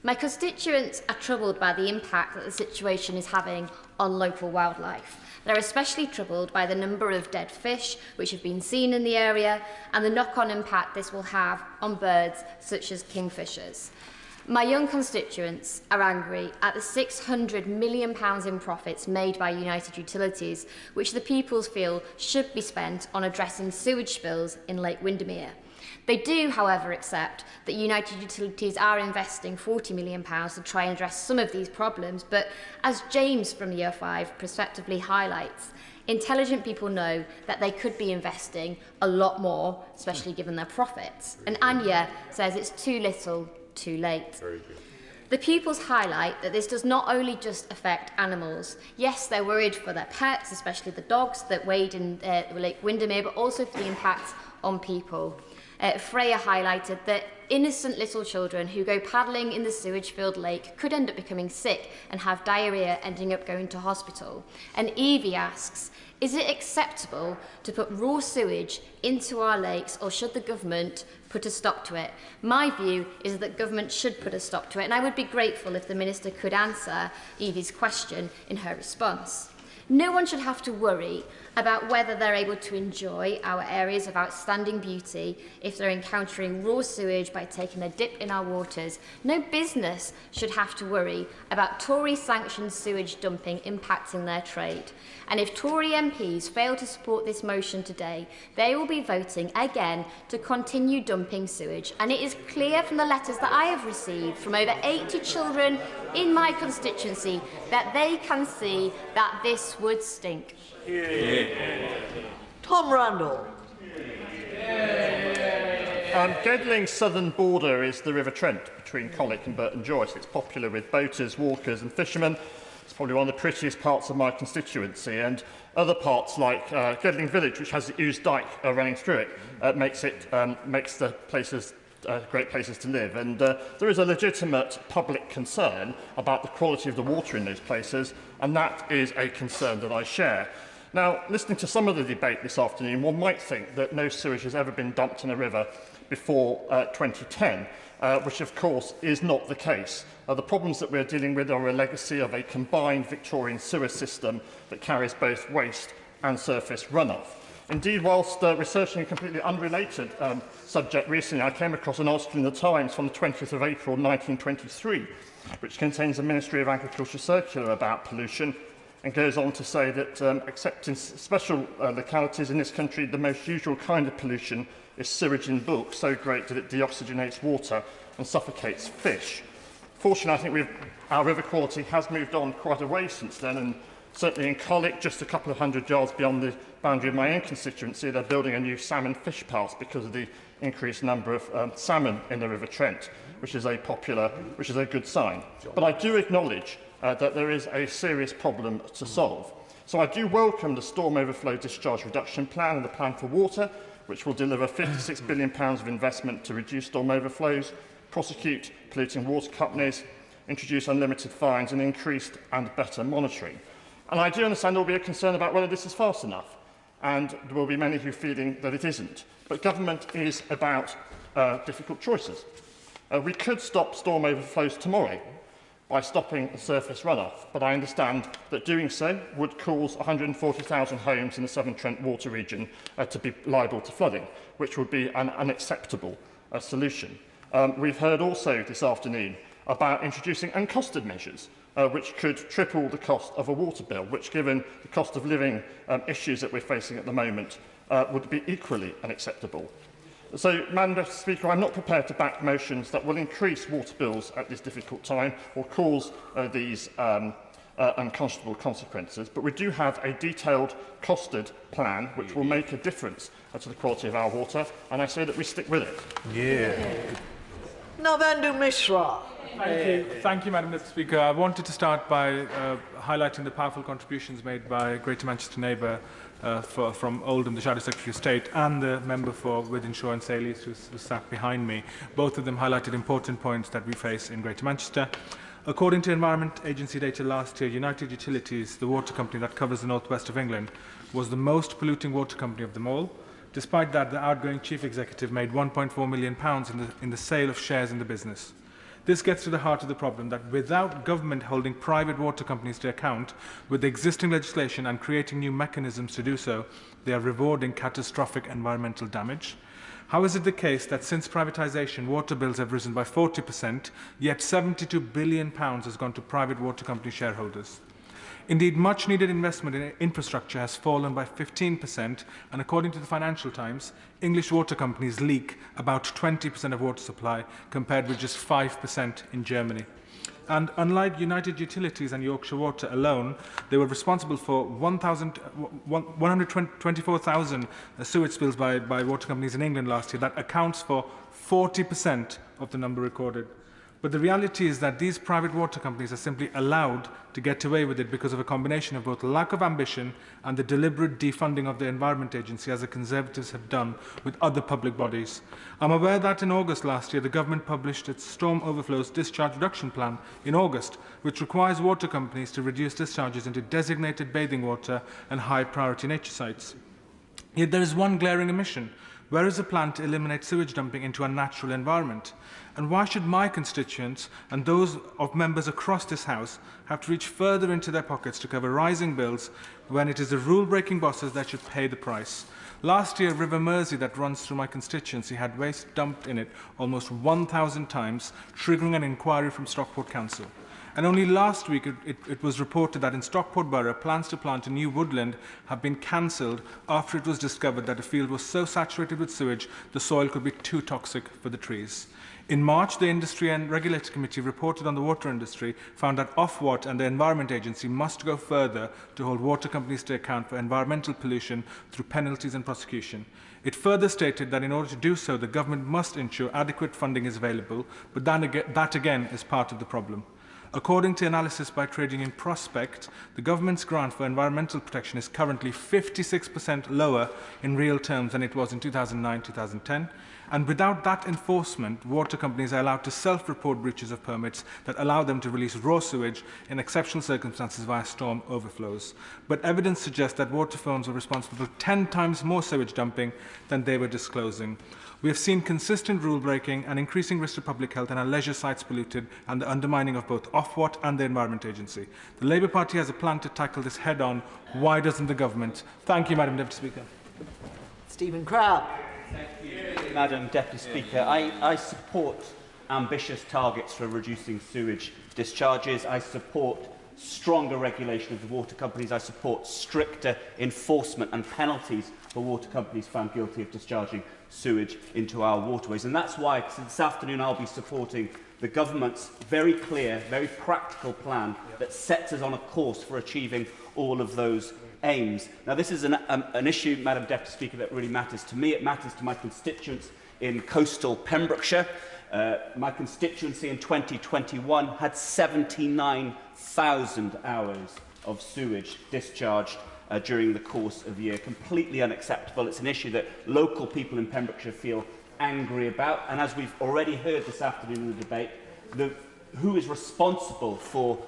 My constituents are troubled by the impact that the situation is having on local wildlife. They're especially troubled by the number of dead fish which have been seen in the area and the knock-on impact this will have on birds such as kingfishers. My young constituents are angry at the £600 million in profits made by United Utilities, which the pupils feel should be spent on addressing sewage spills in Lake Windermere. They do, however, accept that United Utilities are investing £40 million to try and address some of these problems, but as James from Year 5 prospectively highlights, intelligent people know that they could be investing a lot more, especially given their profits. And Anya says it's too little, too late. Very good. The pupils highlight that this does not only just affect animals. Yes, they're worried for their pets, especially the dogs that wade in Lake Windermere, but also for the impact on people. Freya highlighted that innocent little children who go paddling in the sewage-filled lake could end up becoming sick and have diarrhoea, ending up going to hospital. And Evie asks, is it acceptable to put raw sewage into our lakes, or should the government put a stop to it? My view is that government should put a stop to it, and I would be grateful if the Minister could answer Evie's question in her response. No one should have to worry about whether they're able to enjoy our areas of outstanding beauty if they're encountering raw sewage by taking a dip in our waters. No business should have to worry about Tory-sanctioned sewage dumping impacting their trade. And if Tory MPs fail to support this motion today, they will be voting again to continue dumping sewage. And it is clear from the letters that I have received from over 80 children in my constituency that they can see that this would stink. Tom Randall. Gedling's southern border is the River Trent between Colic and Burton Joyce. It's popular with boaters, walkers and fishermen. It's probably one of the prettiest parts of my constituency, and other parts like Gedling Village, which has the Ouse Dyke running through it, makes the places great places to live. And there is a legitimate public concern about the quality of the water in those places, and that is a concern that I share. Now, listening to some of the debate this afternoon, one might think that no sewage has ever been dumped in a river before 2010, which of course is not the case. The problems that we're dealing with are a legacy of a combined Victorian sewer system that carries both waste and surface runoff. Indeed, whilst researching a completely unrelated subject recently, I came across an article in the Times from the 20th of April 1923, which contains a Ministry of Agriculture circular about pollution, and goes on to say that, except in special localities in this country, the most usual kind of pollution is sewage in bulk, so great that it deoxygenates water and suffocates fish. Fortunately, I think our river quality has moved on quite a way since then, and certainly in Colic, just a couple of hundred yards beyond the boundary of my own constituency, they're building a new salmon fish pass because of the increased number of salmon in the River Trent, which is a good sign. But I do acknowledge that there is a serious problem to solve. So I do welcome the Storm Overflow Discharge Reduction Plan and the Plan for Water, which will deliver £56 billion of investment to reduce storm overflows, prosecute polluting water companies, introduce unlimited fines and increased and better monitoring. And I do understand there will be a concern about whether this is fast enough, and there will be many who are feeling that it isn't. But government is about difficult choices. We could stop storm overflows tomorrow by stopping the surface runoff, but I understand that doing so would cause 140,000 homes in the Severn Trent water region to be liable to flooding, which would be an unacceptable solution. We've heard also this afternoon about introducing uncosted measures, which could triple the cost of a water bill, which, given the cost of living issues that we're facing at the moment, would be equally unacceptable. So, Madam Speaker, I'm not prepared to back motions that will increase water bills at this difficult time or cause these unconscionable consequences, but we do have a detailed, costed plan which will make a difference to the quality of our water, and I say that we stick with it. Navendu Mishra. Thank you, Madam Deputy Speaker. I wanted to start by highlighting the powerful contributions made by Greater Manchester Neighbour from Oldham, the Shadow Secretary of State, and the member for Wythenshawe and Salies, who sat behind me. Both of them highlighted important points that we face in Greater Manchester. According to Environment Agency data last year, United Utilities, the water company that covers the northwest of England, was the most polluting water company of them all. Despite that, the outgoing chief executive made £1.4 million in the sale of shares in the business. This gets to the heart of the problem that without government holding private water companies to account with the existing legislation and creating new mechanisms to do so, they are rewarding catastrophic environmental damage. How is it the case that since privatisation, water bills have risen by 40%, yet £72 billion has gone to private water company shareholders? Indeed, much-needed investment in infrastructure has fallen by 15%, and according to the Financial Times, English water companies leak about 20% of water supply, compared with just 5% in Germany. And unlike United Utilities and Yorkshire Water alone, they were responsible for 124,000 sewage spills by water companies in England last year. That accounts for 40% of the number recorded. But the reality is that these private water companies are simply allowed to get away with it because of a combination of both lack of ambition and the deliberate defunding of the Environment Agency, as the Conservatives have done with other public bodies. I'm aware that in August last year, the government published its Storm Overflows Discharge Reduction Plan in August, which requires water companies to reduce discharges into designated bathing water and high-priority nature sites. Yet there is one glaring omission. Where is a plan to eliminate sewage dumping into a natural environment? And why should my constituents and those of members across this House have to reach further into their pockets to cover rising bills when it is the rule-breaking bosses that should pay the price? Last year, River Mersey that runs through my constituency had waste dumped in it almost 1,000 times, triggering an inquiry from Stockport Council. And only last week it was reported that in Stockport Borough, plans to plant a new woodland have been cancelled after it was discovered that the field was so saturated with sewage the soil could be too toxic for the trees. In March, the Industry and Regulatory Committee reported on the water industry, found that Ofwat and the Environment Agency must go further to hold water companies to account for environmental pollution through penalties and prosecution. It further stated that in order to do so, the government must ensure adequate funding is available, but that again is part of the problem. According to analysis by Trade Union Prospect, the government's grant for environmental protection is currently 56% lower in real terms than it was in 2009-2010. And without that enforcement, water companies are allowed to self-report breaches of permits that allow them to release raw sewage in exceptional circumstances via storm overflows. But evidence suggests that water firms were responsible for 10 times more sewage dumping than they were disclosing. We have seen consistent rule-breaking and increasing risk to public health and our leisure sites polluted and the undermining of both Ofwat and the Environment Agency. The Labour Party has a plan to tackle this head-on. Why doesn't the government? Thank you, Madam Deputy Speaker. Stephen Crabb. Thank you, Madam Deputy Speaker. I support ambitious targets for reducing sewage discharges. I support stronger regulation of the water companies. I support stricter enforcement and penalties for water companies found guilty of discharging sewage into our waterways. And that's why this afternoon I'll be supporting the government's very clear, very practical plan that sets us on a course for achieving all of those aims. Now, this is an issue, Madam Deputy Speaker, that really matters to me. It matters to my constituents in coastal Pembrokeshire. My constituency in 2021 had 79,000 hours of sewage discharged during the course of the year. Completely unacceptable. It's an issue that local people in Pembrokeshire feel angry about. And as we've already heard this afternoon in the debate, who is responsible for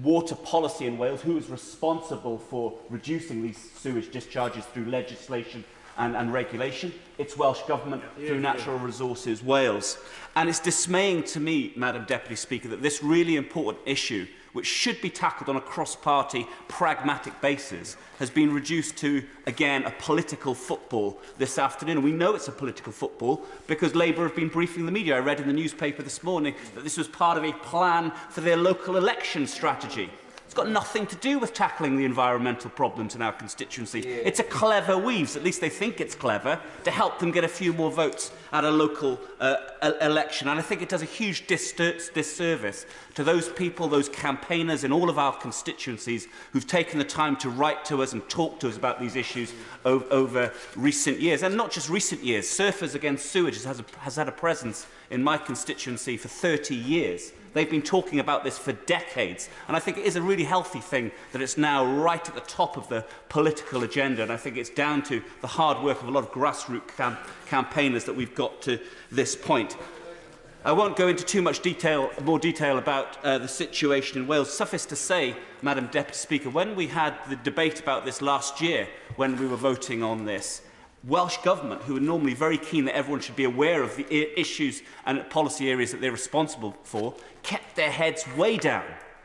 water policy in Wales, who is responsible for reducing these sewage discharges through legislation and regulation? It's Welsh Government through Natural Resources Wales. And it's dismaying to me, Madam Deputy Speaker, that this really important issue, which should be tackled on a cross-party, pragmatic basis, has been reduced to, again, a political football this afternoon. And we know it's a political football because Labour have been briefing the media. I read in the newspaper this morning that this was part of a plan for their local election strategy. It's got nothing to do with tackling the environmental problems in our constituency. It's a clever weave, at least they think it's clever, to help them get a few more votes at a local election. And I think it does a huge disservice to those people, those campaigners in all of our constituencies who've taken the time to write to us and talk to us about these issues over recent years. And not just recent years. Surfers Against Sewage has had a presence in my constituency for 30 years. They've been talking about this for decades, and I think it is a really healthy thing that it's now right at the top of the political agenda, and I think it's down to the hard work of a lot of grassroots campaigners that we've got to this point. I won't go into too much more detail about the situation in Wales. Suffice to say, Madam Deputy Speaker, when we had the debate about this last year, when we were voting on this, Welsh Government, who are normally very keen that everyone should be aware of the issues and policy areas that they're responsible for, kept their heads way down.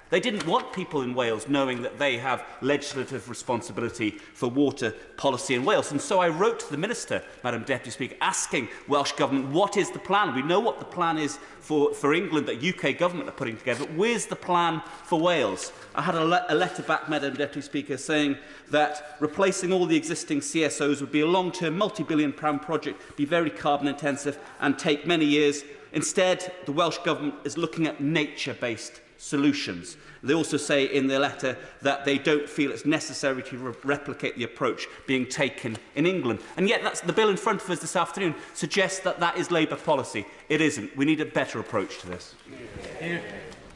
They didn't want people in Wales knowing that they have legislative responsibility for water policy in Wales. And so I wrote to the Minister, Madam Deputy Speaker, asking Welsh Government, what is the plan? We know what the plan is for England that UK Government are putting together, but where's the plan for Wales? I had a letter back, Madam Deputy Speaker, saying that replacing all the existing CSOs would be a long-term, multi-billion-pound project, be very carbon-intensive and take many years. Instead, the Welsh Government is looking at nature-based solutions. They also say in their letter that they don't feel it's necessary to replicate the approach being taken in England. And yet the bill in front of us this afternoon suggests that that is Labour policy. It isn't. We need a better approach to this.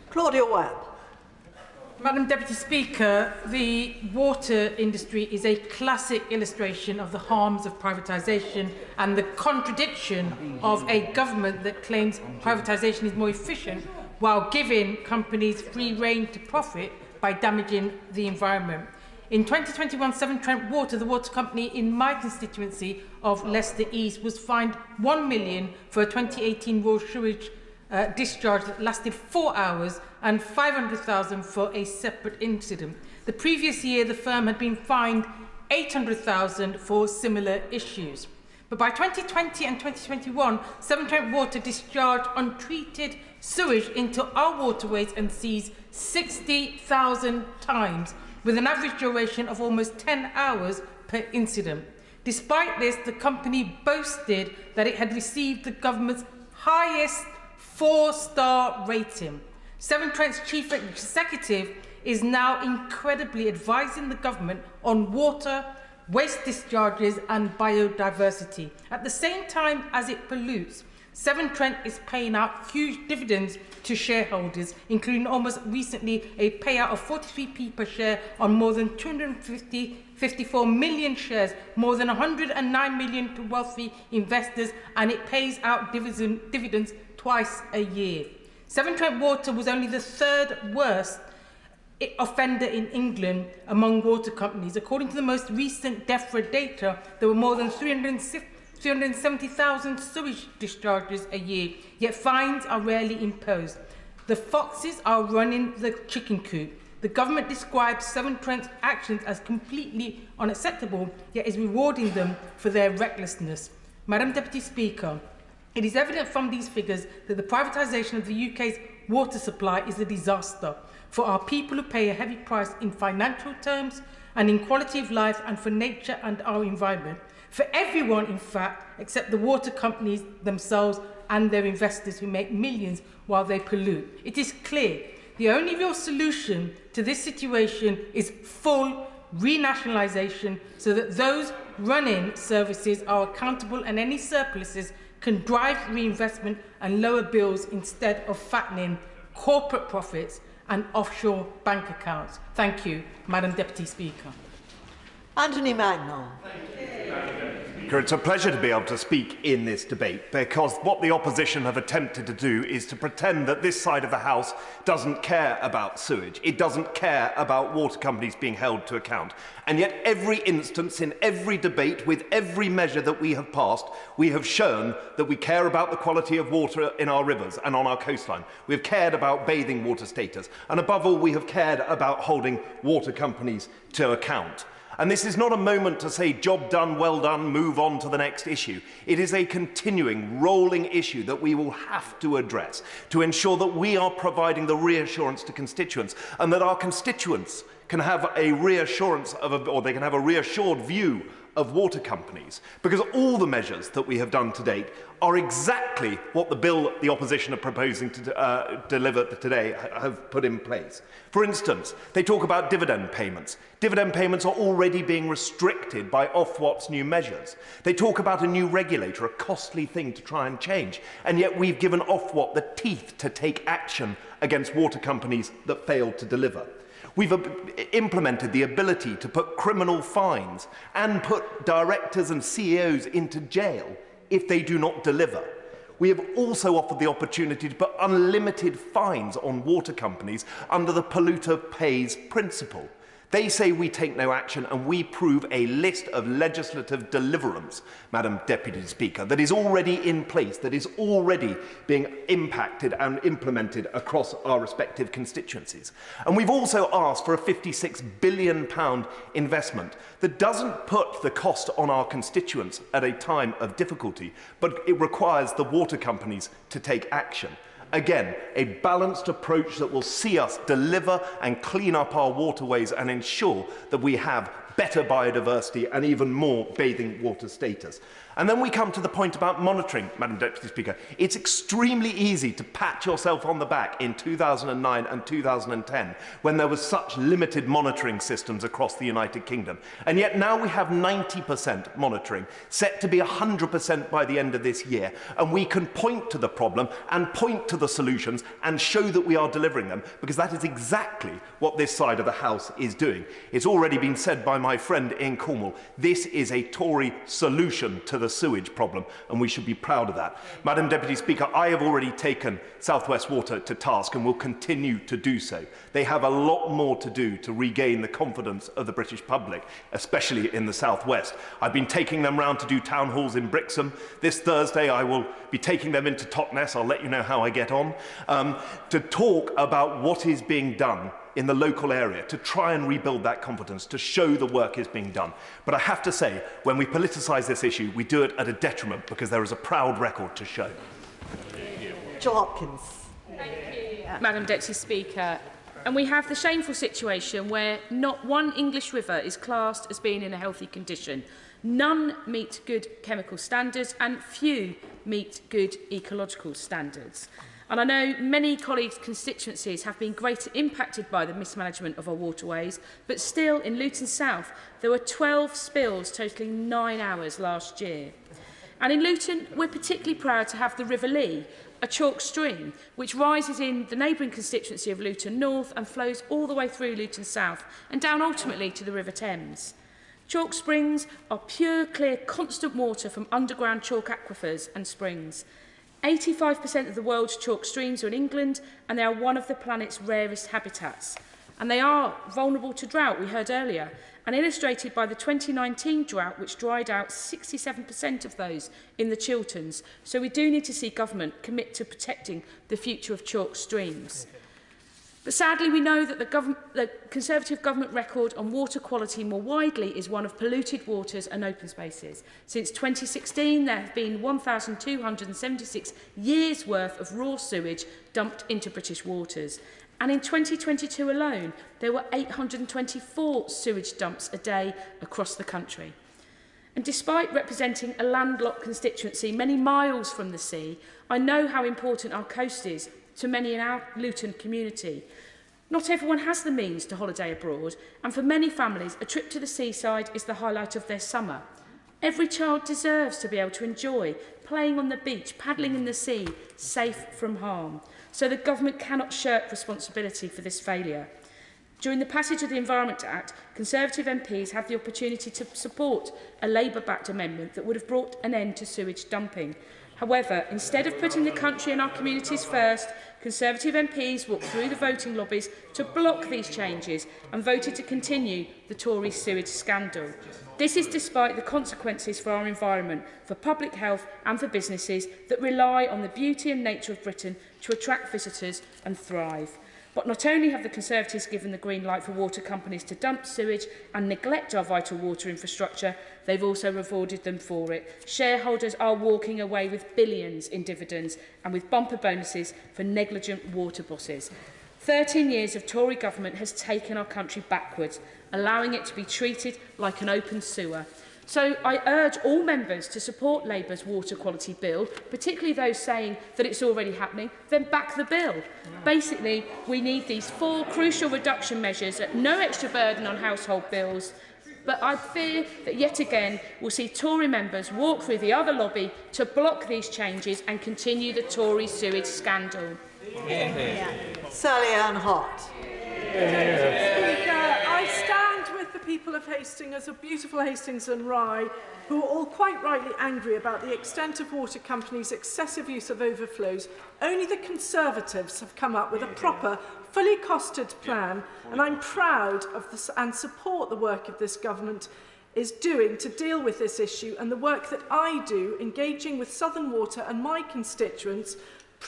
Claudia Webb. Madam Deputy Speaker, the water industry is a classic illustration of the harms of privatisation and the contradiction of a government that claims privatisation is more efficient while giving companies free rein to profit by damaging the environment. In 2021, Severn Trent Water, the water company in my constituency of Leicester East, was fined £1 million for a 2018 raw sewage discharge that lasted 4 hours and £500,000 for a separate incident. The previous year, the firm had been fined £800,000 for similar issues. But by 2020 and 2021, Severn Trent Water discharged untreated sewage into our waterways and seas 60,000 times, with an average duration of almost 10 hours per incident. Despite this, the company boasted that it had received the government's highest 4-star rating. Severn Trent's chief executive is now incredibly advising the government on water, waste discharges and biodiversity. At the same time as it pollutes, Severn Trent is paying out huge dividends to shareholders, including almost recently a payout of 43p per share on more than 254 million shares, more than 109 million to wealthy investors, and it pays out dividends twice a year. Severn Trent Water was only the third worst offender in England among water companies. According to the most recent DEFRA data, there were more than 370,000 sewage discharges a year, yet fines are rarely imposed. The foxes are running the chicken coop. The government describes Severn Trent's actions as completely unacceptable, yet is rewarding them for their recklessness. Madam Deputy Speaker, it is evident from these figures that the privatisation of the UK's water supply is a disaster for our people who pay a heavy price in financial terms and in quality of life, and for nature and our environment. For everyone, in fact, except the water companies themselves and their investors who make millions while they pollute. It is clear the only real solution to this situation is full renationalisation, so that those running services are accountable and any surpluses can drive reinvestment and lower bills instead of fattening corporate profits and offshore bank accounts. Thank you, Madam Deputy Speaker. Anthony Magnon. It's a pleasure to be able to speak in this debate, because what the opposition have attempted to do is to pretend that this side of the House doesn't care about sewage. It doesn't care about water companies being held to account. And yet every instance, in every debate, with every measure that we have passed, we have shown that we care about the quality of water in our rivers and on our coastline. We have cared about bathing water status. And above all, we have cared about holding water companies to account. And this is not a moment to say, job done, well done, move on to the next issue. It is a continuing, rolling issue that we will have to address to ensure that we are providing the reassurance to constituents, and that our constituents can have a reassurance or they can have a reassured view of water companies, because all the measures that we have done to date are exactly what the bill the opposition are proposing to deliver today have put in place. For instance, they talk about dividend payments. Dividend payments are already being restricted by Ofwat's new measures. They talk about a new regulator, a costly thing to try and change, and yet we've given Ofwat the teeth to take action against water companies that fail to deliver. We've implemented the ability to put criminal fines and put directors and CEOs into jail if they do not deliver. We have also offered the opportunity to put unlimited fines on water companies under the polluter pays principle. They say we take no action, and we prove a list of legislative deliverance, Madam Deputy Speaker, that is already in place, that is already being impacted and implemented across our respective constituencies. And we've also asked for a £56 billion investment that doesn't put the cost on our constituents at a time of difficulty, but it requires the water companies to take action. Again, a balanced approach that will see us deliver and clean up our waterways and ensure that we have better biodiversity and even more bathing water status. And then we come to the point about monitoring, Madam Deputy Speaker. It's extremely easy to pat yourself on the back in 2009 and 2010 when there was such limited monitoring systems across the United Kingdom. And yet now we have 90% monitoring, set to be 100% by the end of this year. And we can point to the problem and point to the solutions and show that we are delivering them, because that is exactly what this side of the House is doing. It's already been said by my friend in Cornwall, this is a Tory solution to the sewage problem, and we should be proud of that. Madam Deputy Speaker, I have already taken South West Water to task and will continue to do so. They have a lot more to do to regain the confidence of the British public, especially in the South West. I've been taking them round to do town halls in Brixham. This Thursday I will be taking them into Totnes, I'll let you know how I get on, to talk about what is being done in the local area, to try and rebuild that confidence, to show the work is being done. But I have to say, when we politicise this issue, we do it at a detriment, because there is a proud record to show. Joe Hopkins. Thank you, Madam Deputy Speaker. And we have the shameful situation where not one English river is classed as being in a healthy condition. None meet good chemical standards and few meet good ecological standards. And I know many colleagues' constituencies have been greatly impacted by the mismanagement of our waterways, but still in Luton South there were 12 spills totalling 9 hours last year. And in Luton we're particularly proud to have the River Lee, a chalk stream which rises in the neighbouring constituency of Luton North and flows all the way through Luton South and down ultimately to the River Thames. Chalk springs are pure, clear, constant water from underground chalk aquifers and springs. 85% of the world's chalk streams are in England, and they are one of the planet's rarest habitats. And they are vulnerable to drought, we heard earlier, and illustrated by the 2019 drought, which dried out 67% of those in the Chilterns. So we do need to see government commit to protecting the future of chalk streams. But sadly, we know that the Conservative government record on water quality more widely is one of polluted waters and open spaces. Since 2016, there have been 1,276 years' worth of raw sewage dumped into British waters. And in 2022 alone, there were 824 sewage dumps a day across the country. And despite representing a landlocked constituency many miles from the sea, I know how important our coast is to many in our Luton community. Not everyone has the means to holiday abroad, and for many families, a trip to the seaside is the highlight of their summer. Every child deserves to be able to enjoy playing on the beach, paddling in the sea, safe from harm. So the government cannot shirk responsibility for this failure. During the passage of the Environment Act, Conservative MPs had the opportunity to support a Labour-backed amendment that would have brought an end to sewage dumping. However, instead of putting the country and our communities first, Conservative MPs walked through the voting lobbies to block these changes and voted to continue the Tory sewage scandal. This is despite the consequences for our environment, for public health and for businesses that rely on the beauty and nature of Britain to attract visitors and thrive. But not only have the Conservatives given the green light for water companies to dump sewage and neglect our vital water infrastructure, they've also rewarded them for it. Shareholders are walking away with billions in dividends and with bumper bonuses for negligent water bosses. 13 years of Tory government has taken our country backwards, allowing it to be treated like an open sewer. So I urge all members to support Labour's water quality bill, particularly those saying that it's already happening, then back the bill. Basically, we need these 4 crucial reduction measures at no extra burden on household bills. But I fear that yet again we'll see Tory members walk through the other lobby to block these changes and continue the Tory sewage scandal. Sally Ann Hart. I stand with the people of Hastings, of beautiful Hastings and Rye, who are all quite rightly angry about the extent of water companies' excessive use of overflows. Only the Conservatives have come up with a proper, fully costed plan, and I'm proud of this and support the work of this government is doing to deal with this issue and the work that I do, engaging with Southern Water and my constituents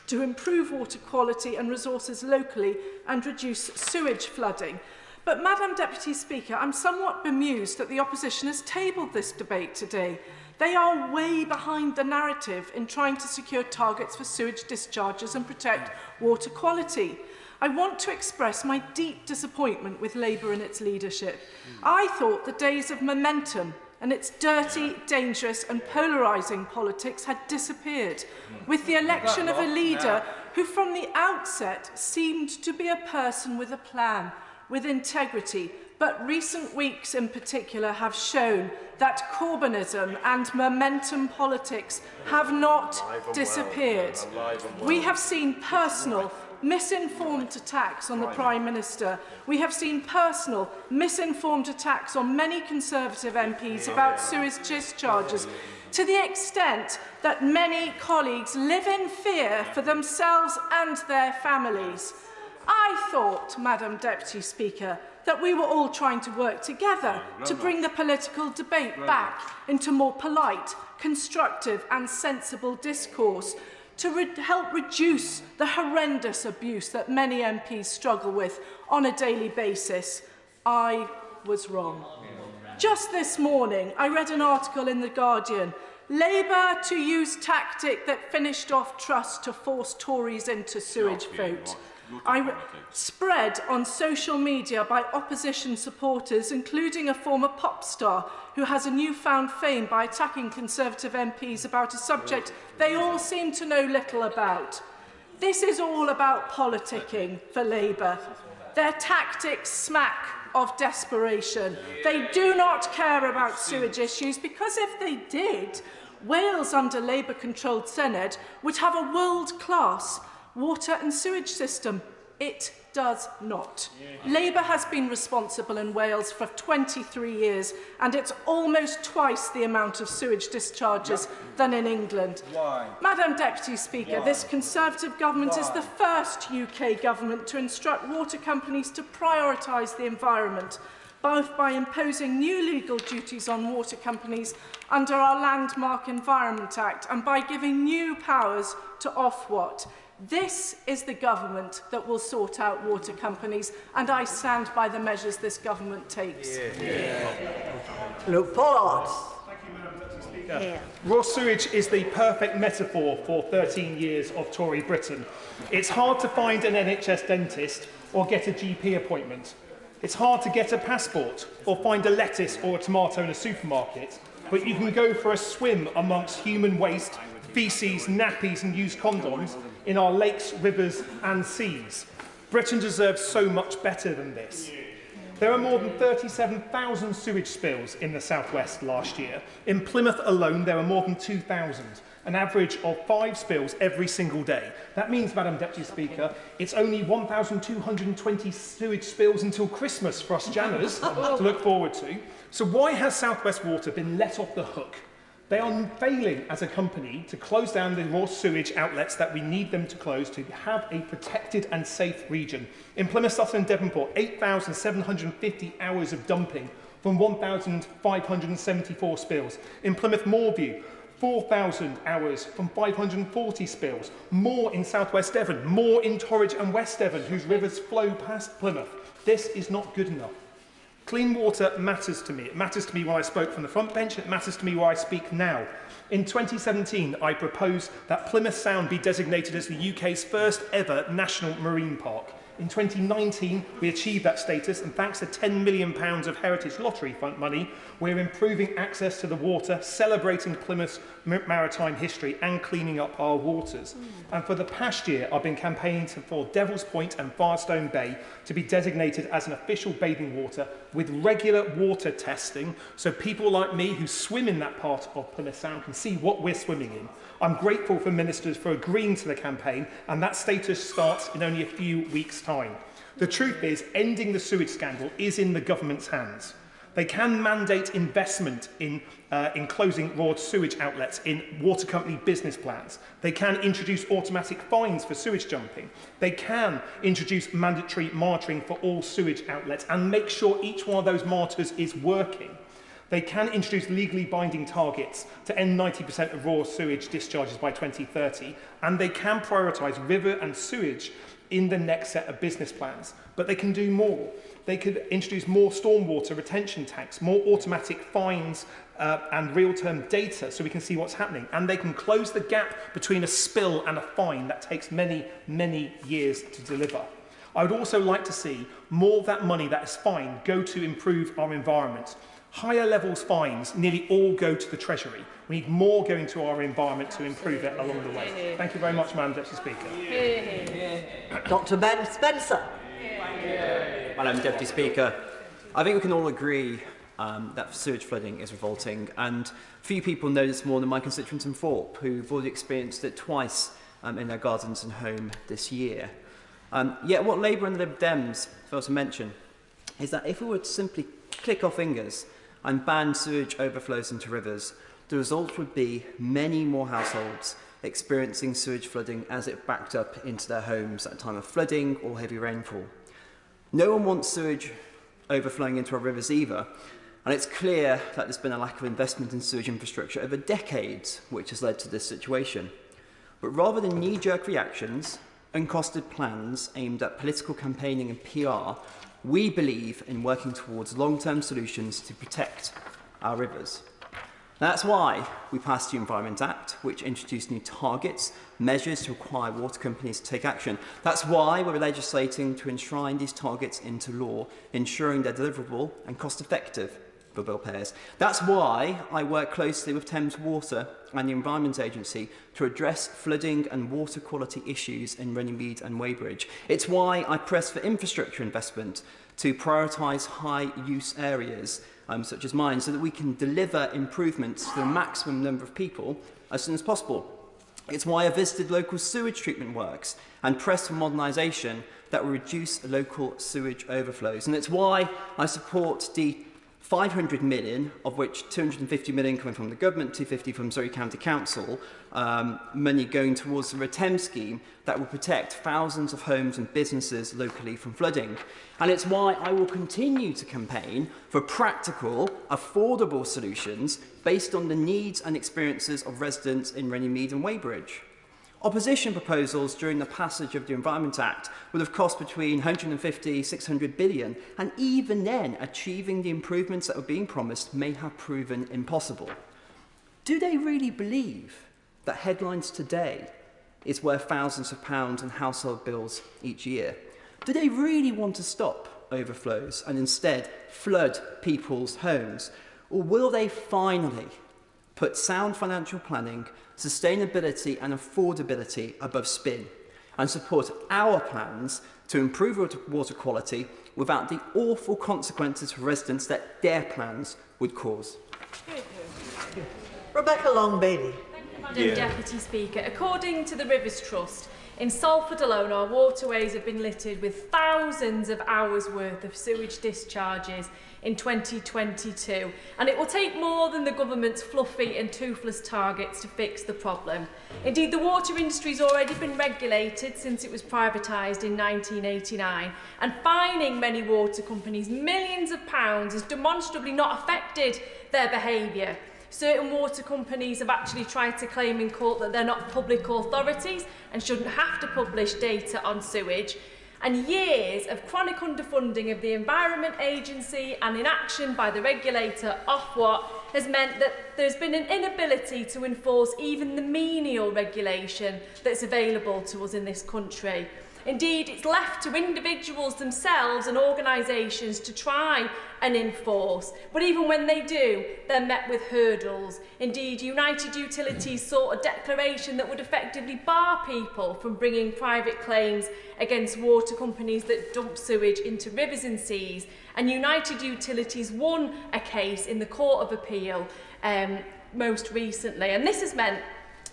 to improve water quality and resources locally and reduce sewage flooding. But, Madam Deputy Speaker, I'm somewhat bemused that the opposition has tabled this debate today. They are way behind the narrative in trying to secure targets for sewage discharges and protect water quality. I want to express my deep disappointment with Labour and its leadership. I thought the days of momentum and its dirty, dangerous and polarising politics had disappeared, with the election of a leader who from the outset seemed to be a person with a plan, with integrity, but recent weeks in particular have shown that Corbynism and momentum politics have not disappeared. We have seen personal, misinformed attacks on the Prime Minister. We have seen personal, misinformed attacks on many Conservative MPs about sewage discharges, to the extent that many colleagues live in fear for themselves and their families. I thought, Madam Deputy Speaker, that we were all trying to work together to bring the political debate back into more polite, constructive and sensible discourse, to help reduce the horrendous abuse that many MPs struggle with on a daily basis. I was wrong. Just this morning, I read an article in The Guardian, Labour to use tactic that finished off Truss to force Tories into sewage vote. Spread on social media by opposition supporters, including a former pop star who has a newfound fame by attacking Conservative MPs about a subject they all seem to know little about. This is all about politicking for Labour. Their tactics smack of desperation. They do not care about sewage issues, because if they did, Wales under Labour-controlled Senedd would have a world-class water and sewage system. It does not. Labour has been responsible in Wales for 23 years, and it's almost twice the amount of sewage discharges than in England. Why? Madam Deputy Speaker, this Conservative government is the first UK government to instruct water companies to prioritise the environment, both by imposing new legal duties on water companies under our Landmark Environment Act and by giving new powers to Ofwat. This is the government that will sort out water companies, and I stand by the measures this government takes. Luke Pollard. Raw sewage is the perfect metaphor for 13 years of Tory Britain. It's hard to find an NHS dentist or get a GP appointment. It's hard to get a passport or find a lettuce or a tomato in a supermarket, but you can go for a swim amongst human waste, faeces, nappies and used condoms in our lakes, rivers and seas. Britain deserves so much better than this. There are more than 37,000 sewage spills in the southwest last year. In Plymouth alone, there are more than 2,000, an average of 5 spills every single day. That means, Madam Deputy Speaker, it's only 1,220 sewage spills until Christmas for us Janners to look forward to. So why has South West Water been let off the hook? They are failing as a company to close down the raw sewage outlets that we need them to close to have a protected and safe region. In Plymouth, Sutton and Devonport, 8,750 hours of dumping from 1,574 spills. In Plymouth Moorview, 4,000 hours from 540 spills. More in South West Devon, more in Torridge and West Devon, whose rivers flow past Plymouth. This is not good enough. Clean water matters to me. It matters to me when I spoke from the front bench, and it matters to me where I speak now. In 2017, I proposed that Plymouth Sound be designated as the UK's first ever national marine park. In 2019, we achieved that status, and thanks to £10 million of Heritage Lottery Fund money, we're improving access to the water, celebrating Plymouth's maritime history and cleaning up our waters. And for the past year, I've been campaigning for Devil's Point and Firestone Bay to be designated as an official bathing water with regular water testing, so people like me who swim in that part of Plymouth Sound can see what we're swimming in. I'm grateful for ministers for agreeing to the campaign, and that status starts in only a few weeks' time. The truth is, ending the sewage scandal is in the government's hands. They can mandate investment in closing raw sewage outlets in water company business plans. They can introduce automatic fines for sewage dumping. They can introduce mandatory monitoring for all sewage outlets and make sure each one of those monitors is working. They can introduce legally binding targets to end 90% of raw sewage discharges by 2030, and they can prioritise river and sewage in the next set of business plans. But they can do more. They could introduce more stormwater retention tanks, more automatic fines and real-term data so we can see what's happening. And they can close the gap between a spill and a fine that takes many, many years to deliver. I would also like to see more of that money that is fined go to improve our environment. Higher levels fines nearly all go to the Treasury. We need more going to our environment to improve it along the way. Thank you very much, Madam Deputy Speaker. Dr. Ben Spencer. Madam Deputy Speaker, I think we can all agree that sewage flooding is revolting, and few people know this more than my constituents in Thorpe, who've already experienced it twice in their gardens and home this year. Yet what Labour and the Lib Dems fail to mention is that if we were to simply click our fingers and ban sewage overflows into rivers, the result would be many more households experiencing sewage flooding as it backed up into their homes at a time of flooding or heavy rainfall. No one wants sewage overflowing into our rivers either, and it's clear that there's been a lack of investment in sewage infrastructure over decades, which has led to this situation. But rather than knee-jerk reactions, uncosted plans aimed at political campaigning and PR, we believe in working towards long-term solutions to protect our rivers. That's why we passed the Environment Act, which introduced new targets, measures to require water companies to take action. That's why we're legislating to enshrine these targets into law, ensuring they're deliverable and cost-effective for bill payers. That's why I work closely with Thames Water and the Environment Agency to address flooding and water quality issues in Runnymede and Weybridge. It's why I press for infrastructure investment to prioritise high-use areas such as mine, so that we can deliver improvements to the maximum number of people as soon as possible. It's why I visited local sewage treatment works and pressed for modernisation that will reduce local sewage overflows. And it's why I support the 500 million, of which 250 million coming from the government, 250 from Surrey County Council, money going towards the RETEM scheme that will protect thousands of homes and businesses locally from flooding. And it's why I will continue to campaign for practical, affordable solutions based on the needs and experiences of residents in Runnymede and Weybridge. Opposition proposals during the passage of the Environment Act would have cost between 150 600 billion, and even then achieving the improvements that were being promised may have proven impossible. Do they really believe that headlines today is worth thousands of pounds in household bills each year? Do they really want to stop overflows and instead flood people's homes? Or will they finally put sound financial planning, sustainability and affordability above spin and support our plans to improve water quality without the awful consequences for residents that their plans would cause? Rebecca Long-Bailey. Madam Deputy Speaker, according to the Rivers Trust, in Salford alone, our waterways have been littered with thousands of hours' worth of sewage discharges in 2022, and it will take more than the government's fluffy and toothless targets to fix the problem. Indeed, the water industry has already been regulated since it was privatised in 1989, and fining many water companies millions of pounds has demonstrably not affected their behaviour. Certain water companies have actually tried to claim in court that they're not public authorities and shouldn't have to publish data on sewage. And years of chronic underfunding of the Environment Agency and inaction by the regulator Ofwat has meant that there's been an inability to enforce even the menial regulation that's available to us in this country. Indeed, it's left to individuals themselves and organisations to try and enforce. But even when they do, they're met with hurdles. Indeed, United Utilities sought a declaration that would effectively bar people from bringing private claims against water companies that dump sewage into rivers and seas. And United Utilities won a case in the Court of Appeal most recently. And this has meant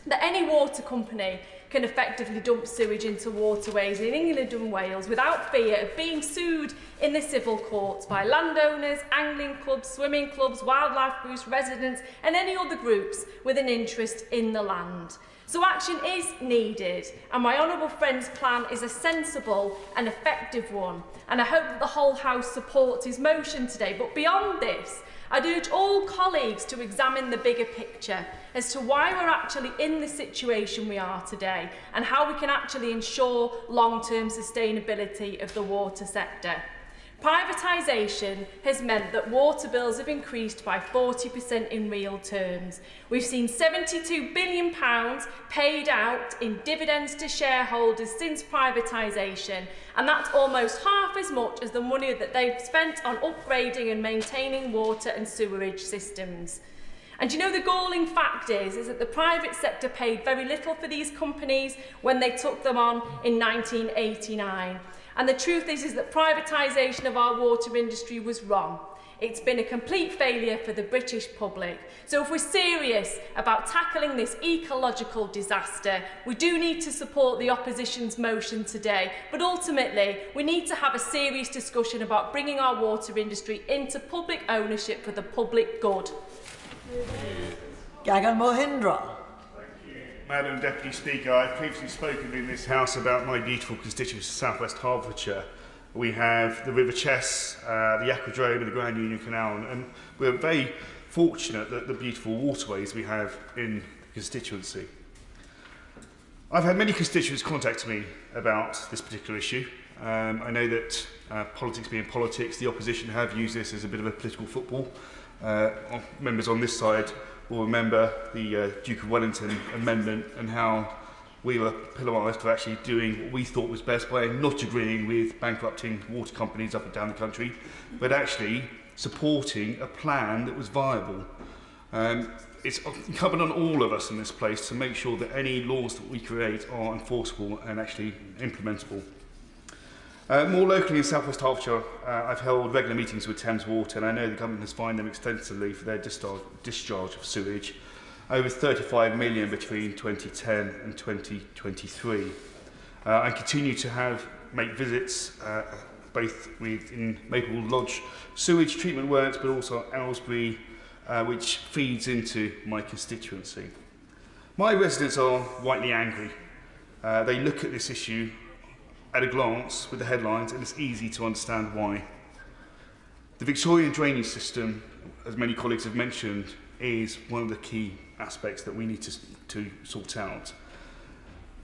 that any water company can effectively dump sewage into waterways in England and Wales without fear of being sued in the civil courts by landowners, angling clubs, swimming clubs, wildlife groups, residents and any other groups with an interest in the land. So action is needed, and my honourable friend's plan is a sensible and effective one, and I hope that the whole House supports his motion today. But beyond this, I'd urge all colleagues to examine the bigger picture as to why we're actually in the situation we are today and how we can actually ensure long-term sustainability of the water sector. Privatisation has meant that water bills have increased by 40% in real terms. We've seen £72 billion paid out in dividends to shareholders since privatisation, and that's almost half as much as the money that they've spent on upgrading and maintaining water and sewerage systems. And you know, the galling fact is that the private sector paid very little for these companies when they took them on in 1989. And the truth is that privatisation of our water industry was wrong. It's been a complete failure for the British public. So if we're serious about tackling this ecological disaster, we do need to support the opposition's motion today. But ultimately, we need to have a serious discussion about bringing our water industry into public ownership for the public good. Gagan Mohindra. Madam Deputy Speaker, I've previously spoken in this House about my beautiful constituency, South West Hertfordshire. We have the River Chess, the Aquadrome and the Grand Union Canal, and we're very fortunate that the beautiful waterways we have in the constituency. I've had many constituents contact me about this particular issue. I know that politics being politics, the opposition have used this as a bit of a political football. Members on this side will remember the Duke of Wellington amendment and how we were polarised for actually doing what we thought was best by not agreeing with bankrupting water companies up and down the country, but actually supporting a plan that was viable. It's incumbent on all of us in this place to make sure that any laws that we create are enforceable and actually implementable. More locally in South West Hertfordshire, I've held regular meetings with Thames Water, and I know the government has fined them extensively for their discharge of sewage, over 35 million between 2010 and 2023. I continue to make visits both in Maple Lodge sewage treatment works, but also Aylesbury, which feeds into my constituency. My residents are rightly angry. They look at this issue at a glance with the headlines, and it's easy to understand why. The Victorian drainage system, as many colleagues have mentioned, is one of the key aspects that we need to sort out.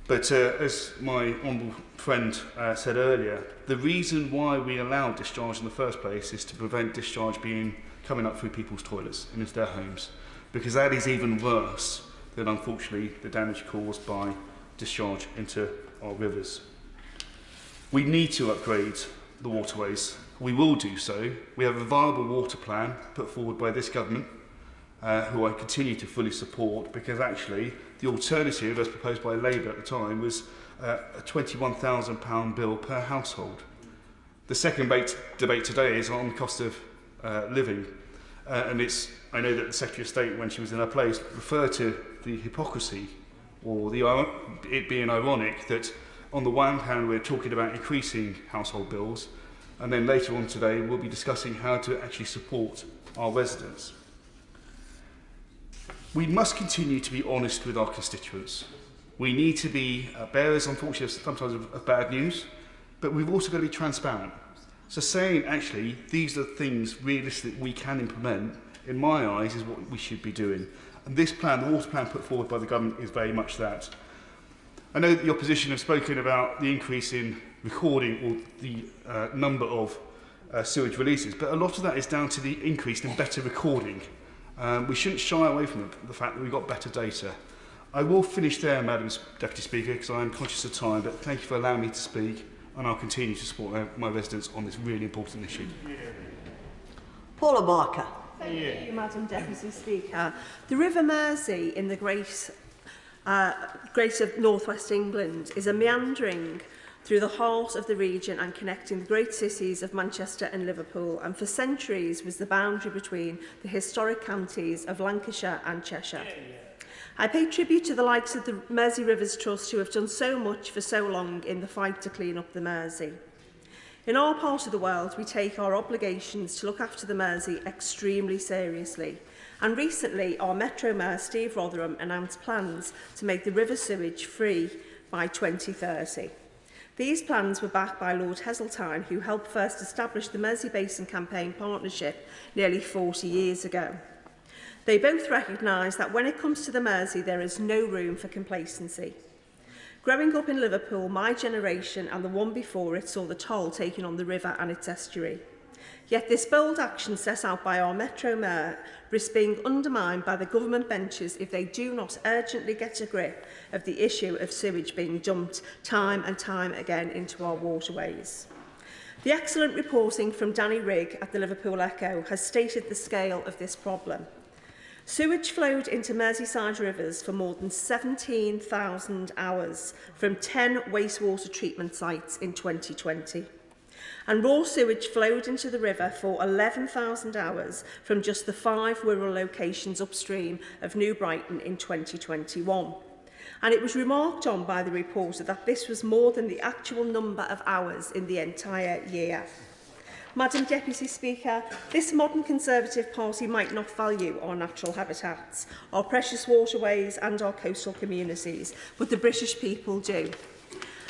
But as my honourable friend said earlier, the reason why we allow discharge in the first place is to prevent discharge coming up through people's toilets and into their homes, because that is even worse than, unfortunately, the damage caused by discharge into our rivers. We need to upgrade the waterways. We will do so. We have a viable water plan put forward by this government, who I continue to fully support, because actually the alternative, as proposed by Labour at the time, was a £21,000 bill per household. The second debate today is on the cost of living, and I know that the Secretary of State, when she was in her place, referred to the hypocrisy, or it being ironic that on the one hand we're talking about increasing household bills, and then later on today we'll be discussing how to actually support our residents. We must continue to be honest with our constituents. We need to be bearers, unfortunately, sometimes of bad news, but we've also got to be transparent. So saying, actually, these are things realistic we can implement, in my eyes, is what we should be doing. And this plan, the water plan put forward by the government, is very much that. I know that the opposition have spoken about the increase in recording or the number of sewage releases, but a lot of that is down to the increase in better recording. We shouldn't shy away from the fact that we've got better data. I will finish there, Madam Deputy Speaker, because I am conscious of time, but thank you for allowing me to speak, and I'll continue to support my residents on this really important issue. Paula Barker. Thank you, Madam Deputy Speaker. The River Mersey in the greater North West England is a meandering through the heart of the region and connecting the great cities of Manchester and Liverpool, and for centuries was the boundary between the historic counties of Lancashire and Cheshire. I pay tribute to the likes of the Mersey Rivers Trust, who have done so much for so long in the fight to clean up the Mersey. In our part of the world, we take our obligations to look after the Mersey extremely seriously. And recently, our Metro Mayor, Steve Rotherham, announced plans to make the river sewage free by 2030. These plans were backed by Lord Heseltine, who helped first establish the Mersey Basin Campaign Partnership nearly 40 years ago. They both recognise that when it comes to the Mersey, there is no room for complacency. Growing up in Liverpool, my generation and the one before it saw the toll taken on the river and its estuary. Yet this bold action set out by our Metro Mayor risks being undermined by the government benches if they do not urgently get a grip of the issue of sewage being dumped time and time again into our waterways. The excellent reporting from Danny Rigg at the Liverpool Echo has stated the scale of this problem. Sewage flowed into Merseyside rivers for more than 17,000 hours from 10 wastewater treatment sites in 2020. And raw sewage flowed into the river for 11,000 hours from just the 5 rural locations upstream of New Brighton in 2021. And it was remarked on by the reporter that this was more than the actual number of hours in the entire year. Madam Deputy Speaker, this modern Conservative Party might not value our natural habitats, our precious waterways and our coastal communities, but the British people do.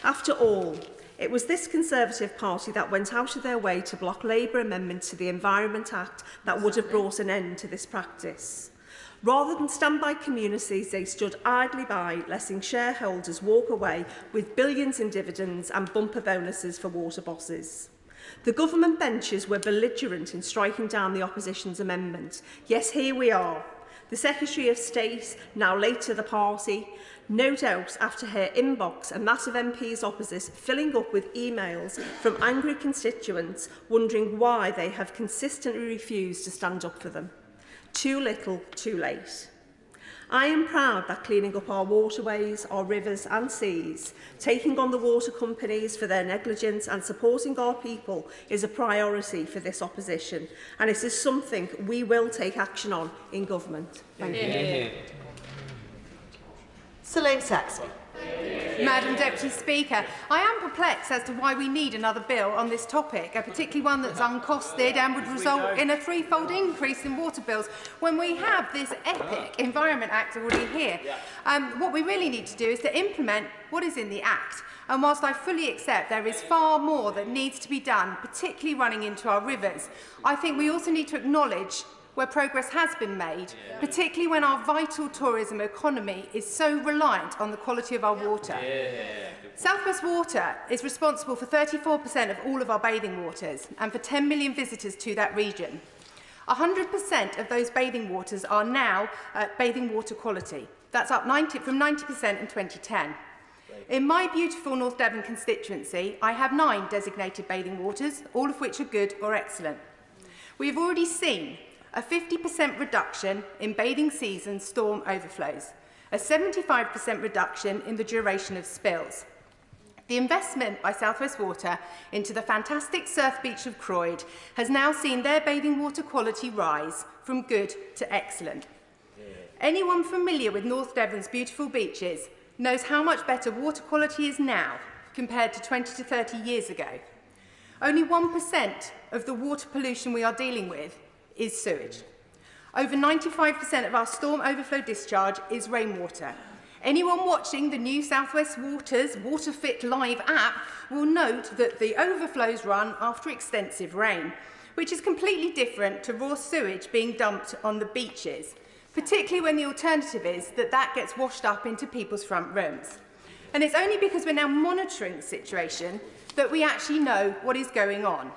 After all, it was this Conservative Party that went out of their way to block Labour amendments to the Environment Act that would have brought an end to this practice. Rather than stand by communities, they stood idly by, letting shareholders walk away with billions in dividends and bumper bonuses for water bosses. The government benches were belligerent in striking down the opposition's amendment. Yes, here we are. The Secretary of State, now late to the party, no doubt after her inbox and that of MPs opposite filling up with emails from angry constituents wondering why they have consistently refused to stand up for them. Too little, too late. I am proud that cleaning up our waterways, our rivers and seas, taking on the water companies for their negligence and supporting our people is a priority for this opposition, and it is something we will take action on in government. Thank you. Selene Saxon. Madam Deputy Speaker, I am perplexed as to why we need another bill on this topic, particularly one that's uncosted and would result in a threefold increase in water bills when we have this epic Environment Act already here. What we really need to do is to implement what is in the Act. And whilst I fully accept there is far more that needs to be done, particularly running into our rivers, I think we also need to acknowledge where progress has been made, particularly when our vital tourism economy is so reliant on the quality of our water. South West Water is responsible for 34% of all of our bathing waters and for 10 million visitors to that region. 100% of those bathing waters are now at bathing water quality. That's up from 90% in 2010. In my beautiful North Devon constituency, I have 9 designated bathing waters, all of which are good or excellent. We've already seen a 50% reduction in bathing season storm overflows, a 75% reduction in the duration of spills. The investment by South West Water into the fantastic surf beach of Croyd has now seen their bathing water quality rise from good to excellent. Anyone familiar with North Devon's beautiful beaches knows how much better water quality is now compared to 20 to 30 years ago. Only 1% of the water pollution we are dealing with is sewage. Over 95% of our storm overflow discharge is rainwater. Anyone watching the new South West Water's WaterFit Live app will note that the overflows run after extensive rain, which is completely different to raw sewage being dumped on the beaches, particularly when the alternative is that that gets washed up into people's front rooms. And it's only because we're now monitoring the situation that we actually know what is going on.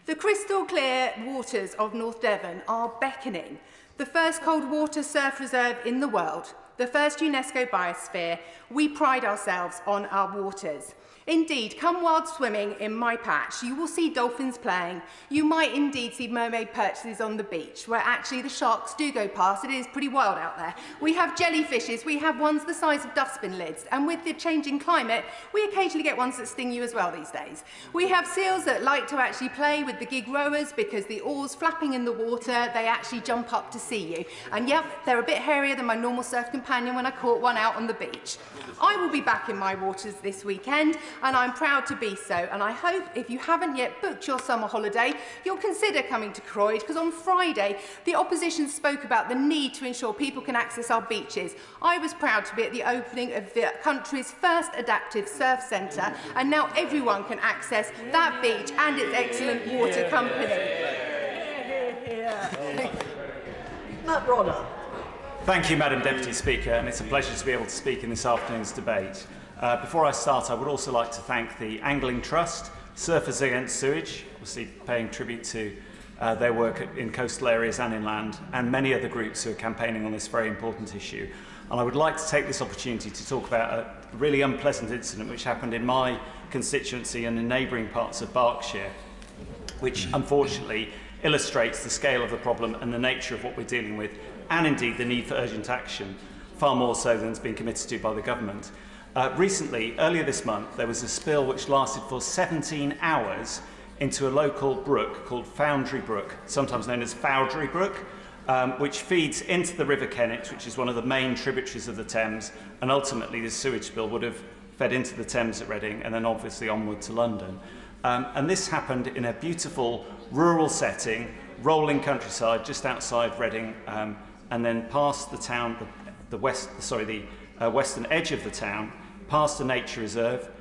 The crystal clear waters of North Devon are beckoning. The first cold water surf reserve in the world, the first UNESCO biosphere, we pride ourselves on our waters. Indeed, come wild swimming in my patch, you will see dolphins playing. You might indeed see mermaid perches on the beach, where actually the sharks do go past. It is pretty wild out there. We have jellyfishes, we have ones the size of dustbin lids, and with the changing climate, we occasionally get ones that sting you as well these days. We have seals that like to actually play with the gig rowers because the oars flapping in the water, they actually jump up to see you. And yep, they're a bit hairier than my normal surf companion when I caught one out on the beach. I will be back in my waters this weekend, and I'm proud to be so, and I hope if you haven't yet booked your summer holiday, you'll consider coming to Croyd, because on Friday, the opposition spoke about the need to ensure people can access our beaches. I was proud to be at the opening of the country's first adaptive surf centre, and now everyone can access that beach and its excellent water company. Matt Rodder. Thank you, Madam Deputy Speaker, and it's a pleasure to be able to speak in this afternoon's debate. Before I start, I would also like to thank the Angling Trust, Surfers Against Sewage, obviously paying tribute to their work in coastal areas and inland, and many other groups who are campaigning on this very important issue. And I would like to take this opportunity to talk about a really unpleasant incident which happened in my constituency and in neighbouring parts of Berkshire, which unfortunately illustrates the scale of the problem and the nature of what we're dealing with, and indeed the need for urgent action, far more so than has been committed to by the government. Recently, earlier this month, there was a spill which lasted for 17 hours into a local brook called Foundry Brook, sometimes known as Foudry Brook, which feeds into the River Kennet, which is one of the main tributaries of the Thames, and ultimately this sewage spill would have fed into the Thames at Reading and then obviously onward to London. And this happened in a beautiful rural setting, rolling countryside just outside Reading, and then past the town, the western edge of the town, past a nature reserve,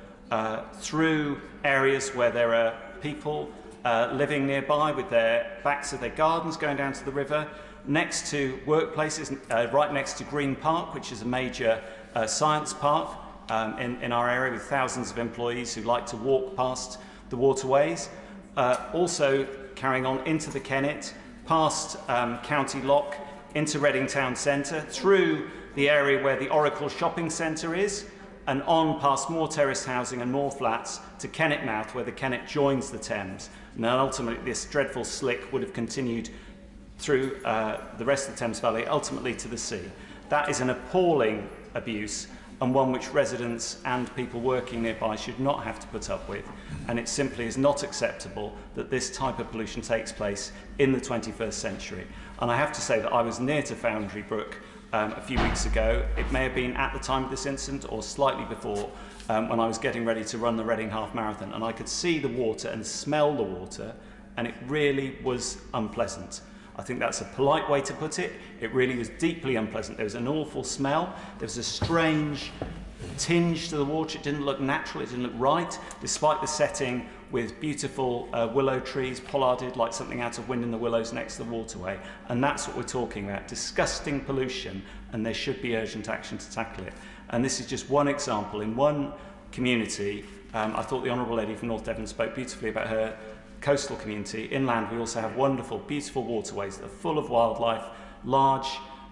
through areas where there are people living nearby with their backs of their gardens going down to the river, next to workplaces, right next to Green Park, which is a major science park in our area with thousands of employees who like to walk past the waterways. Also carrying on into the Kennet, past County Lock, into Reading Town Centre, through the area where the Oracle Shopping Centre is, and on past more terraced housing and more flats to Kennet Mouth, where the Kennet joins the Thames. And then ultimately this dreadful slick would have continued through the rest of the Thames Valley, ultimately to the sea. That is an appalling abuse, and one which residents and people working nearby should not have to put up with. And it simply is not acceptable that this type of pollution takes place in the 21st century. And I have to say that I was near to Foundry Brook a few weeks ago. It may have been at the time of this incident or slightly before, when I was getting ready to run the Reading Half Marathon, and I could see the water and smell the water, and it really was unpleasant. I think that's a polite way to put it. It really was deeply unpleasant. There was an awful smell. There was a strange tinge to the water. It didn't look natural. It didn't look right, despite the setting with beautiful willow trees pollarded like something out of Wind in the Willows next to the waterway. And that's what we're talking about. Disgusting pollution, and there should be urgent action to tackle it. And this is just one example. In one community, I thought the Honourable Lady from North Devon spoke beautifully about her coastal community. Inland, we also have wonderful, beautiful waterways that are full of wildlife, large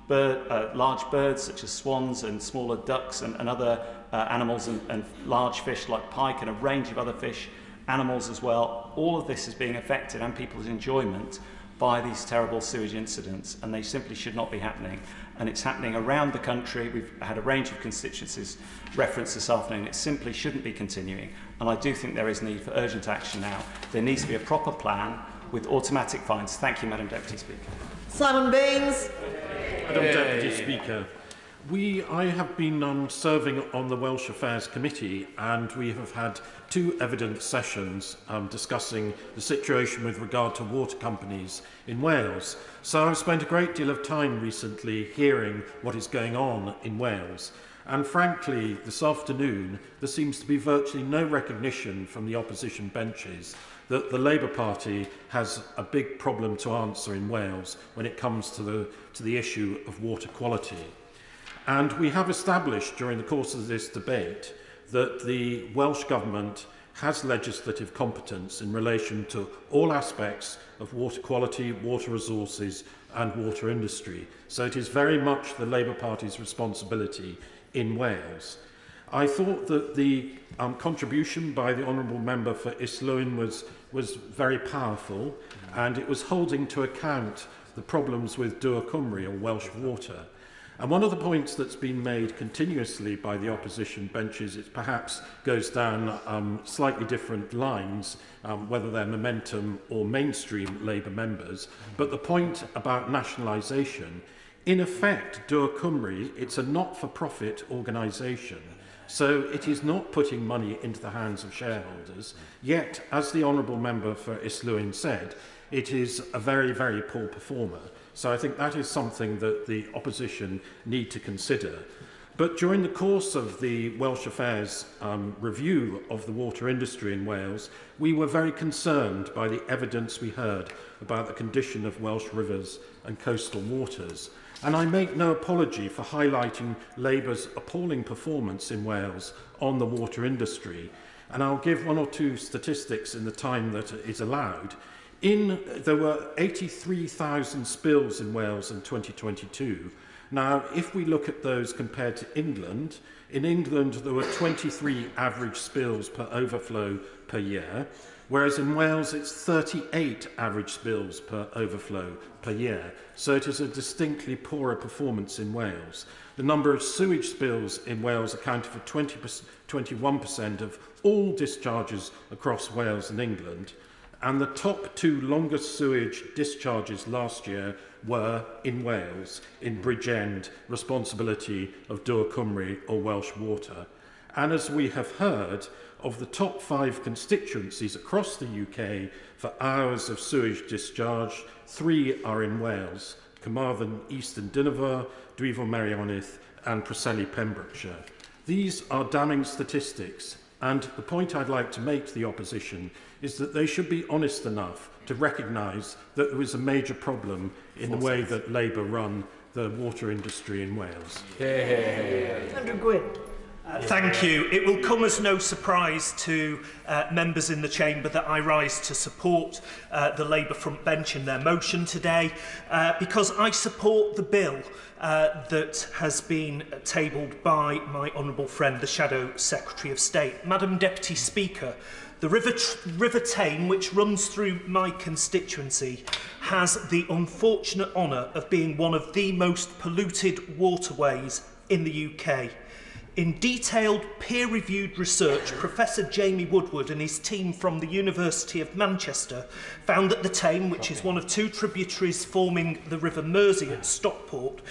birds such as swans and smaller ducks and other animals, and large fish like pike and a range of other fish, animals as well. All of this is being affected, and people's enjoyment, by these terrible sewage incidents, and they simply should not be happening. And it's happening around the country. We've had a range of constituencies referenced this afternoon. It simply shouldn't be continuing, and I do think there is need for urgent action now. There needs to be a proper plan with automatic fines. Thank you, Madam Deputy Speaker. Simon Baines. Madam Deputy Speaker, I have been serving on the Welsh Affairs Committee, and we have had two evidence sessions discussing the situation with regard to water companies in Wales. So I've spent a great deal of time recently hearing what is going on in Wales. And frankly, this afternoon, there seems to be virtually no recognition from the opposition benches that the Labour Party has a big problem to answer in Wales when it comes to the issue of water quality. And we have established during the course of this debate that the Welsh Government has legislative competence in relation to all aspects of water quality, water resources and water industry. So it is very much the Labour Party's responsibility in Wales. I thought that the contribution by the Honourable Member for Islwyn was very powerful, and it was holding to account the problems with Dŵr Cymru, or Welsh water. And one of the points that's been made continuously by the opposition benches, it perhaps goes down slightly different lines, whether they're Momentum or mainstream Labour members, but the point about nationalisation, in effect, Dŵr Cymru, it's a not-for-profit organisation. So it is not putting money into the hands of shareholders, yet, as the Honourable Member for Islwyn said, it is a very, very poor performer. So I think that is something that the opposition need to consider. But during the course of the Welsh Affairs review of the water industry in Wales, we were very concerned by the evidence we heard about the condition of Welsh rivers and coastal waters. And I make no apology for highlighting Labour's appalling performance in Wales on the water industry. And I'll give one or two statistics in the time that is allowed. There were 83,000 spills in Wales in 2022. Now, if we look at those compared to England, in England there were 23 average spills per overflow per year, whereas in Wales it's 38 average spills per overflow per year. So it is a distinctly poorer performance in Wales. The number of sewage spills in Wales accounted for 21% of all discharges across Wales and England, and the top two longest sewage discharges last year were in Wales, in Bridgend, responsibility of Dŵr Cymru or Welsh Water. And as we have heard, of the top 5 constituencies across the UK for hours of sewage discharge, 3 are in Wales: Carmarthen, East and Dynevor, Dwyfor Meirionydd and Preseli, Pembrokeshire. These are damning statistics, and the point I'd like to make to the opposition is that they should be honest enough to recognise that there is a major problem in the way that Labour run the water industry in Wales. Andrew Gwynn. Thank you. It will come as no surprise to members in the chamber that I rise to support the Labour front bench in their motion today, because I support the bill that has been tabled by my honourable friend, the Shadow Secretary of State. Madam Deputy Speaker, the River Tame, which runs through my constituency, has the unfortunate honour of being one of the most polluted waterways in the UK. In detailed peer-reviewed research, Professor Jamie Woodward and his team from the University of Manchester found that the Tame, which is one of 2 tributaries forming the River Mersey at Stockport,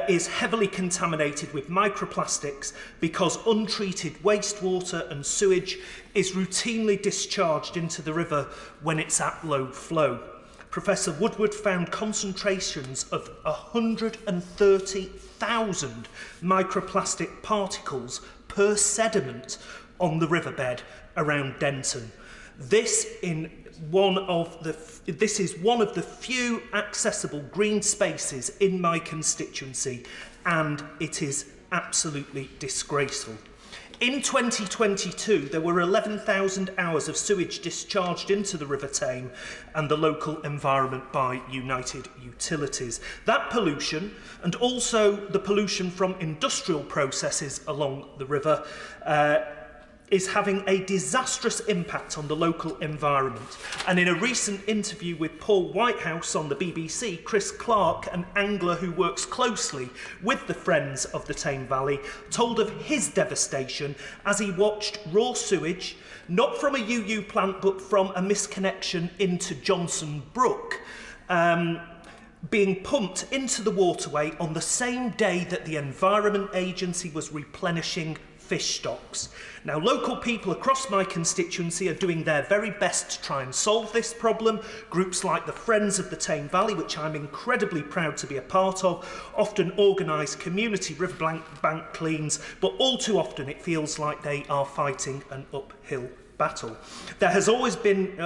is heavily contaminated with microplastics because untreated wastewater and sewage is routinely discharged into the river when it's at low flow. Professor Woodward found concentrations of 130,000 microplastic particles per sediment on the riverbed around Denton. This is one of the few accessible green spaces in my constituency, and it is absolutely disgraceful. In 2022, there were 11,000 hours of sewage discharged into the River Tame and the local environment by United Utilities. That pollution, and also the pollution from industrial processes along the river, is having a disastrous impact on the local environment. And in a recent interview with Paul Whitehouse on the BBC, Chris Clark, an angler who works closely with the Friends of the Tame Valley, told of his devastation as he watched raw sewage, not from a UU plant but from a misconnection into Johnson Brook, being pumped into the waterway on the same day that the Environment Agency was replenishing fish stocks. Now, local people across my constituency are doing their very best to try and solve this problem. Groups like the Friends of the Tame Valley, which I'm incredibly proud to be a part of, often organise community riverbank cleans, but all too often it feels like they are fighting an uphill battle. There has always been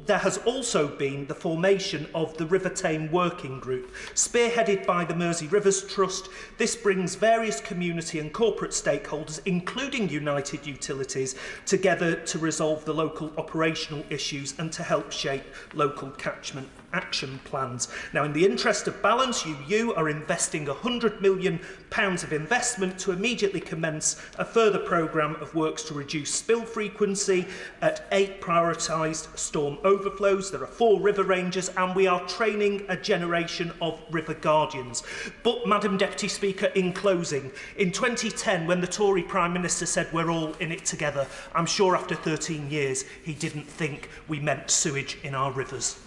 there has also been the formation of the River Tame Working Group, spearheaded by the Mersey Rivers Trust. This brings various community and corporate stakeholders, including United Utilities, together to resolve the local operational issues and to help shape local catchment action plans. Now, in the interest of balance, UU are investing £100 million of investment to immediately commence a further programme of works to reduce spill frequency at 8 prioritised storm overflows. There are 4 river rangers, and we are training a generation of river guardians. But, Madam Deputy Speaker, in closing, in 2010, when the Tory Prime Minister said we're all in it together, I'm sure after 13 years he didn't think we meant sewage in our rivers.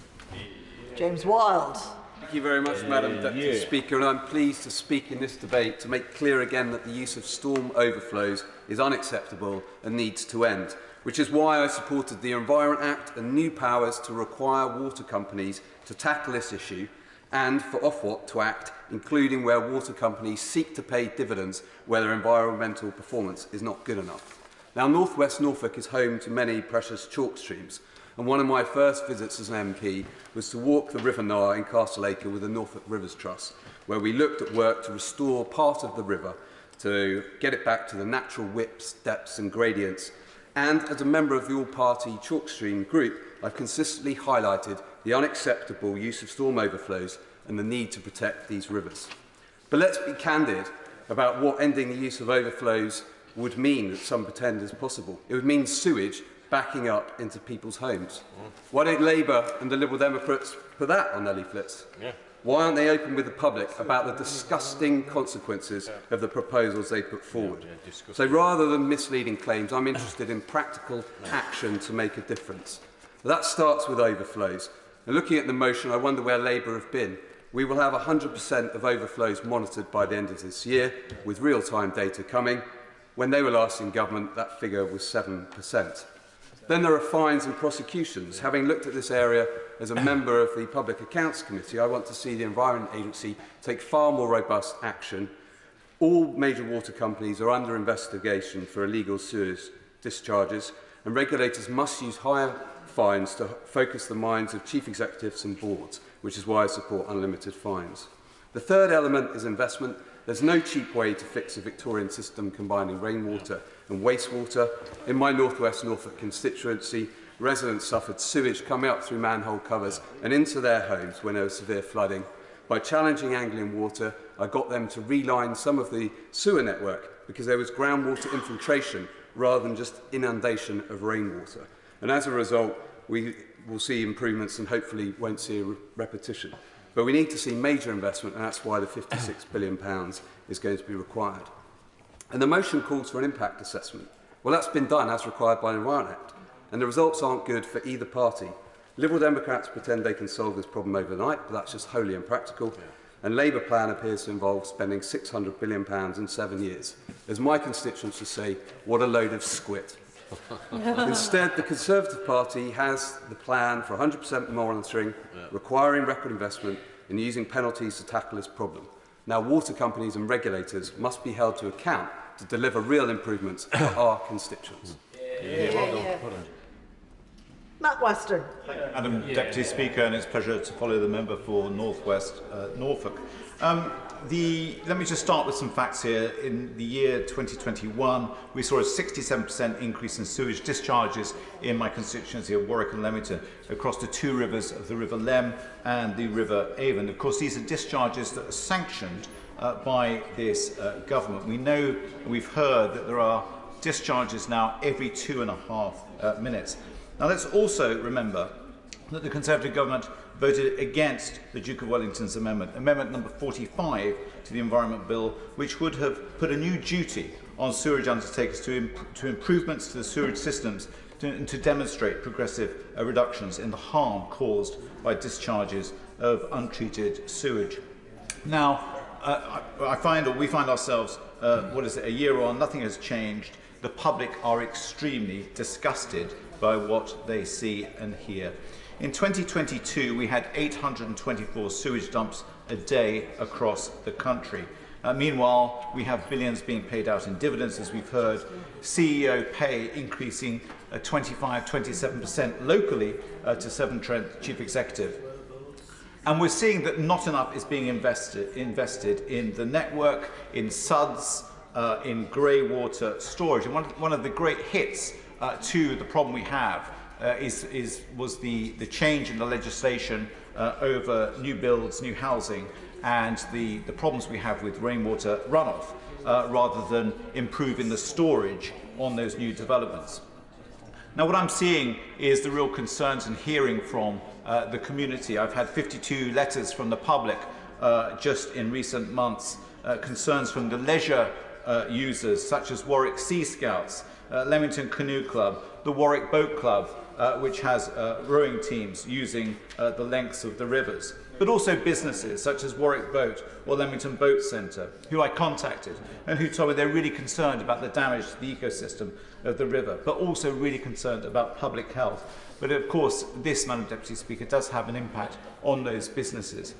James Wilde. Thank you very much, Madam Deputy Speaker, and I'm pleased to speak in this debate to make clear again that the use of storm overflows is unacceptable and needs to end, which is why I supported the Environment Act and new powers to require water companies to tackle this issue and for Ofwat to act, including where water companies seek to pay dividends where their environmental performance is not good enough. Now, North West Norfolk is home to many precious chalk streams, and one of my first visits as an MP was to walk the River Nar in Castleacre with the Norfolk Rivers Trust, where we looked at work to restore part of the river, to get it back to the natural widths, depths and gradients. And as a member of the all-party chalk stream group, I've consistently highlighted the unacceptable use of storm overflows and the need to protect these rivers. But let's be candid about what ending the use of overflows would mean that some pretend is possible. It would mean sewage backing up into people's homes. Why don't Labour and the Liberal Democrats put that on their leaflets? Why aren't they open with the public about the disgusting consequences of the proposals they put forward? So rather than misleading claims, I'm interested in practical action to make a difference. That starts with overflows. And looking at the motion, I wonder where Labour have been. We will have 100% of overflows monitored by the end of this year, with real-time data coming. When they were last in government, that figure was 7%. Then there are fines and prosecutions. Having looked at this area as a member of the Public Accounts Committee, I want to see the Environment Agency take far more robust action. All major water companies are under investigation for illegal sewage discharges, and regulators must use higher fines to focus the minds of chief executives and boards, which is why I support unlimited fines. The third element is investment. There's no cheap way to fix a Victorian system combining rainwater and wastewater. In my North West Norfolk constituency, residents suffered sewage coming up through manhole covers and into their homes when there was severe flooding. By challenging Anglian Water, I got them to reline some of the sewer network because there was groundwater infiltration rather than just inundation of rainwater. And as a result, we will see improvements and hopefully won't see a repetition. But we need to see major investment, and that's why the £56 billion is going to be required. And the motion calls for an impact assessment. Well, that's been done as required by the Environment Act, and the results aren't good for either party. Liberal Democrats pretend they can solve this problem overnight, but that's just wholly impractical. And Labour plan appears to involve spending £600 billion in 7 years. As my constituents would say, what a load of squit. Instead, the Conservative Party has the plan for 100% monitoring, requiring record investment and using penalties to tackle this problem. Now, water companies and regulators must be held to account to deliver real improvements for our constituents. Matt Weston. Madam Deputy Speaker, and it's a pleasure to follow the member for North West Norfolk. Let me just start with some facts here. In the year 2021, we saw a 67% increase in sewage discharges in my constituency of Warwick and Leamington across the two rivers of the River Lem and the River Avon. Of course, these are discharges that are sanctioned by this government. We know, and we've heard, that there are discharges now every 2.5 minutes. Now, let's also remember that the Conservative government voted against the Duke of Wellington's amendment, Amendment number 45 to the Environment Bill, which would have put a new duty on sewerage undertakers to improvements to the sewerage systems to demonstrate progressive reductions in the harm caused by discharges of untreated sewage. Now, we find ourselves, a year on, nothing has changed. The public are extremely disgusted by what they see and hear. In 2022, we had 824 sewage dumps a day across the country. Meanwhile, we have billions being paid out in dividends, as we've heard, CEO pay increasing 25-27% locally to Severn Trent Chief Executive. And we're seeing that not enough is being invested in the network, in SUDS, in grey water storage. And one of the great hits to the problem we have was the change in the legislation over new builds, new housing, and the problems we have with rainwater runoff, rather than improving the storage on those new developments. Now, what I'm seeing is the real concerns and hearing from the community. I've had 52 letters from the public just in recent months, concerns from the leisure users, such as Warwick Sea Scouts, Leamington Canoe Club, the Warwick Boat Club, which has rowing teams using the lengths of the rivers, but also businesses such as Warwick Boat or Leamington Boat Centre, who I contacted and who told me they're really concerned about the damage to the ecosystem of the river, but also really concerned about public health. But of course, this, Madam Deputy Speaker, does have an impact on those businesses.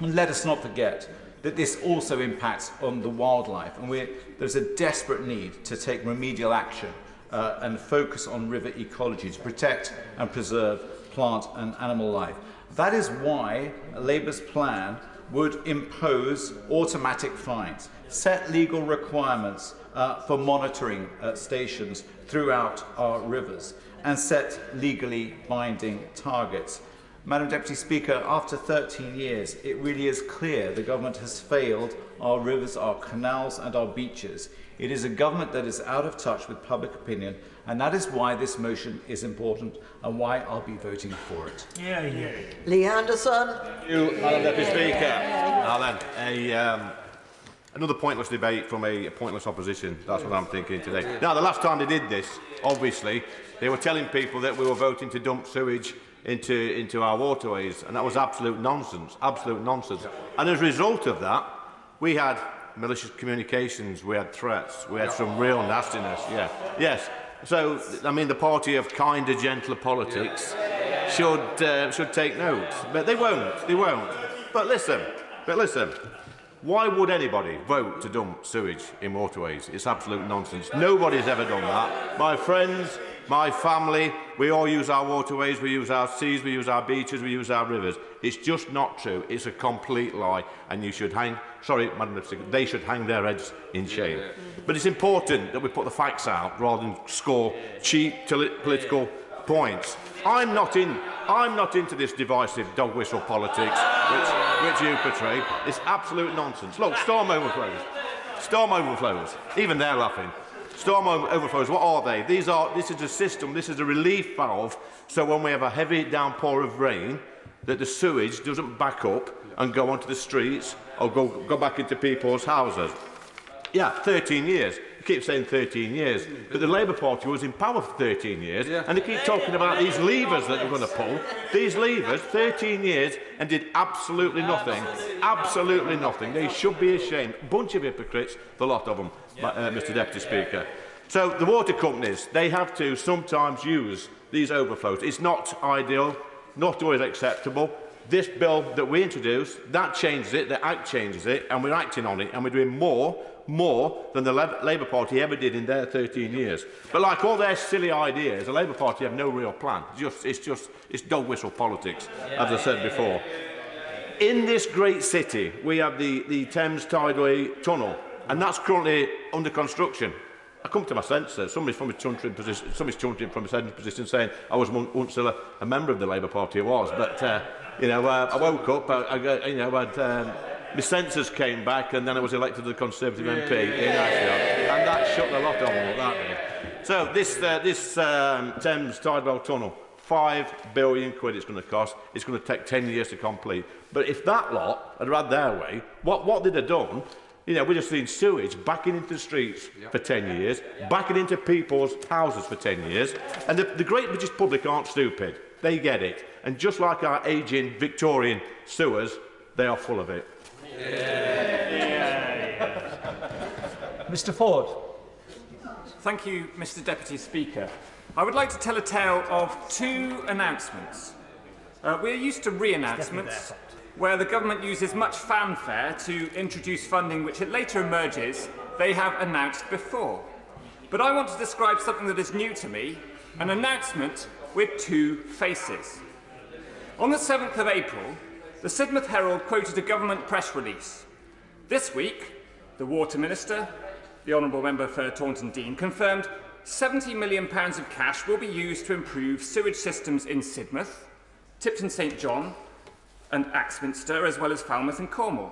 And let us not forget that this also impacts on the wildlife, and there's a desperate need to take remedial action and focus on river ecology to protect and preserve plant and animal life. That is why Labour's plan would impose automatic fines, set legal requirements for monitoring stations throughout our rivers, and set legally binding targets. Madam Deputy Speaker, after 13 years, it really is clear the government has failed our rivers, our canals and our beaches. It is a government that is out of touch with public opinion, and that is why this motion is important and why I'll be voting for it. Lee Anderson. Thank you, Madam Deputy Speaker. Now then, another pointless debate from a pointless opposition. That's what I'm thinking today. Now, the last time they did this, obviously, they were telling people that we were voting to dump sewage into our waterways, and that was absolute nonsense, And as a result of that, we had malicious communications, we had threats, we had some real nastiness. Yes. So, I mean, the party of kinder, gentler politics should take note, but they won't. But listen. Why would anybody vote to dump sewage in waterways? It's absolute nonsense. Nobody's ever done that. My friends, my family, we all use our waterways, we use our seas, we use our beaches, we use our rivers. It's just not true. It's a complete lie, and you should hang. Sorry, Madam Speaker, they should hang their heads in shame. But it's important that we put the facts out rather than score cheap political points. I'm not into this divisive dog whistle politics which you portray. It's absolute nonsense. Look, storm overflows. Even they're laughing. Storm overflows, what are they? This is a system, this is a relief valve, so when we have a heavy downpour of rain, that the sewage doesn't back up and go onto the streets or go back into people's houses. Yeah, 13 years. You keep saying 13 years, but the Labour Party was in power for 13 years, and they keep talking about these levers that they're going to pull. These levers, 13 years, and did absolutely nothing. Absolutely nothing. They should be ashamed. Bunch of hypocrites, the lot of them, Mr Deputy Speaker. So the water companies, they have to sometimes use these overflows. It's not ideal, not always acceptable. This bill that we introduced, that changes it, the Act changes it, and we're acting on it, and we're doing more than the Labour Party ever did in their 13 years. But like all their silly ideas, the Labour Party have no real plan. It's dog whistle politics, as I said before. In this great city, we have the Thames Tideway Tunnel, and that's currently under construction. I come to my senses. Somebody's from a chuntering position saying I was once a member of the Labour Party. I was, but I woke up. My senses came back, and then I was elected to the Conservative MP in Ashfield, and that shut the lot on me. That did. So this Thames Tideway Tunnel, £5 billion it's going to cost. It's going to take 10 years to complete. But if that lot had had their way, what they'd have done. We're just seeing sewage backing into the streets for 10 years, backing into people's houses for 10 years. And the great British public aren't stupid. They get it. And just like our ageing Victorian sewers, they are full of it. Mr Ford. Thank you, Mr Deputy Speaker. I would like to tell a tale of two announcements. We're used to re-announcements, where the government uses much fanfare to introduce funding which it later emerges they have announced before. But I want to describe something that is new to me, an announcement with two faces. On the 7th of April, the Sidmouth Herald quoted a government press release. This week, the Water Minister, the Honourable Member for Taunton Deane, confirmed £70 million of cash will be used to improve sewage systems in Sidmouth, Tipton St John, and Axminster, as well as Falmouth and Cornwall.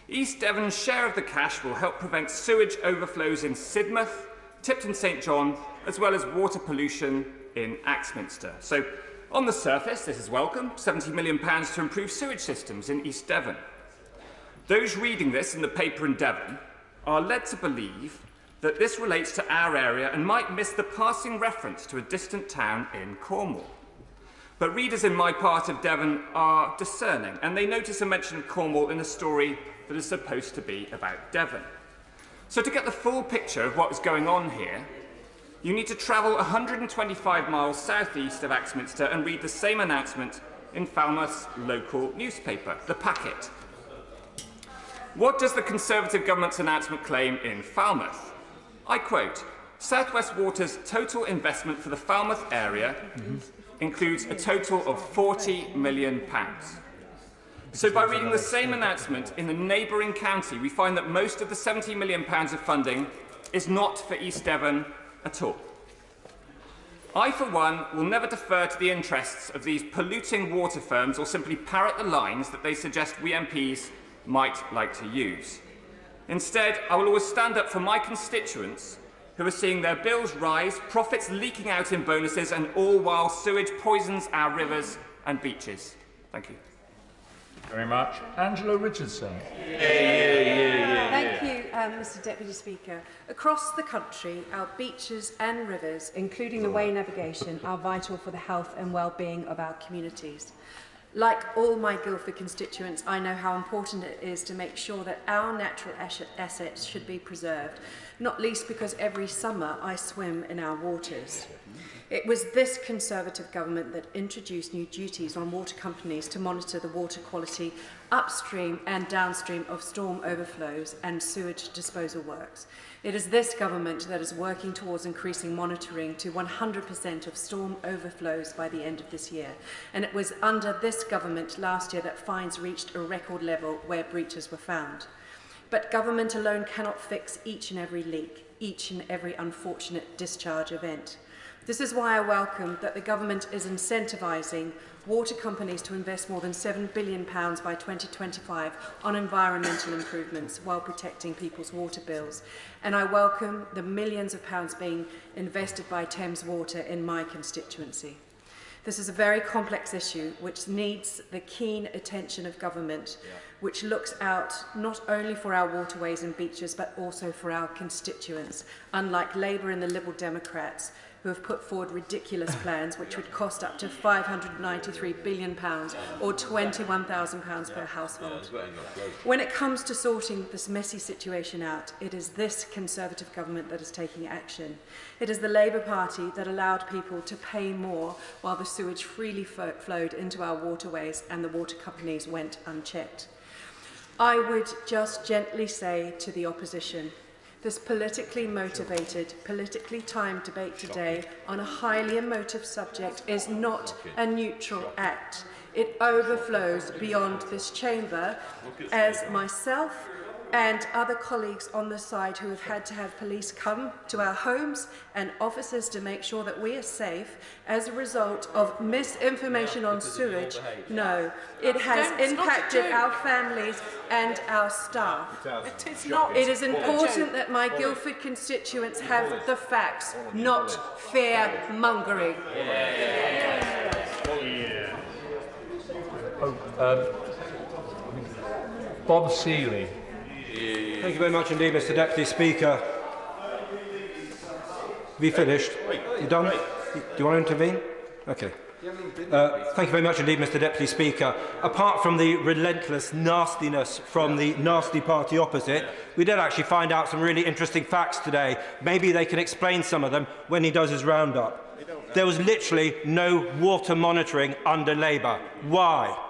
East Devon's share of the cash will help prevent sewage overflows in Sidmouth, Tipton St John, as well as water pollution in Axminster. So, on the surface, this is welcome, £70 million to improve sewage systems in East Devon. Those reading this in the paper in Devon are led to believe that this relates to our area and might miss the passing reference to a distant town in Cornwall. But readers in my part of Devon are discerning, and they notice a mention of Cornwall in a story that is supposed to be about Devon. So to get the full picture of what is going on here, you need to travel 125 miles southeast of Axminster and read the same announcement in Falmouth's local newspaper, The Packet. What does the Conservative government's announcement claim in Falmouth? I quote, South West Water's total investment for the Falmouth area includes a total of £40 million. So by reading the same announcement in the neighbouring county, we find that most of the £70 million of funding is not for East Devon at all. I, for one, will never defer to the interests of these polluting water firms or simply parrot the lines that they suggest we MPs might like to use. Instead, I will always stand up for my constituents who are seeing their bills rise, profits leaking out in bonuses, and all while sewage poisons our rivers and beaches. Thank you. Very much. Angela Richardson. Thank you, Mr Deputy Speaker. Across the country, our beaches and rivers, including the way navigation, are vital for the health and well-being of our communities. Like all my Guildford constituents, I know how important it is to make sure that our natural assets should be preserved, not least because every summer I swim in our waters. It was this Conservative government that introduced new duties on water companies to monitor the water quality upstream and downstream of storm overflows and sewage disposal works. It is this government that is working towards increasing monitoring to 100% of storm overflows by the end of this year. And it was under this government last year that fines reached a record level where breaches were found. But government alone cannot fix each and every leak, each and every unfortunate discharge event. This is why I welcome that the government is incentivising water companies to invest more than £7 billion by 2025 on environmental improvements while protecting people's water bills. And I welcome the millions of pounds being invested by Thames Water in my constituency. This is a very complex issue which needs the keen attention of government, which looks out not only for our waterways and beaches but also for our constituents, unlike Labour and the Liberal Democrats, who have put forward ridiculous plans which would cost up to £593 billion or £21,000 per household. When it comes to sorting this messy situation out, it is this Conservative government that is taking action. It is the Labour Party that allowed people to pay more while the sewage freely flowed into our waterways and the water companies went unchecked. I would just gently say to the opposition, this politically motivated, politically timed debate today on a highly emotive subject is not a neutral act. It overflows beyond this chamber, as myself and other colleagues on the side who have had to have police come to our homes and officers to make sure that we are safe as a result of misinformation on sewage. No, it has impacted our families and our staff. It is important that my Guildford constituents have the facts, not fear-mongering. Bob Seeley. Thank you very much indeed, Mr Deputy Speaker. Have you finished? You done? Do you want to intervene? Okay. Thank you very much indeed, Mr Deputy Speaker. Apart from the relentless nastiness from the nasty party opposite, we did actually find out some really interesting facts today. Maybe they can explain some of them when he does his roundup. There was literally no water monitoring under Labour. Why?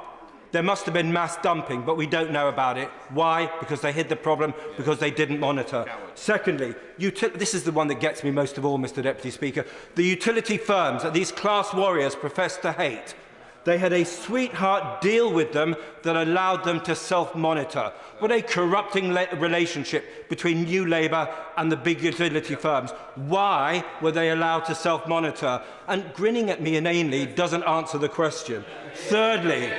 There must have been mass dumping, but we don't know about it. Why? Because they hid the problem, because they didn't monitor. Secondly, this is the one that gets me most of all, Mr Deputy Speaker. The utility firms that these class warriors profess to hate, they had a sweetheart deal with them that allowed them to self-monitor. What a corrupting relationship between New Labour and the big utility firms. Why were they allowed to self-monitor? And grinning at me inanely doesn't answer the question. Thirdly,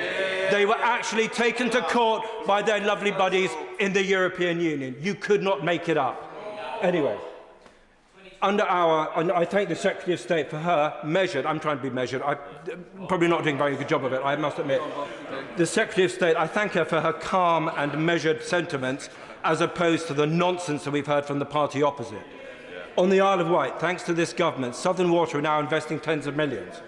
they were actually taken to court by their lovely buddies in the European Union. You could not make it up. Anyway, and I thank the Secretary of State for her measured, I'm trying to be measured, I'm probably not doing a very good job of it, I must admit. The Secretary of State, I thank her for her calm and measured sentiments as opposed to the nonsense that we've heard from the party opposite. On the Isle of Wight, thanks to this government, Southern Water are now investing tens of millions.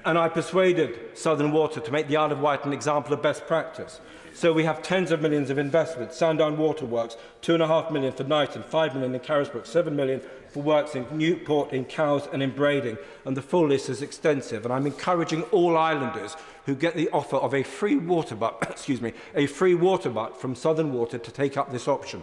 and I persuaded Southern Water to make the Isle of Wight an example of best practice. So we have tens of millions of investment. Sandown Waterworks, £2.5 million for Knighton, £5 million in Carisbrooke, £7 million for works in Newport, in Cowes and in Brading. And the full list is extensive. And I'm encouraging all islanders who get the offer of a free water butt, a free water butt from Southern Water to take up this option.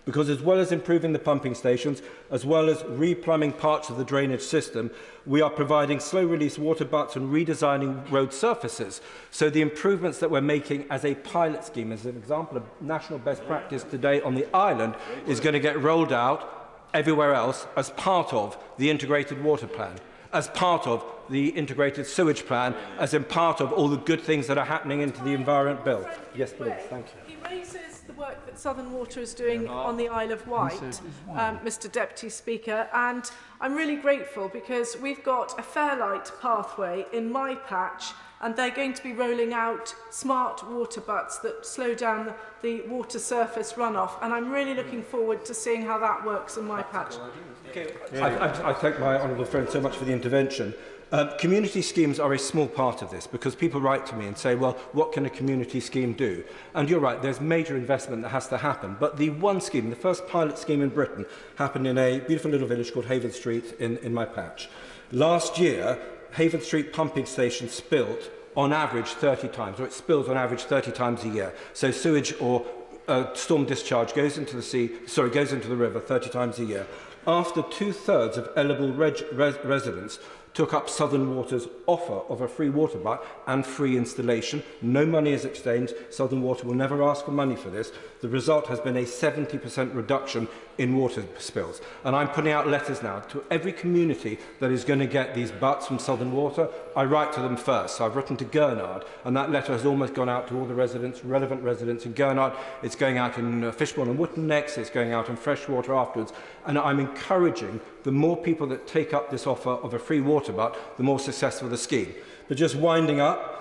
Because as well as improving the pumping stations, as well as replumbing parts of the drainage system, we are providing slow-release water butts and redesigning road surfaces. So the improvements that we're making as a pilot scheme, as an example of national best practice today on the island, is going to get rolled out everywhere else as part of the integrated water plan, as part of the integrated sewage plan, as in part of all the good things that are happening into the Environment Bill. Yes, please. Thank you. He raises the work that Southern Water is doing on the Isle of Wight, Mr Deputy Speaker, and I'm really grateful because we've got a Fairlight pathway in my patch, and they're going to be rolling out smart water butts that slow down the water surface runoff, and I'm really looking forward to seeing how that works in my patch. I thank my honourable friend so much for the intervention. Community schemes are a small part of this because people write to me and say, well, what can a community scheme do? And you're right, there's major investment that has to happen. But the one scheme, the first pilot scheme in Britain, happened in a beautiful little village called Haven Street in my patch. Last year, Haven Street pumping station spilt on average 30 times, or it spills on average 30 times a year. So sewage or storm discharge goes into the river 30 times a year. After 2/3 of eligible residents took up Southern Water's offer of a free water butt and free installation. No money is exchanged. Southern Water will never ask for money for this. The result has been a 70% reduction in water spills. And I'm putting out letters now to every community that is going to get these butts from Southern Water. I write to them first. So I've written to Gurnard, and that letter has almost gone out to all the residents, relevant residents in Gurnard. It's going out in Fishbourne and Wootton next. It's going out in Freshwater afterwards. And I'm encouraging the more people that take up this offer of a free water butt, the more successful the scheme. But just winding up,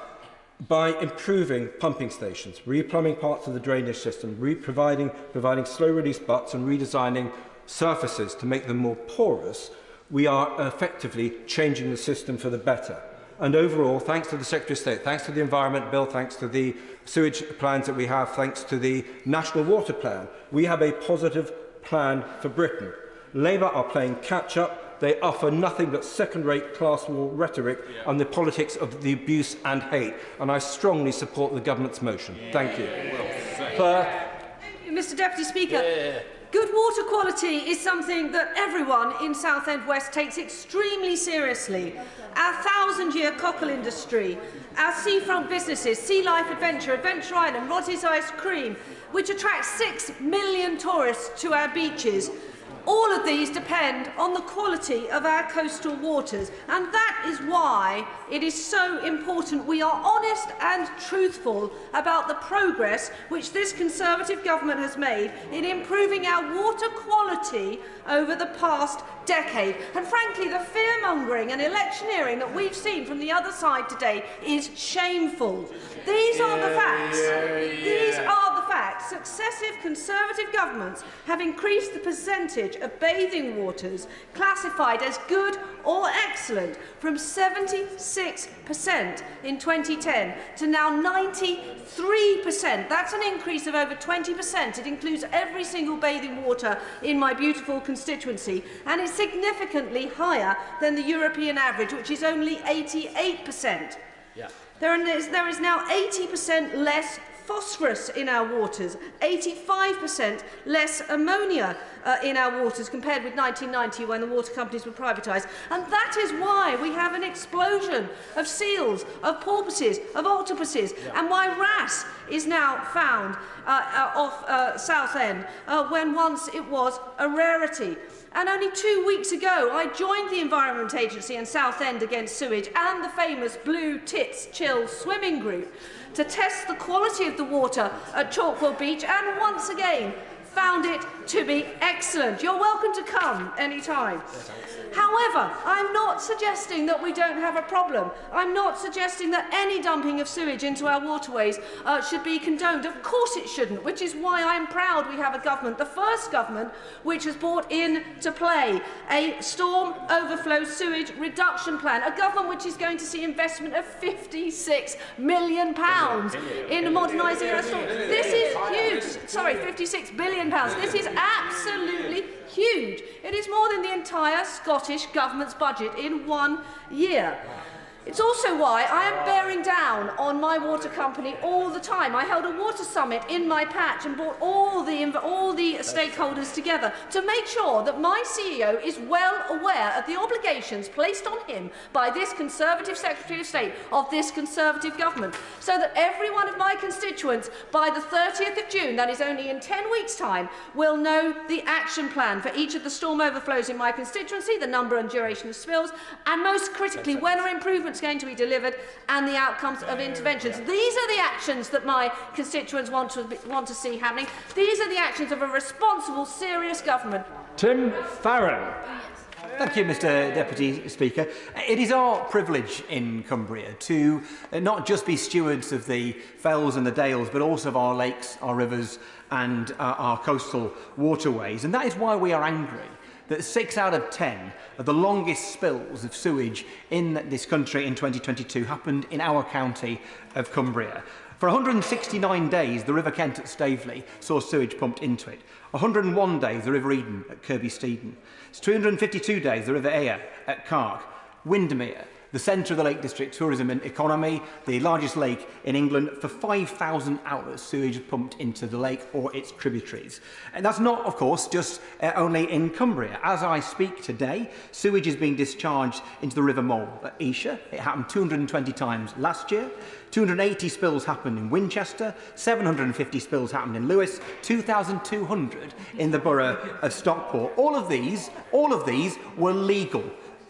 by improving pumping stations, replumbing parts of the drainage system, providing slow-release butts and redesigning surfaces to make them more porous, we are effectively changing the system for the better. And overall, thanks to the Secretary of State, thanks to the Environment Bill, thanks to the sewage plans that we have, thanks to the National Water Plan, we have a positive plan for Britain. Labour are playing catch-up. They offer nothing but second-rate class war rhetoric and the politics of the abuse and hate. And I strongly support the government's motion. Thank you. Mr Deputy Speaker, good water quality is something that everyone in Southend West takes extremely seriously. Our 1,000-year cockle industry, our seafront businesses, Sea Life Adventure, Adventure Island, Roddy's Ice Cream, which attracts 6 million tourists to our beaches. All of these depend on the quality of our coastal waters, and that is why it is so important we are honest and truthful about the progress which this Conservative government has made in improving our water quality over the past decade. And frankly, the fear-mongering and electioneering that we've seen from the other side today is shameful. These are the facts. These are the facts. Successive Conservative governments have increased the percentage of bathing waters classified as good or excellent from 76% in 2010 to now 93%. That's an increase of over 20%. It includes every single bathing water in my beautiful constituency, and it's significantly higher than the European average, which is only 88%. Yeah. There is now 80% less phosphorus in our waters, 85% less ammonia in our waters compared with 1990 when the water companies were privatised. And that is why we have an explosion of seals, of porpoises, of octopuses, and why wrasse is now found off Southend when once it was a rarity. And only 2 weeks ago, I joined the Environment Agency and Southend Against Sewage and the famous Blue Tits Chill swimming group to test the quality of the water at Chalkwell Beach, and once again found it to be excellent. You're welcome to come any time. However, I'm not suggesting that we don't have a problem. I'm not suggesting that any dumping of sewage into our waterways should be condoned. Of course it shouldn't, which is why I'm proud we have a government, the first government, which has brought into play a storm overflow sewage reduction plan, a government which is going to see investment of £56 million in modernising our storm. This is huge. Sorry, £56 billion. This is absolutely huge. It is more than the entire Scottish Government's budget in 1 year. It's also why I am bearing down on my water company all the time. I held a water summit in my patch and brought all the stakeholders together to make sure that my CEO is well aware of the obligations placed on him by this Conservative Secretary of State of this Conservative government, so that every one of my constituents by the 30th of June, that is only in 10 weeks' time, will know the action plan for each of the storm overflows in my constituency, the number and duration of spills, and most critically, when are improvements going to be delivered and the outcomes of interventions. These are the actions that my constituents want to see happening. These are the actions of a responsible, serious government. Tim Farron. Thank you, Mr Deputy Speaker. It is our privilege in Cumbria to not just be stewards of the fells and the dales, but also of our lakes, our rivers and our coastal waterways. And that is why we are angry that 6 out of 10 of the longest spills of sewage in this country in 2022 happened in our county of Cumbria. For 169 days, the River Kent at Staveley saw sewage pumped into it. 101 days, the River Eden at Kirby Steden. It's 252 days, the River Aire at Cark. Windermere, the centre of the Lake District tourism and economy, the largest lake in England. For 5,000 hours, sewage is pumped into the lake or its tributaries. And that's not, of course, just only in Cumbria. As I speak today, sewage is being discharged into the River Mole at Esher. It happened 220 times last year. 280 spills happened in Winchester, 750 spills happened in Lewis, 2,200 in the borough of Stockport. All of these were legal.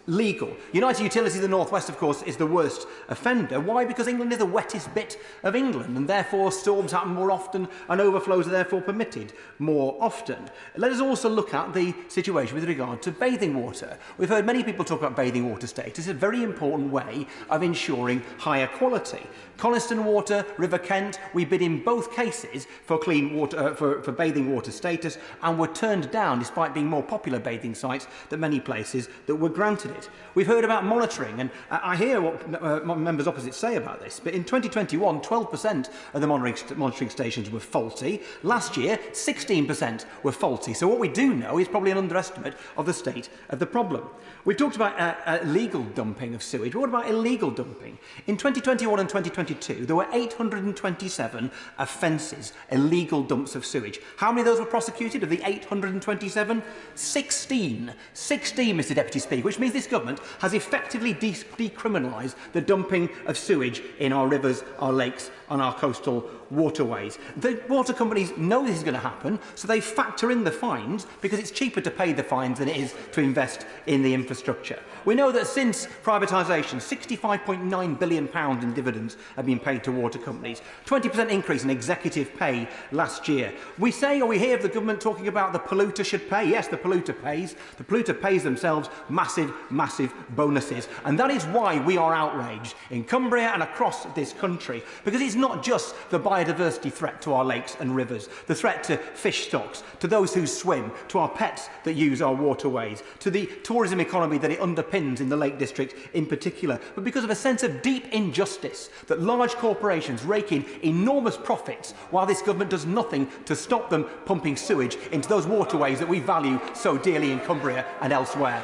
United Utilities in the North West, of course, is the worst offender. Why? Because England is the wettest bit of England, and therefore storms happen more often and overflows are therefore permitted more often. Let us also look at the situation with regard to bathing water. We've heard many people talk about bathing water status. It's a very important way of ensuring higher quality. Coniston Water, River Kent, we bid in both cases for clean water, for bathing water status, and were turned down despite being more popular bathing sites than many places that were granted it. We've heard about monitoring, and I hear what members opposite say about this, but in 2021, 12% of the monitoring stations were faulty. Last year, 16% were faulty. So what we do know is probably an underestimate of the state of the problem. We've talked about legal dumping of sewage, but what about illegal dumping? In 2021 and 2022, there were 827 offences, illegal dumps of sewage. How many of those were prosecuted? Of the 827? 16, Mr Deputy Speaker, which means this government has effectively decriminalised the dumping of sewage in our rivers, our lakes and our coastal waterways. The water companies know this is going to happen, so they factor in the fines because it's cheaper to pay the fines than it is to invest in the infrastructure. We know that since privatisation, £65.9 billion in dividends have been paid to water companies, 20% increase in executive pay last year. We hear of the government talking about the polluter should pay. Yes, the polluter pays. The polluter pays themselves massive bonuses. And that is why we are outraged in Cumbria and across this country, because it's not just the biodiversity threat to our lakes and rivers, the threat to fish stocks, to those who swim, to our pets that use our waterways, to the tourism economy that it underpins in the Lake District in particular, but because of a sense of deep injustice that large corporations rake in enormous profits while this government does nothing to stop them pumping sewage into those waterways that we value so dearly in Cumbria and elsewhere.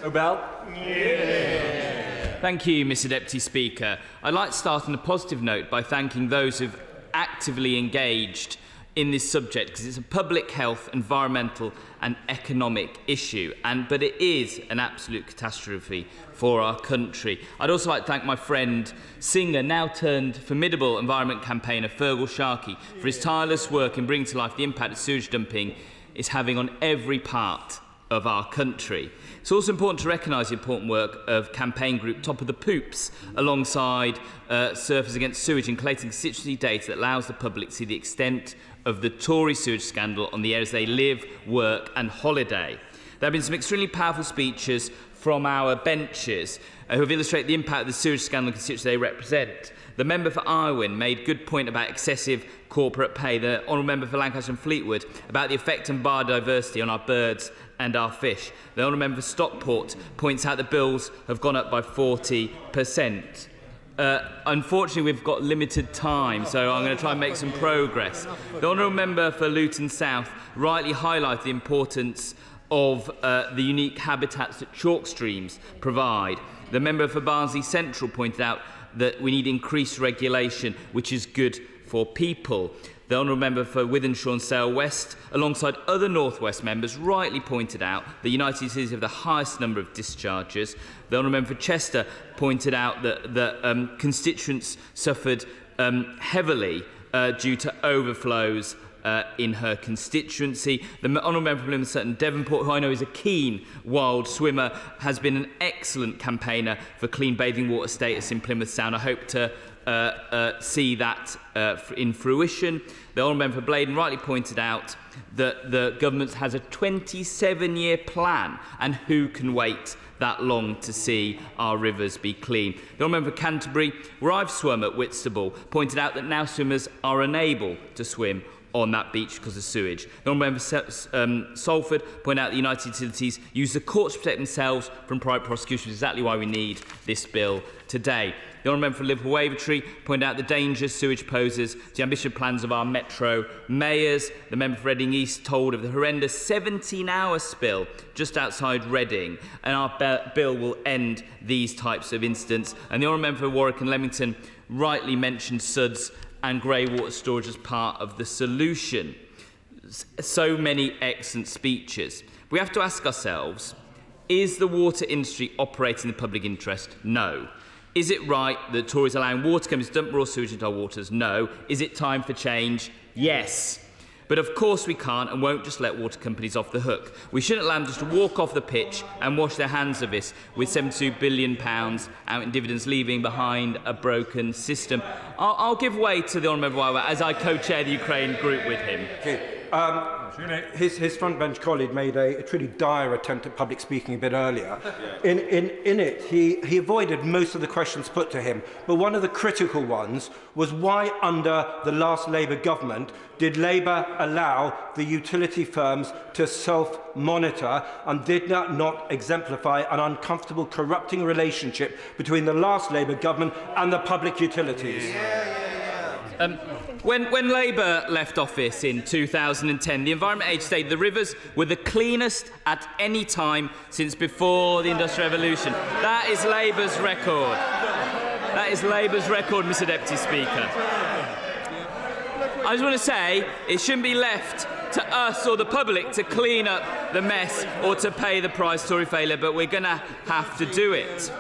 Obel. Thank you, Mr Deputy Speaker. I'd like to start on a positive note by thanking those who've actively engaged in this subject, because it's a public health, environmental and economic issue, but it is an absolute catastrophe for our country. I'd also like to thank my friend, singer, now turned formidable environment campaigner Fergal Sharkey for his tireless work in bringing to life the impact that sewage dumping is having on every part of our country. It's also important to recognise the important work of campaign group Top of the Poops alongside Surfers Against Sewage in collating constituency data that allows the public to see the extent of the Tory sewage scandal on the areas they live, work and holiday. There have been some extremely powerful speeches from our benches who have illustrated the impact of the sewage scandal on the constituency they represent. The member for Irwin made good point about excessive corporate pay. The honourable member for Lancaster and Fleetwood about the effect on biodiversity on our birds and our fish. The honourable member for Stockport points out that bills have gone up by 40%. Unfortunately, we've got limited time, so I'm going to try and make some progress. The honourable member for Luton South rightly highlighted the importance of the unique habitats that chalk streams provide. The member for Barnsley Central pointed out that we need increased regulation, which is good for people. The honourable member for Wythenshawe and Sale West, alongside other North West members, rightly pointed out that United Cities have the highest number of discharges. The honourable member for Chester pointed out that constituents suffered heavily due to overflows in her constituency. The honourable member for Plymouth Sutton Devonport, who I know is a keen wild swimmer, has been an excellent campaigner for clean bathing water status in Plymouth Sound. I hope to see that in fruition. The honourable member for Bladen rightly pointed out that the government has a 27-year plan, and who can wait that long to see our rivers be clean. The honourable member for Canterbury, where I've swum at Whitstable, pointed out that now swimmers are unable to swim on that beach because of sewage. The honourable member for Salford pointed out that United Utilities use the courts to protect themselves from private prosecution, which is exactly why we need this bill today. The honourable member for Liverpool Wavertree pointed out the dangers sewage poses to the ambitious plans of our metro mayors. The member for Reading East told of the horrendous 17-hour spill just outside Reading, and our bill will end these types of incidents. And the honourable member for Warwick and Leamington rightly mentioned suds and grey water storage as part of the solution. So many excellent speeches. We have to ask ourselves, is the water industry operating in the public interest? No. Is it right that Tories are allowing water companies to dump raw sewage into our waters? No. Is it time for change? Yes. But of course we can't and won't just let water companies off the hook. We shouldn't allow them just to walk off the pitch and wash their hands of this with £72 billion out in dividends, leaving behind a broken system. I'll give way to the Honourable Member as I co-chair the Ukraine group with him. His front-bench colleague made a truly dire attempt at public speaking a bit earlier. In it, he avoided most of the questions put to him, but one of the critical ones was why, under the last Labour government, did Labour allow the utility firms to self-monitor, and did that not exemplify an uncomfortable, corrupting relationship between the last Labour government and the public utilities? When Labour left office in 2010, the Environment Age stated the rivers were the cleanest at any time since before the Industrial Revolution. That is Labour's record. That is Labour's record, Mr Deputy Speaker. I just want to say it shouldn't be left to us or the public to clean up the mess or to pay the price Tory failure, but we're going to have to do it.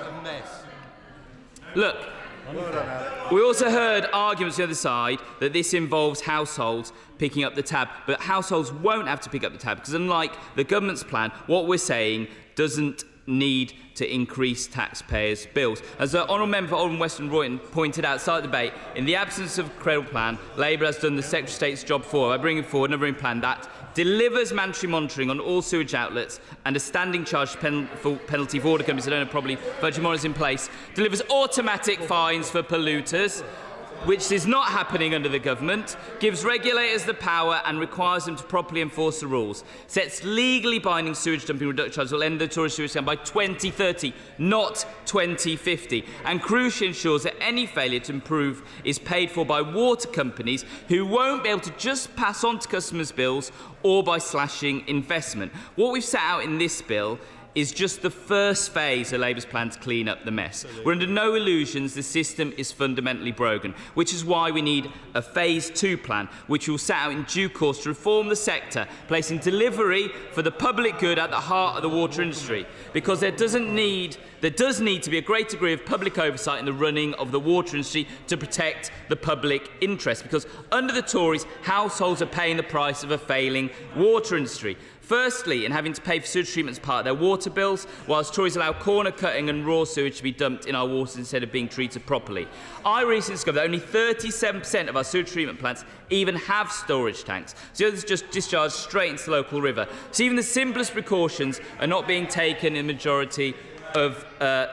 Look, we also heard arguments on the other side that this involves households picking up the tab, but households won't have to pick up the tab because, unlike the government's plan, what we're saying doesn't need to increase taxpayers' bills. As the Honourable Member for Oldham West and Royton pointed out at the debate, in the absence of a credible plan, Labour has done the Secretary of State's job by bringing forward another plan that delivers mandatory monitoring on all sewage outlets and a standing charge penalty for water companies that don't have properly virtual monitors in place, delivers automatic fines for polluters, which is not happening under the government, gives regulators the power and requires them to properly enforce the rules, sets legally binding sewage dumping reduction charges that will end the Tory sewage scandal by 2030, not 2050, and crucially ensures that any failure to improve is paid for by water companies who won't be able to just pass on to customers' bills or by slashing investment. What we've set out in this bill is just the first phase of Labour's plan to clean up the mess. We're under no illusions the system is fundamentally broken, which is why we need a Phase 2 plan, which will set out in due course to reform the sector, placing delivery for the public good at the heart of the water industry, because there does need to be a great degree of public oversight in the running of the water industry to protect the public interest, because under the Tories, households are paying the price of a failing water industry. Firstly, in having to pay for sewage treatment as part of their water bills, whilst Tories allow corner cutting and raw sewage to be dumped in our waters instead of being treated properly. I recently discovered that only 37% of our sewage treatment plants even have storage tanks, so the others just discharge straight into the local river. So even the simplest precautions are not being taken in the majority of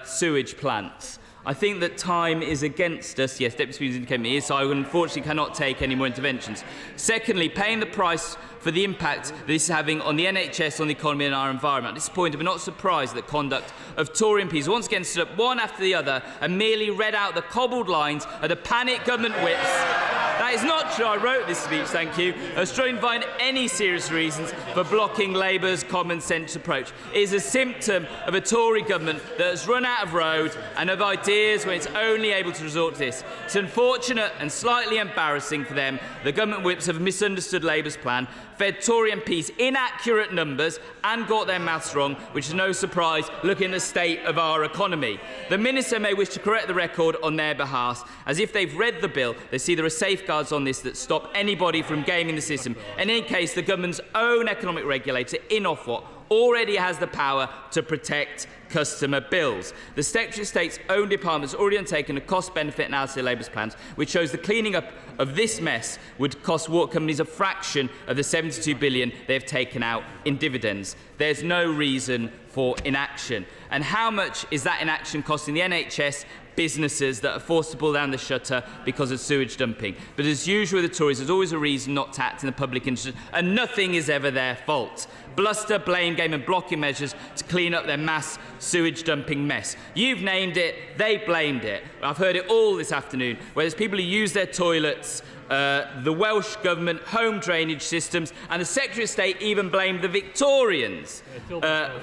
sewage plants. I think that time is against us. Yes, Deputy Speaker indicated it is, so I unfortunately cannot take any more interventions. Secondly, paying the price for the impact that this is having on the NHS, on the economy and our environment. I'm disappointed but not surprised that the conduct of Tory MPs once again stood up one after the other and merely read out the cobbled lines of the panic government whips. That is not true. I wrote this speech, thank you. I was trying to find any serious reasons for blocking Labour's common sense approach. It is a symptom of a Tory government that has run out of road and of ideas when it's only able to resort to this. It's unfortunate and slightly embarrassing for them. The government whips have misunderstood Labour's plan, fed Tory MPs inaccurate numbers and got their maths wrong, which is no surprise looking at the state of our economy. The Minister may wish to correct the record on their behalf, as if they've read the bill, they see there are safeguards on this that stop anybody from gaming the system. In any case, the government's own economic regulator, in Ofwat, already has the power to protect customer bills. The Secretary of State's own department has already undertaken a cost-benefit analysis of Labour's plans, which shows the cleaning up of this mess would cost water companies a fraction of the $72 billion they have taken out in dividends. There's no reason for inaction. And how much is that inaction costing the NHS, businesses that are forced to pull down the shutter because of sewage dumping? But as usual with the Tories, there's always a reason not to act in the public interest, and nothing is ever their fault. Bluster, blame game and blocking measures to clean up their mass sewage dumping mess. You've named it, they blamed it. I've heard it all this afternoon, where there's people who use their toilets, the Welsh Government home drainage systems, and the Secretary of State even blamed the Victorians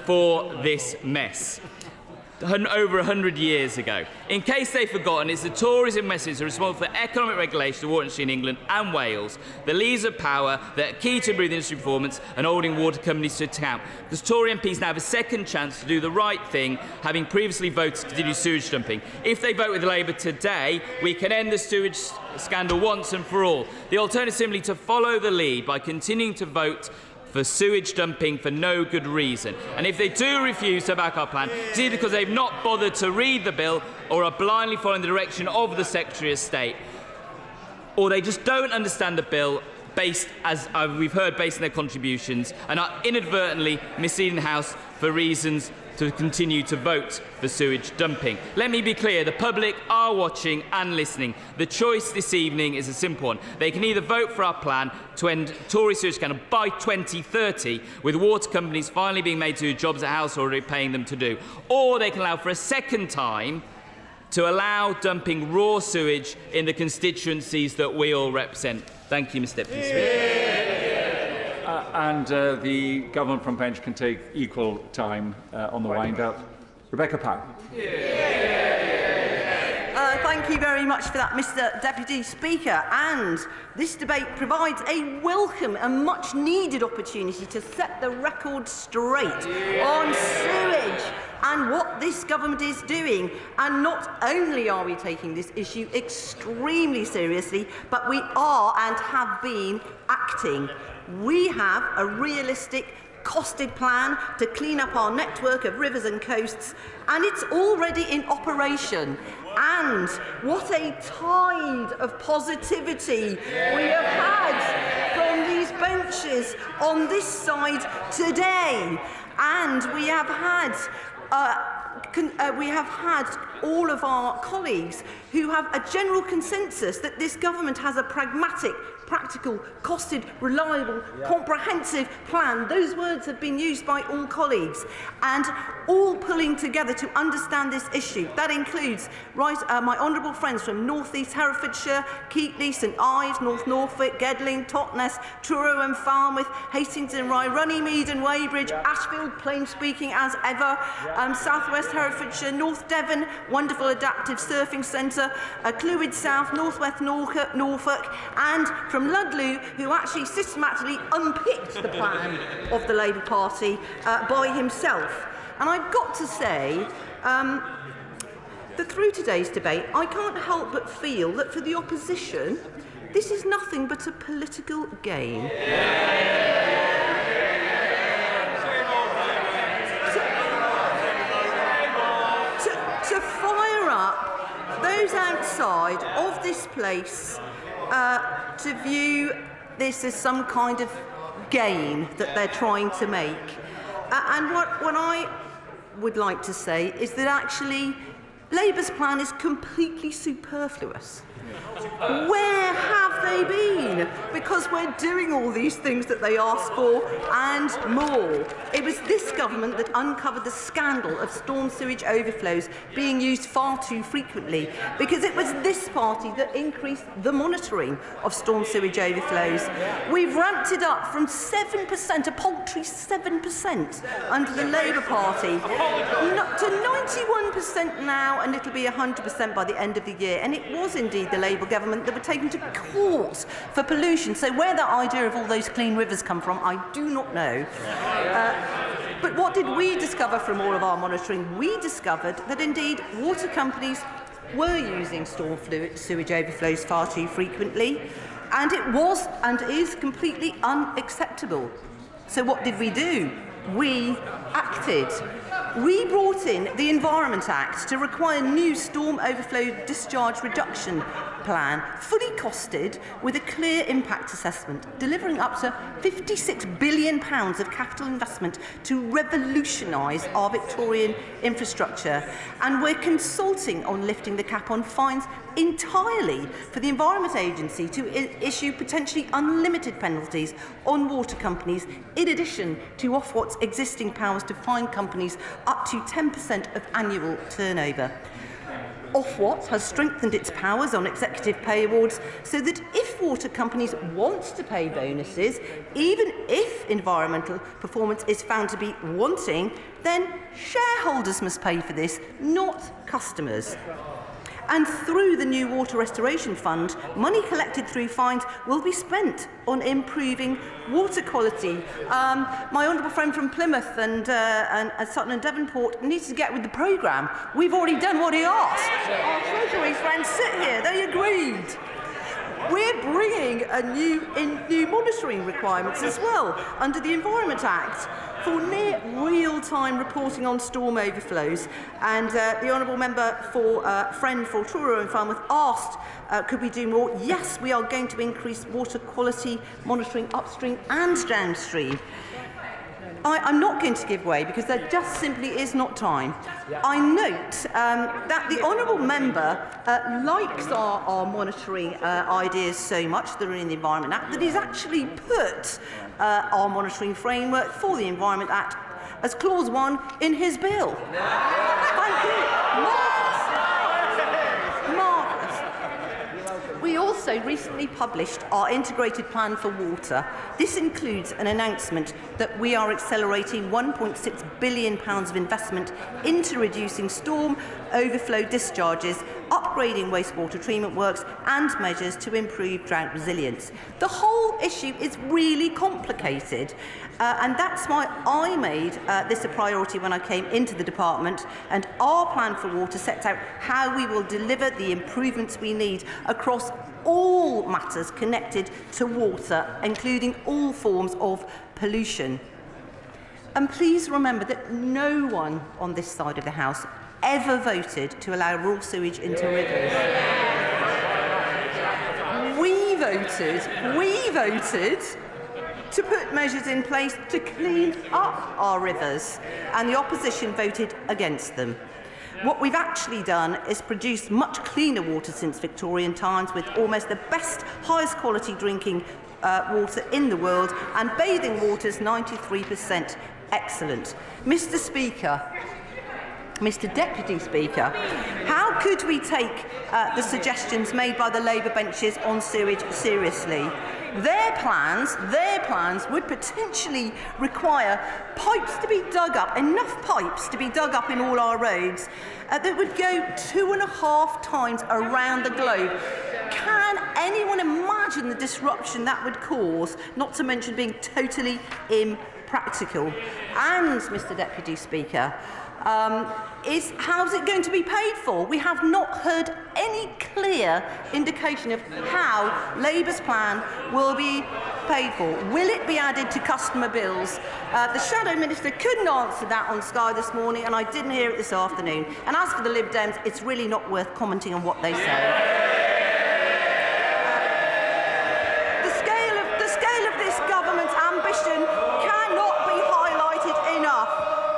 for this mess. Over 100 years ago. In case they've forgotten, it's the Tories and Messrs who are responsible for economic regulation of the water industry in England and Wales, the leaders of power that are key to improving industry performance and holding water companies to account. Because Tory MPs now have a second chance to do the right thing, having previously voted to continue sewage dumping. If they vote with Labour today, we can end the sewage scandal once and for all. The alternative is simply to follow the lead by continuing to vote for sewage dumping for no good reason. And if they do refuse to back our plan, it's either because they've not bothered to read the bill or are blindly following the direction of the Secretary of State, or they just don't understand the bill based, as we've heard, based on their contributions, and are inadvertently misleading the House for reasons to continue to vote for sewage dumping. Let me be clear, the public are watching and listening. The choice this evening is a simple one. They can either vote for our plan to end Tory sewage scandal by 2030, with water companies finally being made to do jobs that House are already paying them to do, or they can allow for a second time to allow dumping raw sewage in the constituencies that we all represent. Thank you, Mr. Deputy Speaker. And the government front bench can take equal time on the wind-up. Rebecca Powell. Thank you very much for that, Mr. Deputy Speaker. And this debate provides a welcome and much-needed opportunity to set the record straight on sewage and what this government is doing. And not only are we taking this issue extremely seriously, but we are and have been acting. We have a realistic, costed plan to clean up our network of rivers and coasts, and it's already in operation. And what a tide of positivity we have had from these benches on this side today. And we have had all of our colleagues who have a general consensus that this government has a pragmatic, practical, costed, reliable, comprehensive plan. Those words have been used by all colleagues, and all pulling together to understand this issue. That includes my honourable friends from North East Herefordshire, Keighley, St Ives, North Norfolk, Gedling, Totnes, Truro and Falmouth, Hastings and Rye, Runnymede and Weybridge, Ashfield, plain speaking as ever, South West Herefordshire, North Devon, wonderful adaptive surfing centre, Clwyd South, North West Norfolk, and from Ludlow, who actually systematically unpicked the plan of the Labour Party by himself. And I've got to say that through today's debate, I can't help but feel that for the opposition, this is nothing but a political game. side of this place to view this as some kind of game that they're trying to make. And what I would like to say is that actually Labour's plan is completely superfluous. Where have they been? Because we're doing all these things that they asked for and more. It was this government that uncovered the scandal of storm sewage overflows being used far too frequently, because it was this party that increased the monitoring of storm sewage overflows. We've ramped it up from 7%, a paltry 7% under the Labour Party, to 91% now, and it'll be 100% by the end of the year. And it was indeed the Labour government that were taken to court for pollution. So where that idea of all those clean rivers come from, I do not know. But what did we discover from all of our monitoring? We discovered that indeed water companies were using storm sewage overflows far too frequently, and it was and is completely unacceptable. So what did we do? We acted. We brought in the Environment Act to require new storm overflow discharge reduction plan, fully costed with a clear impact assessment, delivering up to £56 billion of capital investment to revolutionise our Victorian infrastructure. And we're consulting on lifting the cap on fines entirely for the Environment Agency to issue potentially unlimited penalties on water companies, in addition to Ofwat's existing powers to fine companies up to 10% of annual turnover. Ofwat has strengthened its powers on executive pay awards so that if water companies want to pay bonuses, even if environmental performance is found to be wanting, then shareholders must pay for this, not customers. And through the new Water Restoration Fund, money collected through fines will be spent on improving water quality. My honourable friend from Plymouth and Sutton and Devonport needs to get with the programme. We've already done what he asked. Our Treasury friends sit here, they agreed. We're bringing new monitoring requirements as well under the Environment Act for near real-time reporting on storm overflows. And the honourable member for friend for Truro and Falmouth asked, could we do more? Yes, we are going to increase water quality monitoring upstream and downstream. I'm not going to give way because there just simply is not time. I note that the honourable member likes our monitoring ideas so much that are in the Environment Act that he's actually put our monitoring framework for the Environment Act as clause 1 in his bill. Thank you. Marvellous. We also recently published our integrated plan for water. This includes an announcement that we are accelerating £1.6 billion of investment into reducing storm overflow discharges, upgrading wastewater treatment works and measures to improve drought resilience. The whole issue is really complicated, and that's why I made this a priority when I came into the department, and our plan for water sets out how we will deliver the improvements we need across all matters connected to water, including all forms of pollution. And please remember that no one on this side of the House ever voted to allow raw sewage into rivers. We voted to put measures in place to clean up our rivers, and the opposition voted against them. What we've actually done is produce much cleaner water since Victorian times, with almost the best, highest quality drinking water in the world, and bathing waters 93% excellent. Mr. Speaker, Mr. Deputy Speaker, how could we take the suggestions made by the Labour benches on sewage seriously? Their plans would potentially require pipes to be dug up, enough pipes to be dug up in all our roads, that would go 2.5 times around the globe. Can anyone imagine the disruption that would cause, not to mention being totally impractical? And, Mr. Deputy Speaker, how's it going to be paid for? We have not heard any clear indication of how Labour's plan will be paid for? Will it be added to customer bills? The Shadow Minister couldn't answer that on Sky this morning, and I didn't hear it this afternoon. And as for the Lib Dems, it's really not worth commenting on what they say. The scale of this government's ambition cannot be highlighted enough,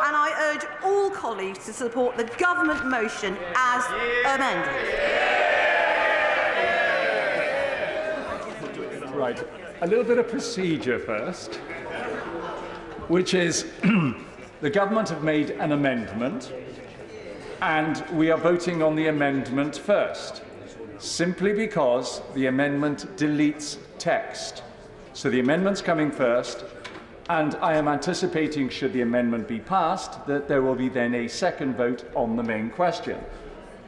and I urge all colleagues to support the government motion as amended. Right, a little bit of procedure first, which is the government have made an amendment and we are voting on the amendment first, simply because the amendment deletes text. So the amendment's coming first, and I am anticipating, should the amendment be passed, that there will be then a second vote on the main question.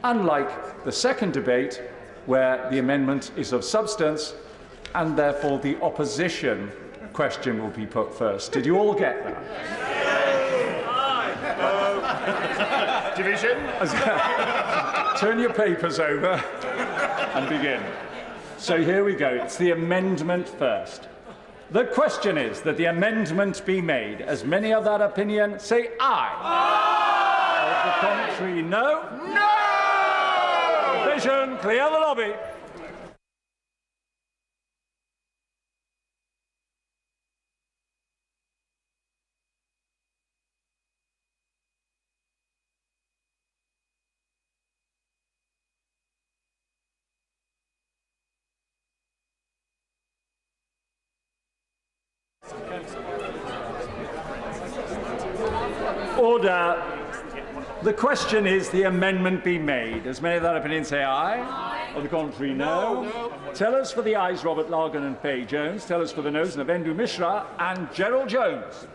Unlike the second debate, where the amendment is of substance, and therefore the opposition question will be put first. Did you all get that? Division. Turn your papers over and begin. So here we go. It's the amendment first. The question is that the amendment be made. As many of that opinion, say aye. Aye. Of the contrary, no. No! Division, clear the lobby. Order. The question is the amendment be made. As many of that opinion say aye. Aye. On the contrary, no. Tell us for the ayes, Robert Largan and Faye Jones. Tell us for the noes, Navendu Mishra and Gerald Jones.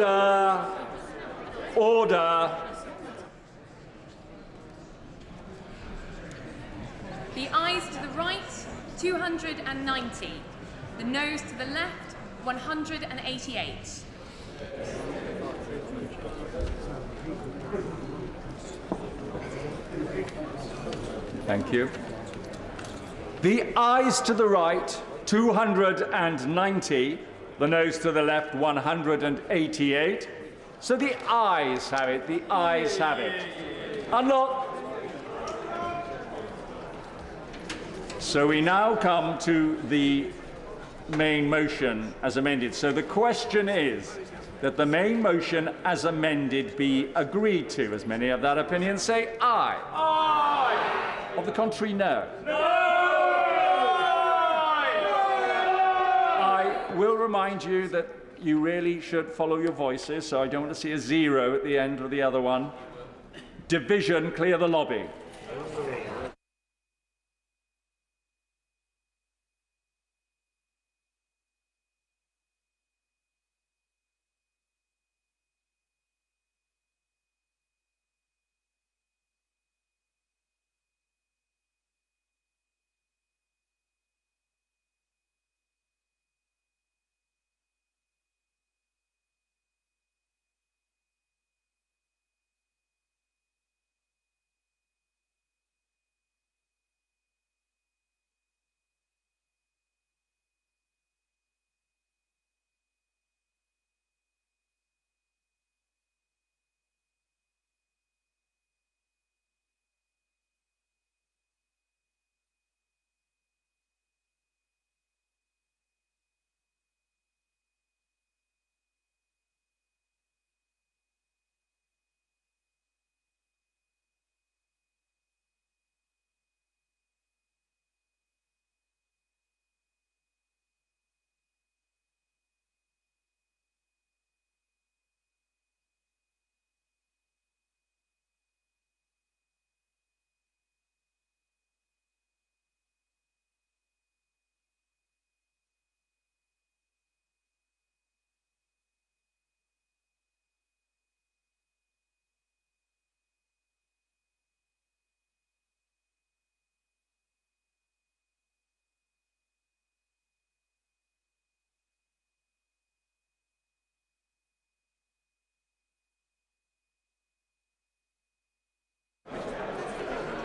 Order. Order. The ayes to the right, 290. The noes to the left, 188. Thank you. The ayes to the right, 290. The noes to the left, 188. So the ayes have it. The ayes have it. Unlock. So we now come to the main motion as amended. So the question is that the main motion as amended be agreed to. As many of that opinion say aye. Aye. Of the contrary, no. No. I will remind you that you really should follow your voices, so I don't want to see a 0 at the end of the other one. Division, clear the lobby.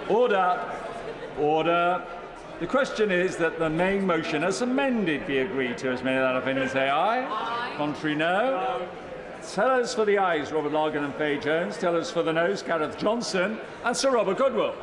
Order. Order. The question is that the main motion as amended be agreed to. As many of that opinion say aye. Aye. Contrary, no. Tellers for the ayes, Robert Largan and Faye Jones. Tellers for the noes, Gareth Johnson and Sir Robert Goodwill.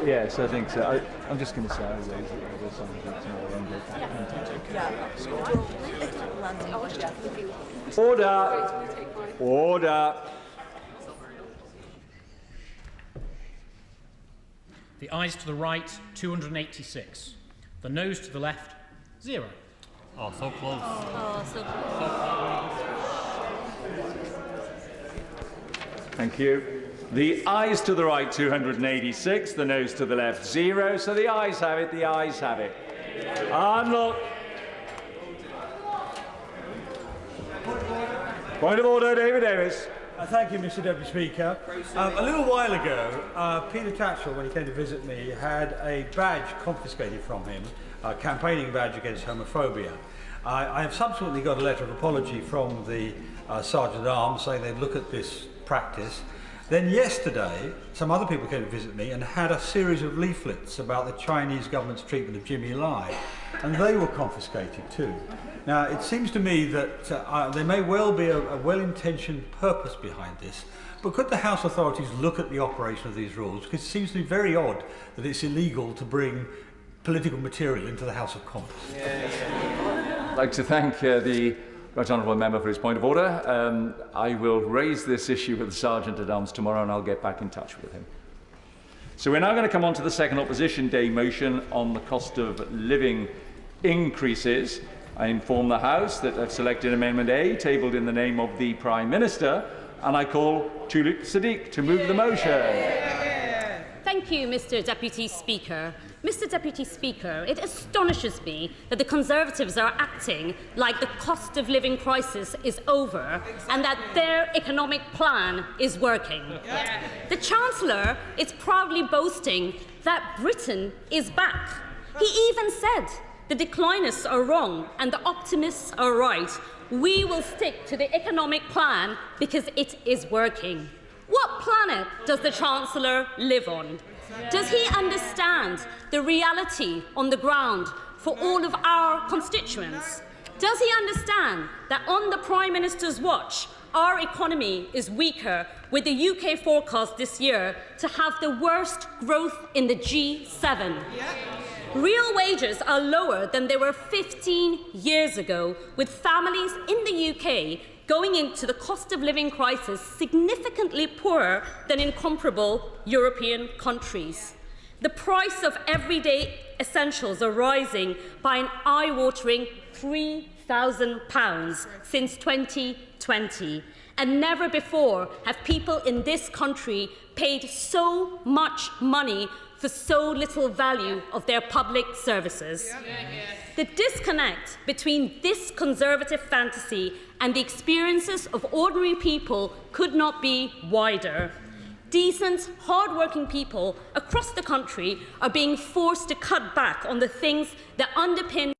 Yes, I think so. I'm just going to say there's something that's more Order. Order. The ayes to the right, 286. The noes to the left, 0. Oh, so close. Oh, so Thank you. The ayes to the right, 286. The noes to the left, 0. So the ayes have it. The ayes have it. And look. Point of order, David Davis. Thank you, Mr. Deputy Speaker. A little while ago, Peter Tatchell, when he came to visit me, had a badge confiscated from him, a campaigning badge against homophobia. I have subsequently got a letter of apology from the Sergeant at Arms saying they'd look at this practice. Then yesterday, some other people came to visit me and had a series of leaflets about the Chinese government's treatment of Jimmy Lai, and they were confiscated too. Now, it seems to me that there may well be a well-intentioned purpose behind this, but could the House authorities look at the operation of these rules? Because it seems to be very odd that it's illegal to bring political material into the House of Commons. I'd like to thank the Right Honourable Member for his point of order. I will raise this issue with the Sergeant at Arms tomorrow and I'll get back in touch with him. So we're now going to come on to the second Opposition Day motion on the cost of living increases. I inform the House that I've selected Amendment A, tabled in the name of the Prime Minister, and I call Tulip Siddiq to move the motion. Thank you, Mr. Deputy Speaker. Mr. Deputy Speaker, it astonishes me that the Conservatives are acting like the cost of living crisis is over and that their economic plan is working. The Chancellor is proudly boasting that Britain is back. He even said, "The declinists are wrong and the optimists are right. We will stick to the economic plan because it is working." What planet does the Chancellor live on? Does he understand the reality on the ground for all of our constituents? Does he understand that on the Prime Minister's watch, our economy is weaker, with the UK forecast this year to have the worst growth in the G7? Real wages are lower than they were 15 years ago, with families in the UK going into the cost of living crisis significantly poorer than in comparable European countries. The price of everyday essentials are rising by an eye-watering £3,000 since 2020. And never before have people in this country paid so much money for so little value of their public services. The disconnect between this Conservative fantasy and the experiences of ordinary people could not be wider. Decent, hard-working people across the country are being forced to cut back on the things that underpin